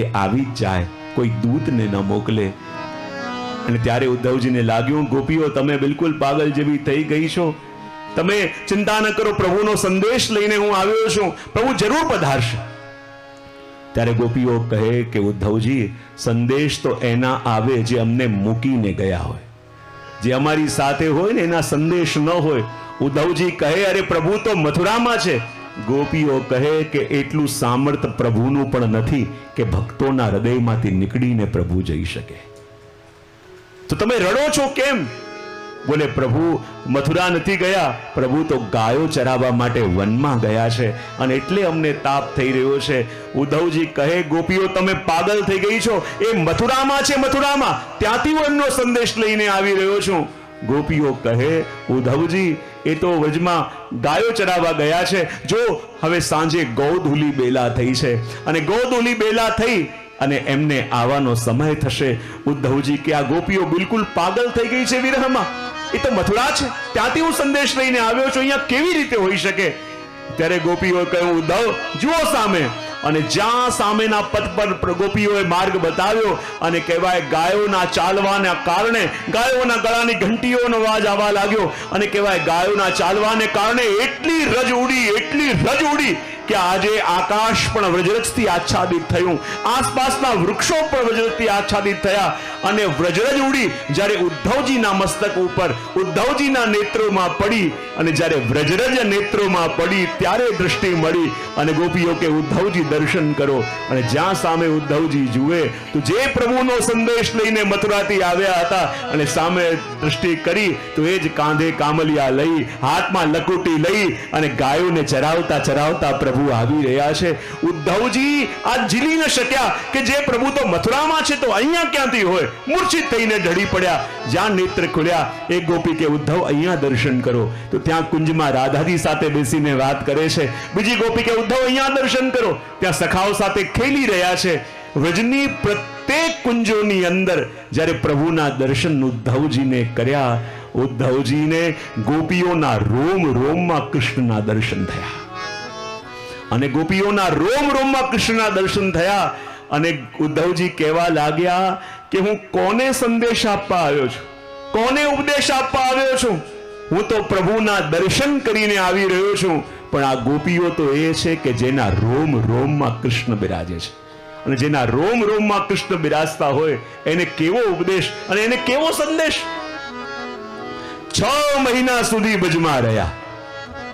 S1: એ આવી જ જાય, કોઈ દૂતને ન મોકલે. અને ત્યારે ઉદ્ધવજીને લાગ્યું, ગોપીઓ તમે બિલકુલ પાગલ જેવી થઈ ગઈ છો, તમે ચિંતા ન કરો, પ્રભુનો સંદેશ લઈને હું આવ્યો છું, પ્રભુ જરૂર પધારશે. ત્યારે ગોપીઓ કહે કે ઉદ્ધવજી, સંદેશ તો એના આવે જે અમને મૂકીને ગયા હોય, જે અમારી સાથે હોય ને એના સંદેશ ન હોય. ઉદ્ધવજી કહે અરે પ્રભુ તો મથુરામાં છે. ગોપીઓ કહે કે એટલું સામર્થ્ય પ્રભુનું પણ નથી કે ભક્તોના હૃદયમાંથી નીકળીને પ્રભુ જઈ શકે. તો તમે રડો છો કેમ? બોલે પ્રભુ મથુરા નથી ગયા, પ્રભુ તો ગાયો ચરાવવા માટે વનમાં ગયા છે અને એટલે અમને તાપ થઈ રહ્યો છે. ઉદ્ધવજી કહે ગોપીઓ તમે પાગલ થઈ ગઈ છો, એ મથુરામાં છે, મથુરામાં, ત્યાંથી હું એમનો સંદેશ લઈને આવી રહ્યો છું. ગોપીઓ કહે ઉદ્ધવજી એ તો વજમાં ગાયો ચરાવવા ગયા છે, જો હવે સાંજે ગૌધુલી બેલા થઈ છે અને ગૌધુલી બેલા થઈ અને એમને આવવાનો સમય થશે. ઉદ્ધવજી કે આ ગોપીઓ બિલકુલ પાગલ થઈ ગઈ છે વિરહમાં, એ તો મથુરા છે, ત્યાંથી હું સંદેશ લઈને આવ્યો છું, અહીંયા કેવી રીતે હોઈ શકે? ત્યારે ગોપીઓએ કહ્યું ઉદ્ધવ જુઓ સામે, અને જ્યાં સામેના પથ પર ગોપીઓએ માર્ગ બતાવ્યો અને કહેવાય ગાયોના ચાલવાના કારણે ગાયોના ગળાની ઘંટીઓનો અવાજ આવવા લાગ્યો અને કહેવાય ગાયોના ચાલવાને કારણે એટલી રજ ઉડી કે આજે આકાશ પણ વ્રજરજથી આચ્છાદિત થયું, આસપાસના વૃક્ષો પણ વ્રજરજથી આચ્છાદિત થયા અને વ્રજરજ ઉડી જ્યારે ઉદ્ધવજીના મસ્તક ઉપર ઉદ્ધવજીના નેત્રોમાં પડી અને જ્યારે વ્રજરજ નેત્રોમાં પડી ત્યારે દૃષ્ટિ મળી અને ગોપીઓ કે ઉદ્ધવજી દર્શન કરો. અને જ્યાં સામે ઉદ્ધવજી જુએ તો જે પ્રભુનો સંદેશ લઈને મથુરાથી આવ્યા હતા અને સામે દૃષ્ટિ કરી તો એ જ કાંધે કામલિયા લઈ, હાથમાં લકુટી લઈ અને ગાયોને ચરાવતા ચરાવતા પ્રભુ આવી રહ્યા છે. ઉદ્ધવજી આ ઝીલી ન શક્યા કે જે પ્રભુ તો મથુરામાં છે તો અહીંયા ક્યાંથી હોય. મૂર્છિત થઈને ઢળી પડ્યા. જ્યાં નેત્ર ખુલ્યા એક ગોપી કે ઉદ્ધવ અહીંયા દર્શન કરો, તો ત્યાં કુંજમાં રાધાજી સાથે બેસીને વાત કરે છે. બીજી ગોપી કે ઉદ્ધવ અહીંયા દર્શન કરો, ત્યાં સખાઓ સાથે ખેલી રહ્યા છે. વ્રજની પ્રત્યેક કુંજોની અંદર જ્યારે પ્રભુના દર્શન ઉદ્ધવજીને કર્યા, ઉદ્ધવજીને ગોપીઓના રોમ રોમમાં કૃષ્ણના દર્શન થયા. અને ગોપીઓના રોમ રોમમાં કૃષ્ણના દર્શન થયા. અને ઉદ્ધવજી કહેવા લાગ્યા કે હું કોને સંદેશ આપવા આવ્યો છું, કોને ઉપદેશ આપવા આવ્યો છું? હું તો પ્રભુના દર્શન કરીને આવી રહ્યો છું. પણ આ ગોપીઓ તો એ છે કે જેના રોમ રોમમાં કૃષ્ણ બિરાજે છે. અને જેના રોમ રોમમાં કૃષ્ણ બિરાજતા હોય એને કેવો ઉપદેશ અને એને કેવો સંદેશ. 6 મહિના સુધી બ્રજમાં રહ્યા.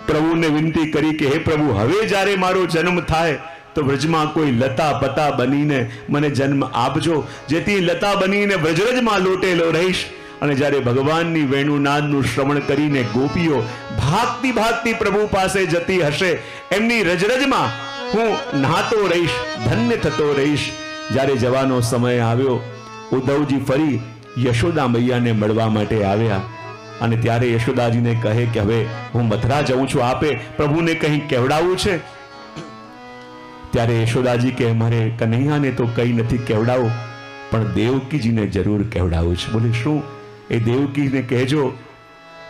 S1: પ્રભુને વિનંતી કરી કે હે પ્રભુ, હવે જ્યારે મારો જન્મ થાય તો બ્રજમાં કોઈ લતા પતા બનીને મને જન્મ આપજો, જેથી લતા બનીને વ્રજરજમાં લોટેલો રહીશ. અને જ્યારે ભગવાનની વેણુનાદનું શ્રવણ કરીને ગોપીઓ ભાગતી ભાગતી પ્રભુ પાસે જતી હશે, એમની રજરજમાં હું નહાતો રહીશ, ધન્ય થતો રહીશ. જ્યારે જવાનો સમય આવ્યો, ઉદ્ધવજી ફરી યશોદા મૈયાને મળવા માટે આવ્યા. અને ત્યારે યશોદાજીને કહે કે હવે હું મથુરા જઉં છું, આપે પ્રભુને કંઈ કહેવડાવવું છે. ત્યારે યશોદાજી કે મારે કનૈયાને તો કંઈ નથી કહેવડાવો, પણ દેવકીજીને જરૂર કહેવડાવું છે. બોલે શું? એ દેવકીને કહેજો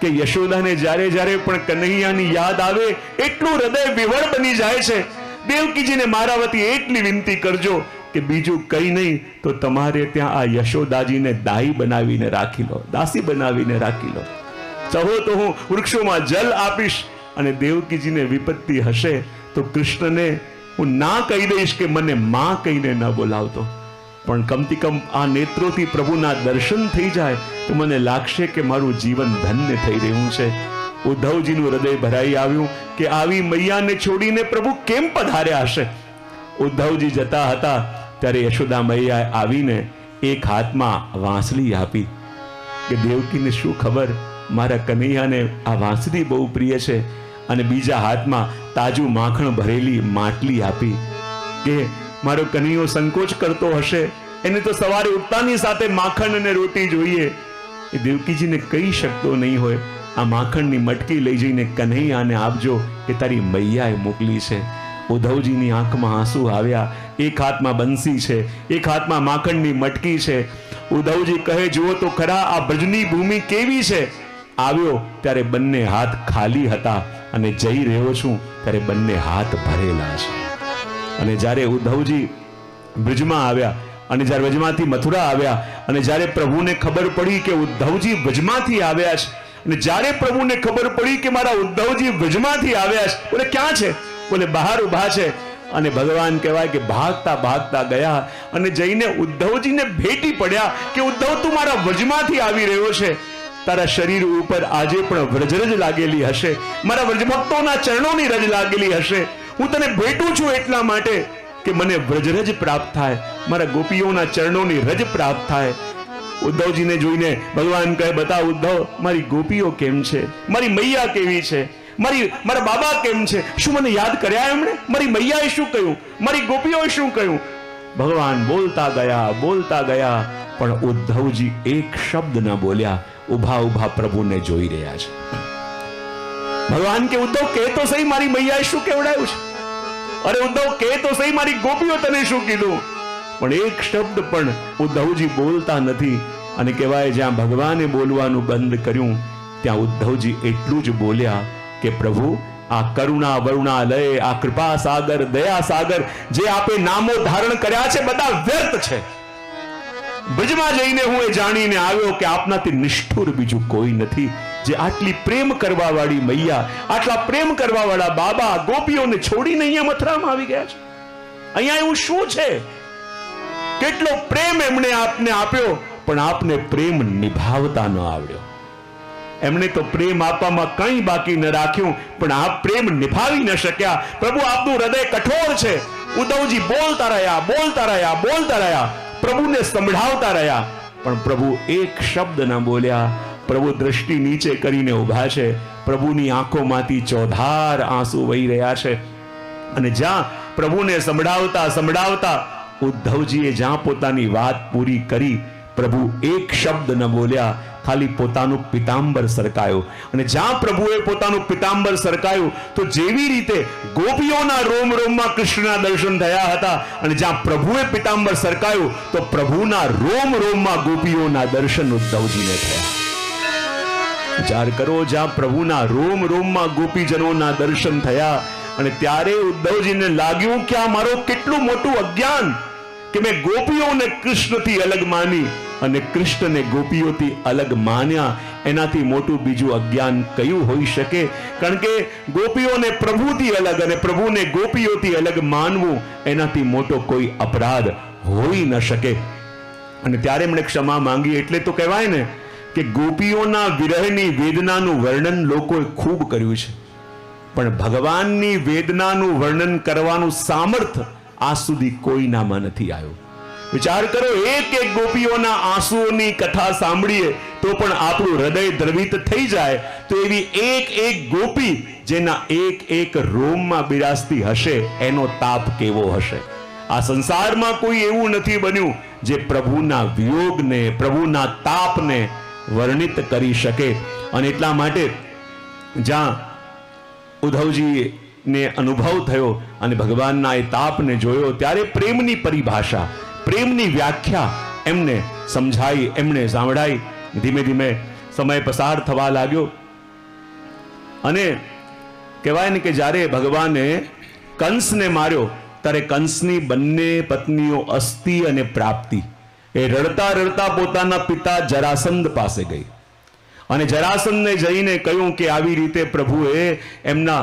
S1: કે યશોદાને જ્યારે જ્યારે પણ કનૈયાની યાદ આવે એટલું હૃદય વિવળ બની જાય છે. દેવકીજીને મારા વતી એટલી વિનંતી કરજો કે બીજું કંઈ નહીં તો તમારે ત્યાં આ યશોદાજીને દાઈ બનાવીને રાખી લો, દાસી બનાવીને રાખી લો. ચાહો તો હું વૃક્ષોમાં જલ આપીશ. અને દેવકીજીને વિપત્તિ હશે તો કૃષ્ણને હું ના કહી દઈશ કે મને માં કહીને ન બોલાવતો, પણ કમથી કમ આ નેત્રોથી પ્રભુના દર્શન થઈ જાય તો મને લાગશે કે મારું જીવન ધન્ય થઈ રહ્યું છે. ઉદ્ધવજીનું હૃદય ભરાઈ આવ્યું કે આવી મૈયાને છોડીને પ્રભુ કેમ પધાર્યા હશે. ઉદ્ધવજી જતા હતા ત્યારે યશોદા મૈયાએ આવીને એક હાથમાં વાંસળી આપી કે દેવકીને શું ખબર, મારા કનૈયાને આ વાંસળી બહુ પ્રિય છે. અને બીજા હાથમાં તાજું માખણ ભરેલી માટલી આપી કે મારો કનૈયો સંકોચ કરતો હશે, એને તો સવારે ઉઠતાની સાથે માખણ અને રોટી જોઈએ. એ દેવકીજીને કહી શકતો નહીં હોય, આ માખણની મટકી લઈ જઈને કનૈયાને આપજો, એ તારી મૈયાએ મોકલી છે. ઉદ્ધવજીની આંખમાં આંસુ આવ્યા. એક હાથમાં બંસી છે, એક હાથમાં માખણની મટકી છે. ઉદ્ધવજી કહે જુઓ તો ખરા આ બ્રજની ભૂમિ કેવી છે. આવ્યો ત્યારે બંને હાથ ખાલી હતા અને જઈ રહ્યો છું ત્યારે બંને હાથ ભરેલા છે. અને જ્યારે ઉદ્ધવજી બ્રજમાં આવ્યા અને જ્યારે વ્રજમાંથી મથુરા આવ્યા અને જ્યારે પ્રભુને ખબર પડી કે ઉદ્ધવજી વ્રજમાંથી આવ્યા છે, અને જ્યારે પ્રભુને ખબર પડી કે મારા ઉદ્ધવજી વ્રજમાંથી આવ્યા છે, બોલે ક્યાં છે? બોલે બહાર ઊભા છે. અને ભગવાન કહેવાય કે ભાગતા ભાગતા ગયા અને જઈને ઉદ્ધવજીને ભેટી પડ્યા કે ઉદ્ધવ તું મારા વ્રજમાંથી આવી રહ્યો છે, તારા શરીર ઉપર આજે પણ વ્રજરજ લાગેલી હશે, મારા વ્રજભક્તોના ચરણોની રજ લાગેલી હશે. હું તને ભેટું છું એટલા માટે કે મને વ્રજરજ પ્રાપ્ત થાય, મારા ગોપીઓના ચરણોની રજ પ્રાપ્ત થાય. ઉદ્ધવજીને જોઈને ભગવાન કહે બતાવ ઉદ્ધવ, મારી ગોપીઓ કેમ છે, મારી મૈયા કેવી છે, મારા બાબા કેમ છે, શું મને યાદ કર્યા એમણે, મારી મૈયાએ શું કહ્યું, મારી ગોપીઓએ શું કહ્યું. ભગવાન બોલતા ગયા પણ ઉદ્ધવજી એક શબ્દ ન બોલ્યા. ઉભા ઉભા પ્રભુને જોઈ રહ્યા છે. ભગવાન કે ઉદ્ધવ કહે તો સહી મારી મૈયાએ શું કહેવડાયું છે, અરે ઉદ્ધવ કહે તો સહી મારી ગોપીઓ તને શું કીધું. પણ એક શબ્દ પણ ઉદ્ધવજી બોલતા નથી. અને કહેવાય જ્યાં ભગવાને બોલવાનું બંધ કર્યું ત્યાં ઉદ્ધવજી એટલું જ બોલ્યા કે પ્રભુ આ કરુણા વરુણાલય, આ કૃપા સાગર, દયા સાગર જે આપે નામો ધારણ કર્યા છે બધા વ્યર્થ છે. બ્રજમાં જઈને હું એ જાણીને આવ્યો કે આપનાથી નિષ્ઠુર બીજું કોઈ નથી, જે આટલી પ્રેમ કરવા વાળી મૈયા, આટલા પ્રેમ કરવા વાળા બાબા ગોપીઓને છોડીને અહીંયા મથુરામાં આવી ગયા છે. અહીંયા એવું શું છે? કેટલો પ્રેમ એમણે આપને આપ્યો પણ આપને પ્રેમ નિભાવતા ન આવડ્યો. એમણે તો પ્રેમ આપવામાં કંઈ બાકી ન રાખ્યું પણ આપ પ્રેમ નિભાવી ન શક્યા. પ્રભુ આપનું હૃદય કઠોર છે, ઉદ્ધવજી બોલતા રહ્યા, પ્રભુને સંભળાવતા રહ્યા, પણ પ્રભુ એક શબ્દ ન બોલ્યા. પ્રભુ દ્રષ્ટિ નીચે કરીને ઊભા છે. પ્રભુની આંખોમાંથી ચોધાર આંસુ વહી રહ્યા છે. અને જ્યાં પ્રભુને સંભળાવતા ઉદ્ધવજીએ જ્યાં પોતાની વાત પૂરી કરી, પ્રભુ એક શબ્દ ન બોલ્યા, ખાલી પોતાનું પિતાંબર સરકાયું. અને જ્યાં પ્રભુએ પોતાનું પિતાંબર સરકાયું, તો જેવી રીતે ગોપીઓના રોમ રોમમાં કૃષ્ણના દર્શન થયા હતા, અને જ્યાં પ્રભુએ પિતાંબર સરકાયું, તો પ્રભુના રોમ રોમમાં ગોપીઓના દર્શન ઉદ્ધવજીને થયા. વિચાર કરો, જ્યાં પ્રભુના રોમ રોમમાં ગોપીજનોના દર્શન થયા, અને ત્યારે ઉદ્ધવજીને લાગ્યું કે આ મારું કેટલું મોટું અજ્ઞાન કે મેં ગોપીઓને કૃષ્ણથી અલગ માની અને કૃષ્ણને ગોપીઓથી અલગ માન્યા. એનાથી મોટું બીજું અજ્ઞાન કયું હોઈ શકે? કારણ કે ગોપીઓને પ્રભુથી અલગ અને પ્રભુને ગોપીઓથી અલગ માનવું, એનાથી મોટો કોઈ અપરાધ હોઈ ન શકે. અને ત્યારે એમણે ક્ષમા માંગી. એટલે તો કહેવાય ને કે ગોપીઓના વિરહની વેદનાનું વર્ણન લોકોએ ખૂબ કર્યું છે, પણ ભગવાનની વેદનાનું વર્ણન કરવાનું સામર્થ્ય આજ સુધી કોઈનામાં નથી આવ્યું. વિચાર કરો, એક એક ગોપીઓના આંસુઓની કથા સાંભળીએ તો પણ આપણું હૃદય દ્રવિત થઈ જાય. તો એવી એક એક ગોપી જેના એક એક રોમમાં બિરાજતી હશે, એનો તાપ કેવો હશે? આ સંસારમાં કોઈ એવું નથી બન્યું જે પ્રભુના વિયોગને, પ્રભુના તાપને વર્ણિત કરી શકે. અને એટલા માટે જ્યાં ઉદ્ધવજીને અનુભવ થયો અને ભગવાનના એ તાપને જોયો, ત્યારે પ્રેમની પરિભાષા, પ્રેમની વ્યાખ્યા એમને સમજાઈ, એમને સાંભળાઈ. ધીમે ધીમે સમય પસાર થવા લાગ્યો. અને કહેવાય ને કે જ્યારે ભગવાને કંસને માર્યો, ત્યારે કંસની બંને પત્નીઓ અસ્તિ અને પ્રાપ્તિ એ રડતા રડતા પોતાના પિતા જરાસંધ પાસે ગઈ અને જરાસંધને જઈને કહ્યું કે આવી રીતે પ્રભુએ એમના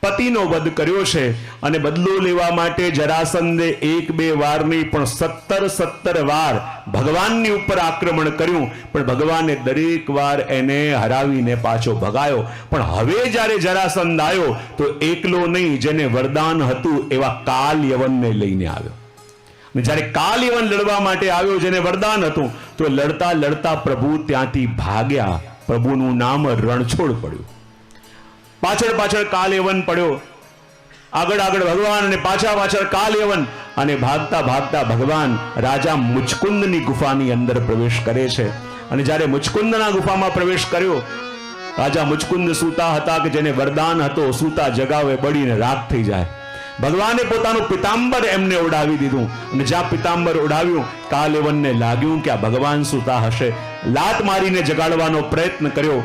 S1: પતિનો વધ કર્યો છે, અને બદલો લેવા માટે જરાસંધે એક બે વાર નહીં પણ 17 વાર ભગવાનની ઉપર આક્રમણ કર્યું, પણ ભગવાને દરેક વાર એને હરાવીને પાછો ભગાયો. પણ હવે જ્યારે જરાસંધ આવ્યો તો એકલો નહીં, જેને વરદાન હતું એવા કાલ યવનને લઈને આવ્યો. જ્યારે કાલ યવન લડવા માટે આવ્યો, જેને વરદાન હતું, તો લડતા લડતા પ્રભુ ત્યાંથી ભાગ્યા. પ્રભુનું નામ રણછોડ પડ્યું. પાછળ પાછળ કાલ યવન પડ્યો, આગળ આગળ ભગવાન અને પાછળ પાછળ કાલ યવન. અને ભાગતા ભાગતા ભગવાન રાજા મુચકુંદની ગુફાની અંદર પ્રવેશ કરે છે. અને જ્યારે મુચકુંદના ગુફામાં પ્રવેશ કર્યો, રાજા મુચકુંદ સૂતા હતા કે જેને વરદાન હતો, સૂતા જગાવે બળીને રાખ થઈ જાય. ભગવાને પોતાનું પિતાંબર એમને ઓઢાવી દીધું, અને જ્યાં પિતાંબર ઓઢાવ્યું, કાલયવનને લાગ્યું કે આ ભગવાન સૂતા હશે. લાત મારીને જગાડવાનો પ્રયત્ન કર્યો.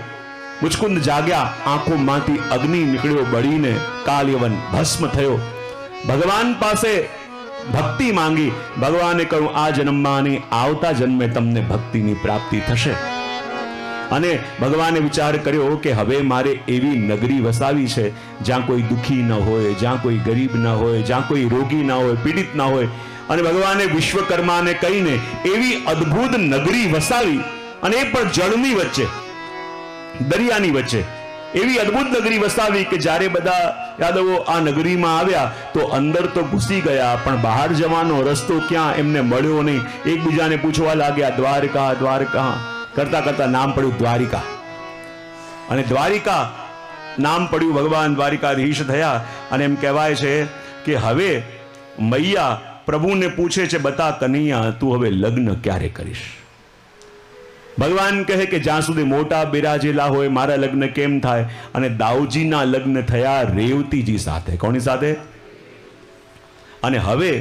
S1: મુચકુંદ જાગ્યા, આંખોમાંથી અગ્નિ નીકળ્યો, બળીને કાલયવન ભસ્મ થયો. ભગવાન પાસે ભક્તિ માંગી. ભગવાને કહ્યું, આ જન્મમાં નહીં, આવતા જન્મે તમને ભક્તિની પ્રાપ્તિ થશે. અને ભગવાને વિચાર કર્યો કે હવે મારે એવી નગરી વસાવી છે જ્યાં કોઈ દુખી ન હોય, જ્યાં કોઈ ગરીબ ન હોય, જ્યાં કોઈ રોગી ના હોય, પીડિત ના હોય. અને ભગવાને વિશ્વકર્માને કહીને એવી અદ્ભુત નગરી વસાવી, અને એ પણ જળની વચ્ચે, દરિયાની વચ્ચે એવી અદ્ભુત નગરી વસાવી કે જ્યારે બધા યાદવો આ નગરીમાં આવ્યા તો અંદર તો ઘૂસી ગયા, પણ બહાર જવાનો રસ્તો ક્યાં એમને મળ્યો નહીં. એકબીજાને પૂછવા લાગ્યા, દ્વારકા દ્વારકા કરતા કરતા નામ પડ્યું દ્વારિકા. અને દ્વારિકા નામ પડ્યું, ભગવાન દ્વારિકાધીશ થયા. અને એમ કહેવાય છે કે હવે મૈયા પ્રભુને પૂછે છે, બતા કનૈયા, તું હવે લગ્ન ક્યારે કરીશ? ભગવાન કહે કે જ્યાં સુધી મોટા બિરાજેલા હોય મારા લગ્ન કેમ થાય? અને દાઉજીના લગ્ન થયા રેવતીજી સાથે. કોની સાથે? અને હવે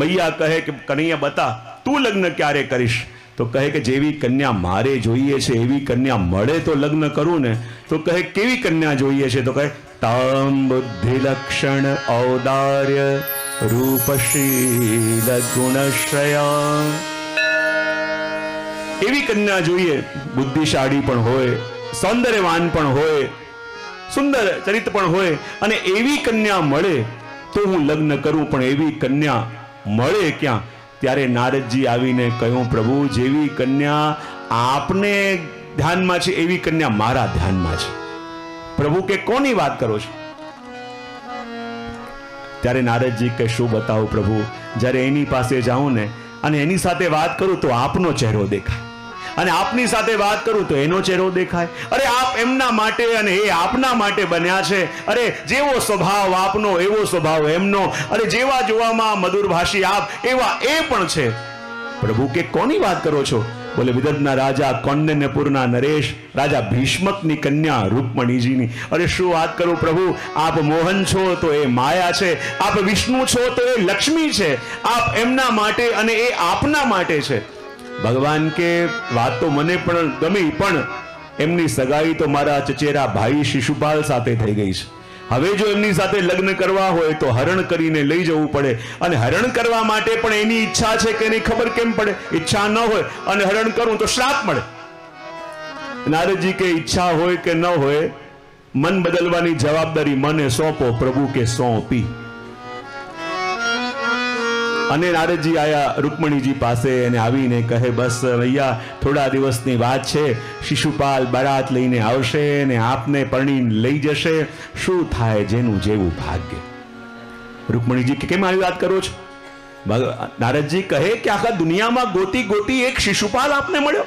S1: મૈયા કહે કે કનૈયા બતા, તું લગ્ન ક્યારે કરીશ? તો કહે કે જેવી કન્યા મારે જોઈએ છે એવી કન્યા મળે તો લગ્ન કરું ને. તો કહે કેવી કન્યા જોઈએ છે? તો કહે તામ બુદ્ધિ લક્ષણ ઔદાર્ય રૂપશીલ ગુણશ્રયા. એવી કન્યા જોઈએ, બુદ્ધિશાળી પણ હોય, સૌંદર્યવાન પણ હોય, સુંદર ચરિત્ર પણ હોય, અને એવી કન્યા મળે તો હું લગ્ન કરું. પણ એવી કન્યા મળે ક્યાં? ત્યારે નારદજી આવીને કહ્યું, પ્રભુ જેવી કન્યા આપને ધ્યાનમાં છે એવી કન્યા મારા ધ્યાનમાં છે. પ્રભુ કે કોની વાત કરો છો? ત્યારે નારદજી કે શું બતાવું પ્રભુ, જ્યારે એની પાસે જાઉં ને અને એની સાથે વાત કરું તો આપનો ચહેરો દેખાય, અને આપની સાથે વાત કરું તો એનો ચહેરો દેખાય. અરે આપ એમના માટે અને એ આપના માટે બન્યા છે. અરે જેવો સ્વભાવ આપનો એવો સ્વભાવ એમનો, અરે જેવા જોવામાં મધુરભાષી આપ એવા એ પણ છે. પ્રભુ કે કોની વાત કરો છો? બોલે વિદર્ભના રાજા કૌંડિન્યપુરના નરેશ, રાજા ભીષ્મકની કન્યા રૂકમણીજીની. અરે શું વાત કરું પ્રભુ, આપ મોહન છો તો એ માયા છે, આપ વિષ્ણુ છો તો એ લક્ષ્મી છે, આપ એમના માટે અને એ આપના માટે છે. ભગવાન કે વાત તો મને પણ ગમી, પણ એમની સગાઈ તો મારા ચચેરા ભાઈ શિશુપાલ સાથે થઈ ગઈ છે. હવે જો એમની સાથે લગ્ન કરવા હોય તો હરણ કરીને લઈ જવું પડે, અને હરણ કરવા માટે પણ એની ઈચ્છા છે કે એની ખબર કેમ પડે? ઈચ્છા ન હોય અને હરણ કરું તો શ્રાપ મળે. નારદજી કે ઈચ્છા હોય કે ન હોય, મન બદલવાની જવાબદારી મને સોંપો. પ્રભુ કે સોંપી. અને નારદજી આયા રૂકમણીજી પાસે, અને આવીને કહે બસ ભૈયા થોડા દિવસની વાત છે, શિશુપાલ બારાત લઈને આવશે ને આપને પરણીને લઈ જશે, શું થાય જેનું જેવું ભાગ્ય. રૂકમણીજી કે કેમ આવી વાત કરો છો? નારદજી કહે કે આખા દુનિયામાં ગોતી ગોતી એક શિશુપાલ આપને મળ્યો.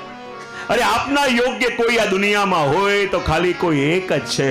S1: અરે આપના યોગ્ય કોઈ આ દુનિયામાં હોય તો ખાલી કોઈ એક જ છે.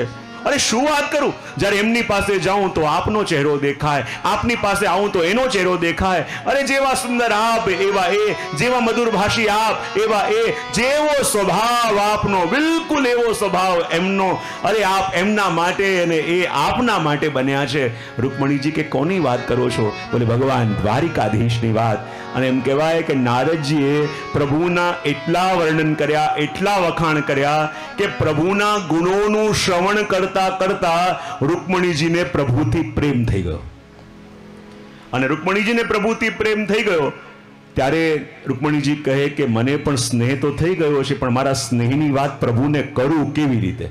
S1: અરે શું વાત કરું, જ્યારે એમની પાસે જાઉં તો આપનો ચહેરો દેખાય, આપની પાસે આવું તો એનો ચહેરો દેખાય. અરે જેવા સુંદર આપ એવા એ, જેવા મધુરભાષી આપ એવા એ, જેવો સ્વભાવ આપનો બિલકુલ એવો સ્વભાવ એમનો. અરે આપ એમના માટે અને એ આપના માટે બન્યા છે. રૂકમણીજી કે કોની વાત કરો છો? બોલે ભગવાન દ્વારિકાધીશની વાત. અને એમ કહેવાય કે નારદજીએ પ્રભુના એટલા વર્ણન કર્યા, એટલા વખાણ કર્યા કે પ્રભુના ગુણોનું શ્રવણ કરતા કરતા રૂકમણીજીને પ્રભુથી પ્રેમ થઈ ગયો. અને રૂકમણીજીને પ્રભુથી પ્રેમ થઈ ગયો ત્યારે રૂકમણીજી કહે કે મને પણ સ્નેહ તો થઈ ગયો છે, પણ મારા સ્નેહની વાત પ્રભુને કરું કેવી રીતે?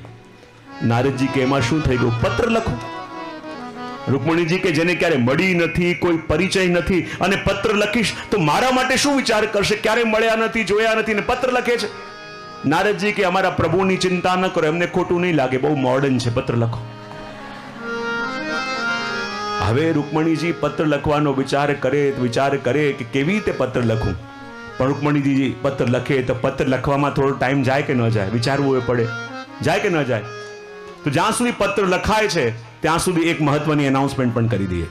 S1: નારદજી કે એમાં શું થઈ ગયું? પત્ર લખો. રૂકમણીજી કે જેને ક્યારે મળી નથી, કોઈ પરિચય નથી, અને પત્ર લખીશ તો મારા માટે શું વિચાર કરશે? ક્યારે મળ્યા નથી, જોયા નથી ને પત્ર લખે છે. નારદજી કે અમારા પ્રભુની ચિંતા ન કરો, એમને ખોટું નહીં લાગે, બહુ મોડર્ન છે, પત્ર લખો. હવે રૂકમણીજી પત્ર લખવાનો વિચાર કરે કે કેવી રીતે પત્ર લખું. પણ રૂકમણીજી પત્ર લખે તો પત્ર લખવામાં થોડો ટાઈમ જાય કે ન જાય? વિચારવું પડે, જાય કે ન જાય? તો જ્યાં સુધી પત્ર લખાય છે ત્યાં સુધી એક મહત્વની એનાઉન્સમેન્ટ પણ કરી દઈએ.